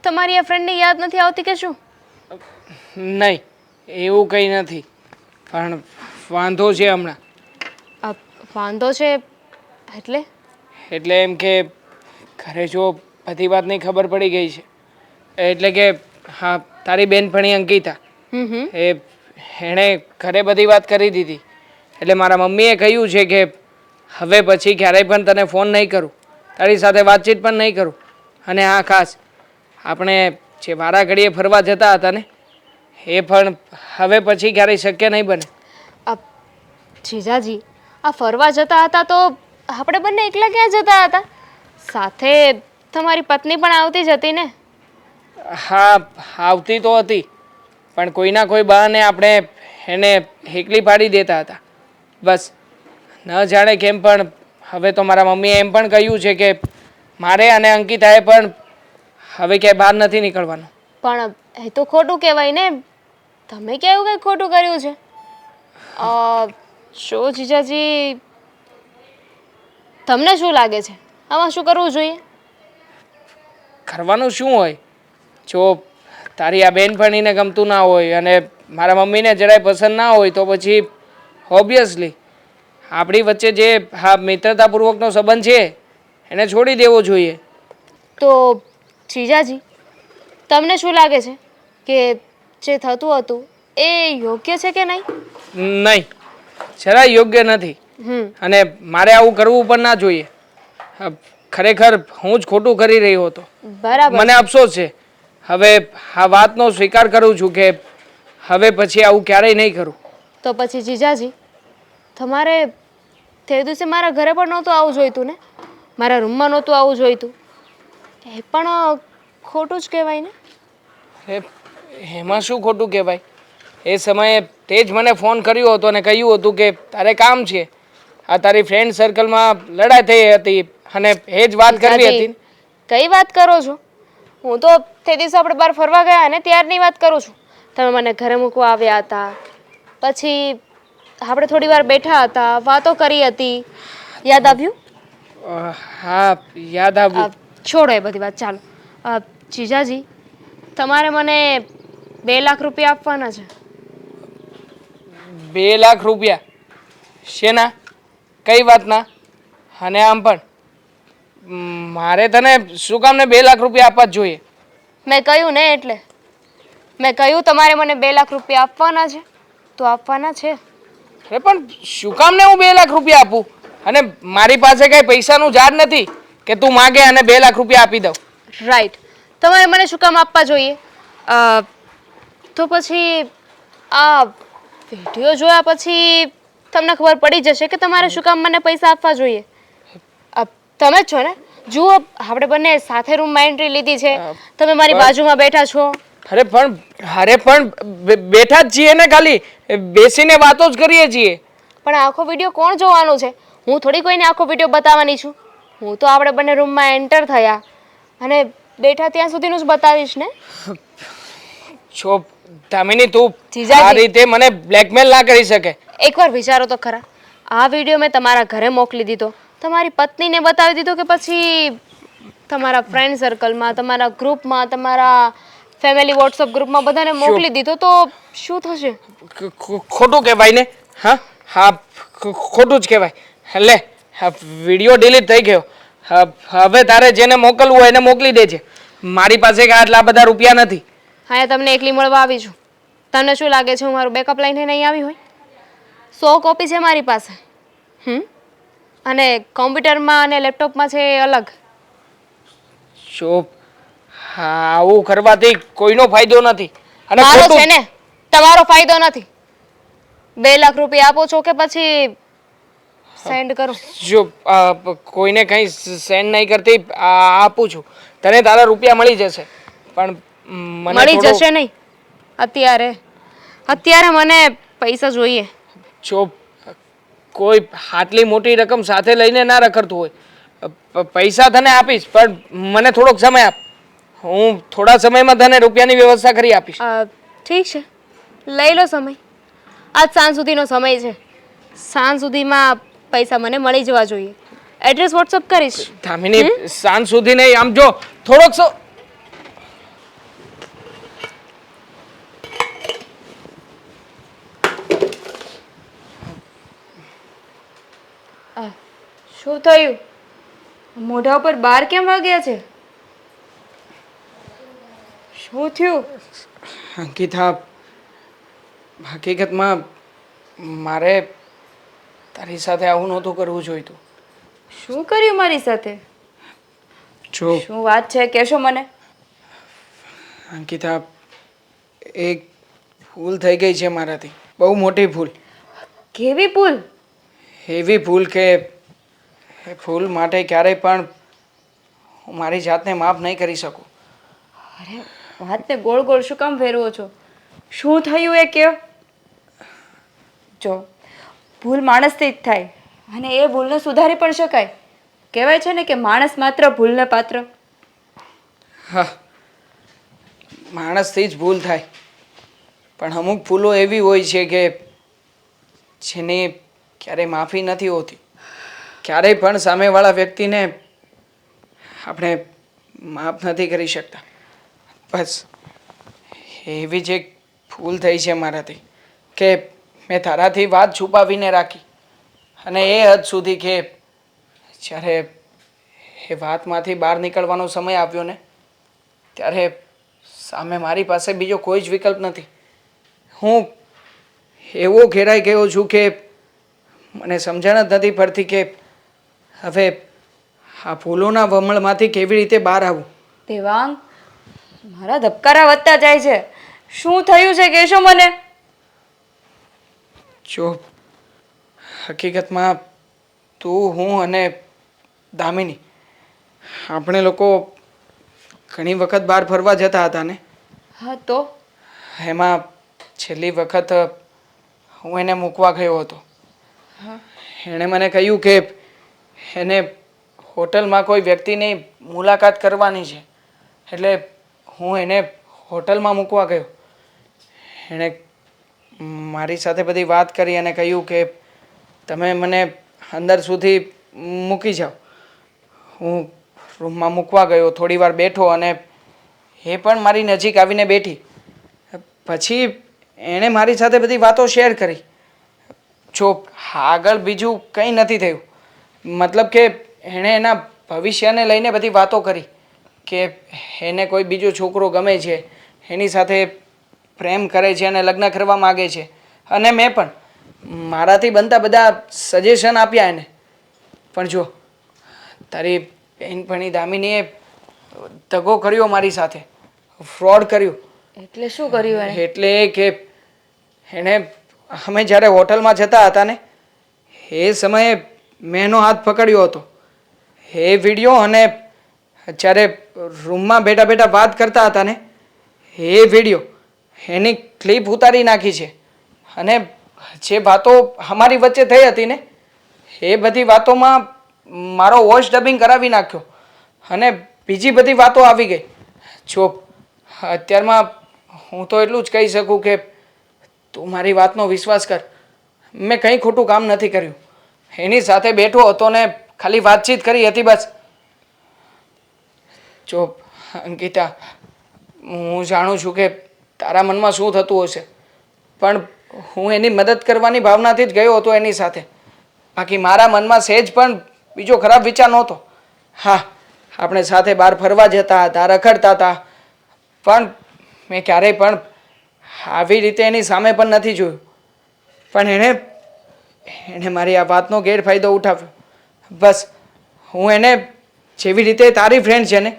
તમારી આ ફ્રેન્ડને યાદ નથી આવતી કે શું? નહીં, એવું કંઈ નથી, પણ વાંધો છે હમણાં. આ વાંધો છે એટલે? એટલે એમ કે ઘરે જો બધી વાતની ખબર પડી ગઈ છે, એટલે કે હા તારી બેનપણી અંકિતા એણે ઘરે બધી વાત કરી દીધી. એટલે મારા મમ્મીએ કહ્યું છે કે હવે પછી ક્યારેય પણ તને ફોન નહીં કરું, તારી સાથે વાતચીત પણ નહીં કરું. અને હા ખાસ આપણે જે વારા ઘડીએ ફરવા જતા હતા ને એ પણ હવે પછી ક્યારેય શક્ય નહીં બને. જીજાજી, આ ફરવા જતા હતા તો આપણે બંને એકલા ક્યાં જતા હતા? સાથે તમારી પત્ની પણ આવતી જ હતી ને? હા આવતી તો હતી, પણ કોઈના કોઈ બહાને આપણે એને એકલી પાડી દેતા હતા. બસ ન જાણે કેમ પણ હવે તો મારા મમ્મીએ એમ પણ કહ્યું છે કે મારે અને અંકિતાએ પણ હવે ક્યાંય બહાર નથી નીકળવાનું. પણ એ તો ખોટું કહેવાય ને. તમે ક્યાં એવું કંઈ ખોટું કર્યું છે? શું જીજાજી, તમને શું લાગે છે આમાં શું કરવું જોઈએ? કરવાનું શું હોય? જો તારી આ બેનપણીને ગમતું ના હોય અને મારા મમ્મીને જરાય પસંદ ના હોય તો પછી ઓબ્વિયસલી આપણી વચ્ચે જે હા મિત્રતાપૂર્વકનો સંબંધ છે એને છોડી દેવો જોઈએ. તો જીજાજી, તમને શું લાગે છે કે જે થતું હતું એ યોગ્ય છે કે નહીં? નહીં, જરાય યોગ્ય નથી. અને મારે આવું કરવું પણ ના જોઈએ. ખરેખર હું જ ખોટું કરી રહ્યો હતો. બરાબર. મને અફસોસ છે. હવે આ વાતનો સ્વીકાર કરું છું કે હવે પછી આવું ક્યારેય નહીં કરું. તો પછી જીજાજી, તમારે તે દિવસે મારા ઘરે પણ નહોતું આવવું જોઈતું ને, મારા રૂમમાં નહોતું આવવું જોઈતું. એ પણ ખોટું જ કહેવાય ને. એમાં શું ખોટું કહેવાય? એ સમયે તે જ મને ફોન કર્યો હતો અને કહ્યું હતું કે તારે કામ છે. આ તારી ફ્રેન્ડ સર્કલમાં લડાઈ થઈ હતી અને એ જ વાત કરવી હતી. કઈ વાત કરો છો? હું તો તે દિવસે આપણે બહાર ફરવા ગયા ને ત્યારની વાત કરું છું. તમે મને ઘરે મૂકવા આવ્યા હતા, પછી આપણે થોડી વાર બેઠા હતા, વાતો કરી હતી. યાદ આવ્યું? હા, યાદ આવ્યું. છોડો એ બધી વાત, ચાલો. જીજાજી, તમારે મને 2 લાખ રૂપિયા આપવાના છે. 2 લાખ રૂપિયા? શેના? કઈ વાતના? અને આમ પણ મારે તને શું કામ ને 2 લાખ રૂપિયા આપવા જ જોઈએ? મેં કહ્યું ને, એટલે મેં કહ્યું તમારે મને 2 લાખ રૂપિયા આપવાના છે તો આપવાના છે. અરે પણ શું કામ ને હું 2 લાખ રૂપિયા આપું? અને મારી પાસે કઈ પૈસાનું ઝાડ નથી કે તું માગે અને 2 લાખ રૂપિયા આપી દઉં. રાઈટ, તમારે મને શું કામ આપવા જોઈએ? તો પછી આ વિડીયો જોયા પછી તમને ખબર પડી જશે કે તમારે શું કામ મને પૈસા આપવા જોઈએ. તમે જ છો ને? જુઓ, આપણે બંને સાથે રૂમમાં એન્ટ્રી લીધી છે, તમે મારી બાજુમાં બેઠા છો. અરે પણ બેઠા જ છીએ ને, ખાલી બેસીને વાતો જ કરીએ છીએ. પણ આખો વિડીયો કોણ જોવાનું છે? હું થોડી કોઈને આખો વિડીયો બતાવવાની છું. હું તો આપણે બંને રૂમમાં એન્ટર થયા અને બેઠા ત્યાં સુધીનું જ બતાવીશ ને. છો દામિની, તું જીજાજી. આ રીતે મને બ્લેકમેલ ના કરી શકે. એકવાર વિચારો તો ખરા, આ વિડીયો મેં તમારા ઘરે મોકલી દીધો, તમારી પત્નીને બતાવી દીધો કે પછી તમારા ફ્રેન્ડ સર્કલમાં, તમારા ગ્રુપમાં, તમારા ફેમિલી વોટ્સઅપ ગ્રુપમાં બધાને મોકલી દીધો તો શું થશે? ખોટું કહેવાય ને. હા, ખોટું જ કહેવાય. લે, વિડીયો ડિલીટ થઈ ગયો. હવે તારે જેને મોકલવું હોય એને મોકલી દેજે. મારી પાસે આટલા બધા રૂપિયા નથી. હા, તમને એકલી મળવા આવી છું. તમને શું લાગે છે હું મારું બેકઅપ લઈને નહીં આવી હોય? 100 કોપી છે મારી પાસે. અને કોમ્પ્યુટરમાં અને લેપટોપમાં છે એ અલગ. જો આવું કરવાથી કોઈનો ફાયદો નથી. અને મારો ખોટું છે ને, તમારો ફાયદો નથી. 2 લાખ રૂપિયા આપો છો કે પછી સેન્ડ કરું? જો કોઈને કંઈ સેન્ડ નહીં કરતી, આપું છું તને. તારા રૂપિયા મળી જશે. પણ મને મળી થોડું- જશે નહીં અત્યારે મને પૈસા જોઈએ. જો કોઈ આટલી મોટી રકમ સાથે લઈને ના રખડતું હોય, પૈસા તને આપીશ પણ મને થોડોક સમય આપ. હું થોડા સમયમાં તને રૂપિયાની વ્યવસ્થા કરી આપીશ. ઠીક છે, લઈ લો સમય. આજ સાંજ સુધીનો સમય છે. સાંજ સુધીમાં પૈસા મને મળી જવા જોઈએ. એડ્રેસ વોટ્સઅપ કરીશ. દામિની, સાંજ સુધી નહીં. આમ જો થોડોક શું થયું? મોઢા ઉપર બાર કેમ વાગ્યા છે? શું થયું? અંકિતા, હકીકતમાં મારે તારી સાથે આવું નહોતું કરવું જોઈતું. શું કર્યું મારી સાથે? જો શું વાત છે, કહેશો મને? અંકિતા, એક ભૂલ થઈ ગઈ છે મારાથી. બહુ મોટી ભૂલ. કેવી ભૂલ? એવી ભૂલ કે એ ભૂલ માટે ક્યારેય પણ હું મારી જાતને માફ નહીં કરી શકું. અરે, વાતને ગોળ ગોળ શું કામ ફેરવો છો? શું થયું એ કહો. જો, ભૂલ માણસથી જ થાય અને એ ભૂલને સુધારી પણ શકાય. કહેવાય છે ને કે માણસ માત્ર ભૂલને પાત્ર. હા, માણસથી જ ભૂલ થાય, પણ અમુક ભૂલો એવી હોય છે કે જેની ક્યારેય માફી નથી હોતી. ક્યારેય પણ સામેવાળા વ્યક્તિને આપણે માફ નથી કરી શકતા. બસ એવી જ એક ભૂલ થઈ છે મારાથી કે મેં તારાથી વાત છુપાવીને રાખી, અને એ હદ સુધી કે જ્યારે એ વાતમાંથી બહાર નીકળવાનો સમય આવ્યો ને ત્યારે સામે મારી પાસે બીજો કોઈ જ વિકલ્પ નથી. હું એવો ઘેરાઈ ગયો છું કે મને સમજણ જ નથી પડતી કે હવે આ ભૂલોના વમળમાંથી કેવી રીતે બહાર આવું. દેવાંગ, મારા ધબકારા વધતા જાય છે. શું થયું છે કહેશો મને? જો હકીકતમાં તું, હું અને દામિની આપણે લોકો ઘણી વખત બહાર ફરવા જતા હતા ને. હા તો એમાં છેલ્લી વખત હું એને મૂકવા ગયો હતો. એણે મને કહ્યું કે એને હોટલમાં કોઈ વ્યક્તિની મુલાકાત કરવાની છે, એટલે હું એને હોટલમાં મૂકવા ગયો. એણે મારી સાથે બધી વાત કરી અને કહ્યું કે તમે મને અંદર સુધી મૂકી જાઓ. હું રૂમમાં મૂકવા ગયો, થોડી વાર બેઠો અને એ પણ મારી નજીક આવીને બેઠી. પછી એણે મારી સાથે બધી વાતો શેર કરી. જો આગળ બીજું કંઈ નથી થયું, મતલબ કે એણે એના ભવિષ્યને લઈને બધી વાતો કરી કે એને કોઈ બીજો છોકરો ગમે છે, એની સાથે પ્રેમ કરે છે અને લગ્ન કરવા માગે છે. અને મેં પણ મારાથી બનતા બધા સજેશન આપ્યા એને. પણ જો તારી બહેનપણી દામિનીએ દગો કર્યો મારી સાથે, ફ્રોડ કર્યું. એટલે શું કર્યું એણે? એટલે કે એણે અમે જ્યારે હોટલમાં જતા હતા ને એ સમયે મેં એનો હાથ પકડ્યો હતો. એ વિડીયો અને જ્યારે રૂમમાં બેઠા બેઠા વાત કરતા હતા ને એ વિડીયો એની ક્લિપ ઉતારી નાખી છે. અને જે વાતો અમારી વચ્ચે થઈ હતી ને એ બધી વાતોમાં મારો વોઇસ ડબિંગ કરાવી નાખ્યો અને બીજી બધી વાતો આવી ગઈ. જો અત્યારમાં હું તો એટલું જ કહી શકું કે તું મારી વાતનો વિશ્વાસ કર. મેં કંઈ ખોટું કામ નથી કર્યું. એની સાથે બેઠો હતો ને ખાલી વાતચીત કરી હતી બસ. જો અંકિતા, હું જાણું છું કે તારા મનમાં શું થતું હશે, પણ હું એની મદદ કરવાની ભાવનાથી જ ગયો હતો એની સાથે. બાકી મારા મનમાં સહેજ પણ બીજો ખરાબ વિચાર નહોતો. હા, આપણે સાથે બહાર ફરવા જતા હતા, રખડતા હતા, પણ મેં ક્યારેય પણ આવી રીતે એની સામે પણ નથી જોયું. પણ એણે મારી આ વાતનો ગેરફાયદો ઉઠાવ્યો. બસ હું એને જેવી રીતે તારી ફ્રેન્ડ છે ને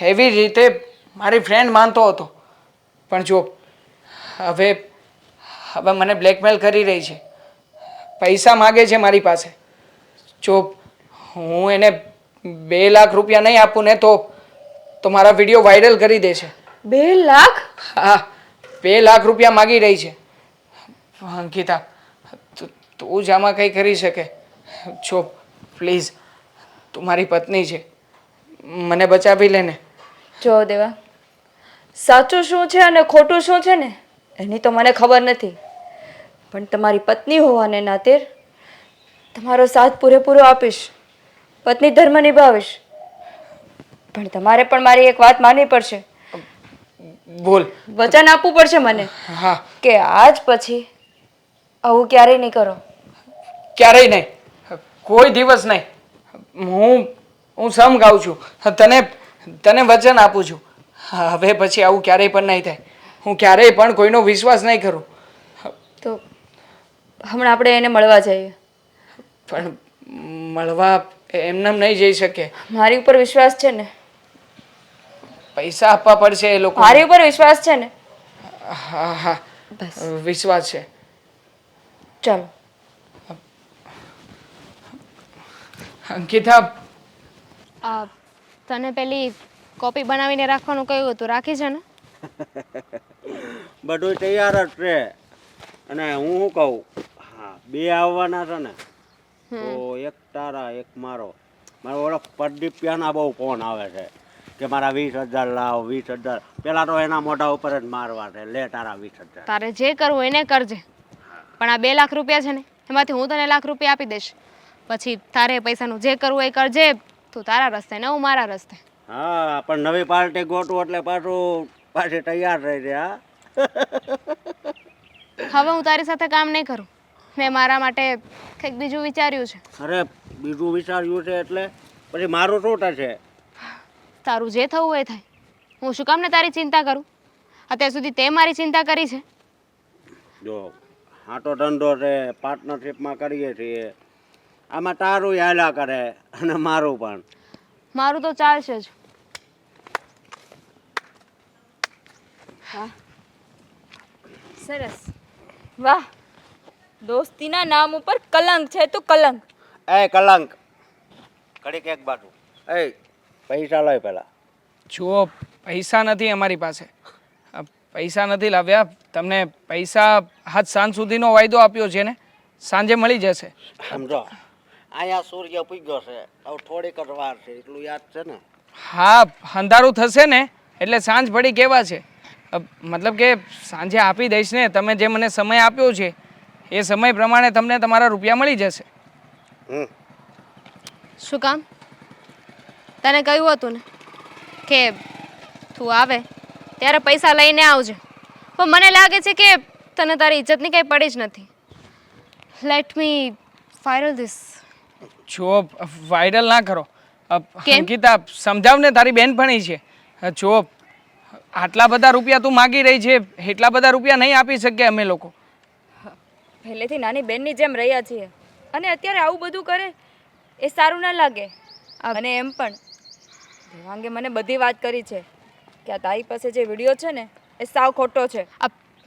એવી રીતે મારી ફ્રેન્ડ માનતો હતો. પણ જો હવે મને બ્લેકમેલ કરી રહી છે, પૈસા માગે છે મારી પાસે. જો હું એને 2 લાખ રૂપિયા નહીં આપું ને તો મારા વિડીયો વાયરલ કરી દેશે. 2 લાખ? હા, 2 લાખ રૂપિયા માગી રહી છે. અંકિતા, તું જ આમાં કંઈ કરી શકે. જો પ્લીઝ, તું મારી પત્ની છે, મને બચાવી લે ને. જો દેવા, સાચું શું છે અને ખોટું શું છે ને એની તો મને ખબર નથી, પણ તમારી પત્ની હોવાને નાતે તમારો સાથ પૂરેપૂરો આપીશ, પત્ની ધર્મ નિભાવીશ. પણ તમારે પણ મારી એક વાત માનવી પડશે. બોલ. વચન આપવું પડશે મને હા. કે આજ પછી આવું ક્યારેય નહીં કરો. ક્યારેય નહીં, કોઈ દિવસ નહીં. હું સમ ગાઉં છું, તને વચન આપું છું. હવે પછી આવું ક્યારેય પણ નહીં થાય. હું ક્યારેય પણ કોઈનો વિશ્વાસ નહીં કરું. તો હમણાં આપણે એને મળવા જઈએ. પણ મળવા એમનેમ નહીં જઈ શકે. મારી ઉપર વિશ્વાસ છે ને? પૈસા આપવા પડશે એ લોકો. મારી ઉપર વિશ્વાસ છે ને? હા હા, બસ વિશ્વાસ છે. ચાલો. અંકિતા, તને પેલી કોપી બનાવીને રાખવાનું કહ્યું હતું, રાખી છે ને? બધું તૈયાર જ છે. અને હું શું કહું, હા, 2 આવવાના છે ને, તો એક તારા એક મારો ઓળખ પ્રદીપ્યાના બહુ ફોન આવે છે. કે મારા 20,000 લાવ 20,000. પેલા તો એના મોઢા ઉપર જ મારવા છે, લે તારા 20,000. તારે જે કરવું હોય એને કરજે, પણ આ 2 લાખ રૂપિયા છે ને એમાંથી હું તને 1 લાખ રૂપિયા આપી દઈશ. પછી તારે પૈસાનું જે કરવું હોય એ કરજે, તું તારા રસ્તે ને હું મારા રસ્તે. હા, પણ નવી પાર્ટી ગોઠવું એટલે પાછી તૈયાર રહી છે. હા હવે હું તારી સાથે કામ નહીં કરું, મેં મારા માટે કંઈક બીજું વિચાર્યું છે. અરે બીજું વિચાર્યું છે એટલે પછી મારું શું થશે? તારું જે થવું હોય એ થાય, હું શું કામ ને તારી ચિંતા કરું? અત્યાર સુધી તે મારી ચિંતા કરી છે. જો આટો ધંધો છે, પાર્ટનરશિપમાં કરીએ છીએ, આમાં તારું હાલ્યા કરે અને મારું પણ. મારું તો ચાલશે જ. સરસ. વાહ, દોસ્તીના નામ ઉપર કલંક છે તો કલંક. એ કલંક ઘડીક એક બાજુ. એ પૈસા લઈ પેલા. જુઓ, પૈસા નથી અમારી પાસે. પૈસા નથી લાવ્યા. તમને પૈસા આજ સાંજ સુધીનો વાયદો આપ્યો છે ને, સાંજે મળી જશે. સમજો, અહીંયા સૂર્ય પૂગ્યો છે, હવે થોડીક જ વાર છે, એટલું યાદ છે ને? હા, અંધારું થશે ને એટલે સાંજ પડી કેવા છે. મતલબ કે સાંજે આપી દઈશ ને. તમે જે મને સમય આપ્યો છે એ સમય પ્રમાણે તમને તમારા રૂપિયા મળી જશે. શું કામ? તને કહ્યું હતું ને કે તું આવે ત્યારે પૈસા લઈને આવજે, પણ મને લાગે છે કે તને તારી ઇજ્જતની કંઈ પડી જ નથી. Let me viral this. જો વાયરલ ના કરો કેમ? અંકિતા, સમજાવ ને, તારી બેનપણી છે. જો આટલા બધા રૂપિયા તું માગી રહી છે, એટલા બધા રૂપિયા નહીં આપી શકીએ અમે લોકો. પહેલેથી નાની બેનની જેમ રહ્યા છીએ અને અત્યારે આવું બધું કરે એ સારું ના લાગે. અને એમ પણ દેવાંગે મને બધી વાત કરી છે કે આ તારી પાસે જે વિડીયો છે ને એ સાવ ખોટો છે.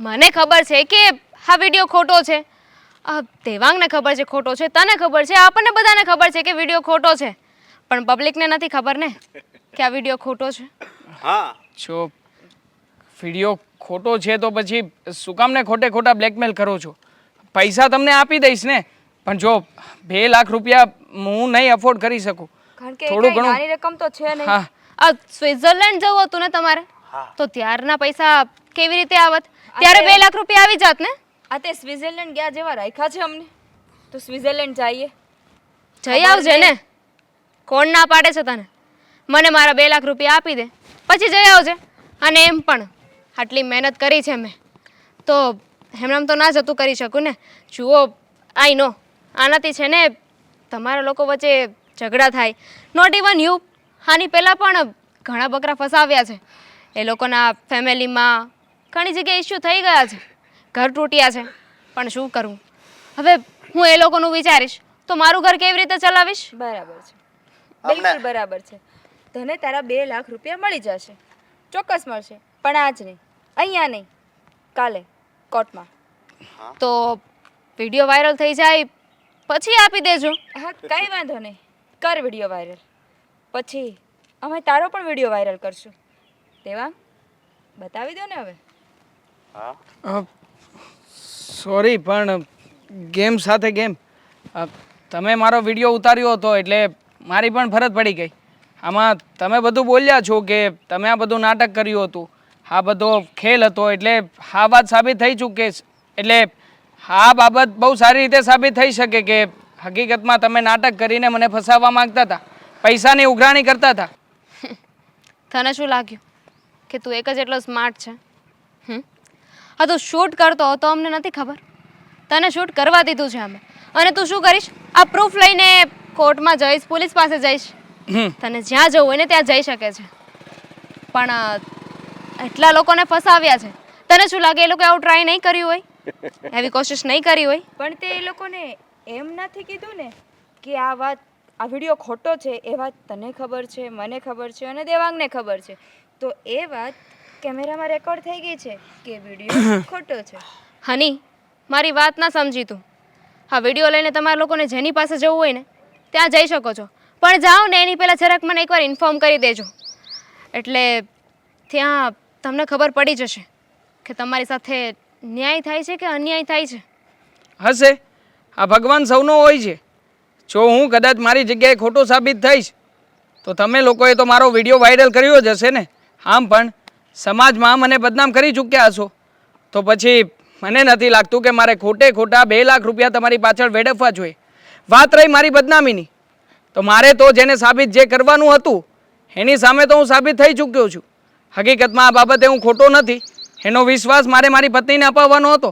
મને ખબર છે કે આ વિડીયો ખોટો છે, દેવાંગને ખબર છે ખોટો છે, તને ખબર છે, આપણને બધાને ખબર છે કે વિડીયો ખોટો છે, પણ પબ્લિકને નથી ખબર ને કે આ વિડીયો ખોટો છે. હા, જો વિડીયો ખોટો છે તો પછી શું કામ ને ખોટે ખોટા બ્લેકમેલ કરો છો? પૈસા તમને આપી દઈશ ને, પણ જો 2 લાખ રૂપિયા હું નહીં અફોર્ડ કરી શકું. કારણ કે એ કાંઈ નાની રકમ તો છે નહીં. હા, આ સ્વિટ્ઝરલેન્ડ જવું હતું ને તમારે, તો ત્યારના પૈસા કેવી રીતે આવત? ત્યારે 2 લાખ રૂપિયા આવી જાત ને. આ તે સ્વિટ્ઝરલેન્ડ ગયા જેવા રાખ્યા છે અમને, તો સ્વિટ્ઝરલેન્ડ જઈએ. જઈ આવજે ને, કોણ ના પાડે છે તને? મને મારા 2 લાખ રૂપિયા આપી દે, પછી જઈ આવજે. અને એમ પણ આટલી મહેનત કરી છે મેં, તો એમનામ તો ના જતું કરી શકું ને. જુઓ, આઈ નો આનાથી છે ને તમારા લોકો વચ્ચે ઝઘડા થાય. નોટ ઇવન યુ, આની પહેલાં પણ ઘણા બકરા ફસાવ્યા છે. એ લોકોના ફેમિલીમાં ઘણી જગ્યાએ ઇસ્યુ થઈ ગયા છે, ઘર તૂટ્યા છે. પણ શું કરું હવે? હું એ લોકોનું વિચારીશ તો મારું ઘર કેવી રીતે ચલાવીશ? બરાબર છે, બિલકુલ બરાબર છે. તને તારા 2 લાખ રૂપિયા મળી જશે, ચોક્કસ મળશે, પણ આજ નહીં, અહીંયા નહીં, કાલે કોર્ટમાં. તો વિડીયો વાયરલ થઈ જાય પછી આપી દેજો. હા, કાંઈ વાંધો નહીં, કર વિડીયો વાયરલ, પછી અમે તારો પણ વિડીયો વાયરલ કરશું. દેવાંગ, બતાવી દો ને હવે. સોરી, પણ ગેમ સાથે ગેમ. તમે મારો વિડીયો ઉતાર્યો હતો એટલે મારી પણ ફરજ પડી ગઈ. આમાં તમે બધું બોલ્યા છો કે તમે આ બધું નાટક કર્યું હતું, આ બધો ખેલ હતો, એટલે આ વાત સાબિત થઈ ચૂકે છે. એટલે આ બાબત બહુ સારી રીતે સાબિત થઈ શકે કે હકીકતમાં તમે નાટક કરીને મને ફસાવવા માંગતા હતા, પૈસાની ઉઘરાણી કરતા હતા. તને શું લાગ્યું કે તું એક જ એટલો સ્માર્ટ છે? હા, તું શૂટ કરતો હતો, અમને નથી ખબર? તને શૂટ કરવા દીધું છે અમે, અને તું શું કરીશ? આ પ્રૂફ લઈને કોર્ટમાં જઈશ, પોલીસ પાસે જઈશ. તને જ્યાં જવું હોય ને ત્યાં જઈ શકે છે, પણ એટલા લોકોને ફસાવ્યા છે. તને શું લાગે એ લોકો આવું ટ્રાય નહીં કર્યું હોય, એવી કોશિશ નહીં કરી હોય? પણ તે એ લોકોને એમ નથી કીધું ને કે આ વિડીયો ખોટો છે. એ વાત તને ખબર છે, મને ખબર છે અને દેવાંગને ખબર છે. તો એ વાત કેમેરામાં રેકોર્ડ થઈ ગઈ છે કે વિડીયો ખોટો છે. હની, મારી વાત ના સમજી તું. હા, વિડીયો લઈને તમારા લોકોને જેની પાસે જવું હોય ને ત્યાં જઈ શકો છો, પણ જાઓ ને એની પહેલાં જરાક મને એકવાર ઇન્ફોર્મ કરી દેજો, એટલે ત્યાં તમને ખબર પડી જશે કે તમારી સાથે ન્યાય થાય છે કે અન્યાય થાય છે. હશે, આ ભગવાન સૌનો હોય છે. જો હું કદાચ મારી જગ્યાએ ખોટો સાબિત થઈશ તો તમે લોકોએ તો મારો વિડીયો વાયરલ કર્યો જ હશે ને. આમ પણ સમાજમાં મને બદનામ કરી ચૂક્યા હશો. તો પછી મને નથી લાગતું કે મારે ખોટે ખોટા 2 લાખ રૂપિયા તમારી પાછળ વેડફવા જોઈએ. વાત રહી મારી બદનામીની, તો મારે તો જેને સાબિત જે કરવાનું હતું એની સામે તો હું સાબિત થઈ ચૂક્યો છું. હકીકતમાં આ બાબતે હું ખોટો નથી. એનો વિશ્વાસ મારે મારી પત્નીને અપાવવાનો હતો,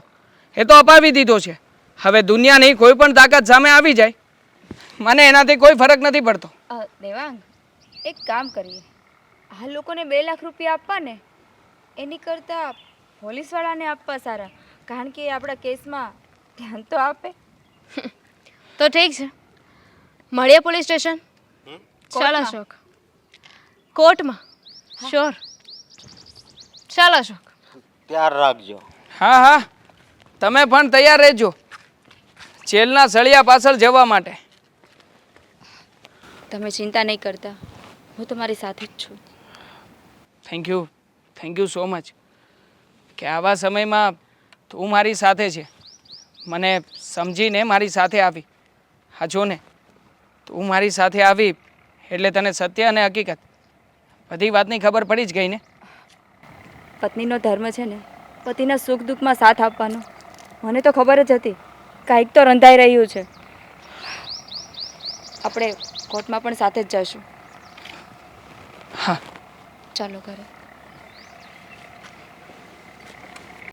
એ તો અપાવી દીધો છે. હવે દુનિયાની કોઈ પણ તાકાત સામે આવી જાય, મને એનાથી કોઈ ફરક નથી પડતો. દેવાંગ, એક કામ કરીએ, આ લોકોને 2 લાખ રૂપિયા આપવા ને એની કરતાં પોલીસવાળાને આપવા સારા, કારણ કે એ આપણા કેસમાં ધ્યાન તો આપે. તો ઠીક છે, મળીએ પોલીસ સ્ટેશન. ચાલો અશોક, કોર્ટમાં. શ્યોર. ચાલો અશોક. ત્યાર રાખજો. હા હા, તમે પણ તૈયાર રહેજો જેલના સળિયા પાછળ જવા માટે. તમે ચિંતા નહીં કરતા, હું તમારી સાથે જ છું. થેન્ક યુ સો મચ કે આવા સમયમાં તું મારી સાથે છે. મને સમજીને મારી સાથે આવી. હા જો ને, તું મારી સાથે આવી એટલે તને સત્ય અને હકીકત બધી વાતની ખબર પડી જ ગઈ ને. પત્નીનો ધર્મ છે ને પતિના સુખ દુઃખમાં સાથ આપવાનો. મને તો ખબર જ હતી કાંઈક તો રંધાઈ રહ્યું છે. આપણે કોર્ટમાં પણ સાથે જ જઈશું. હા, ચાલો ઘરે.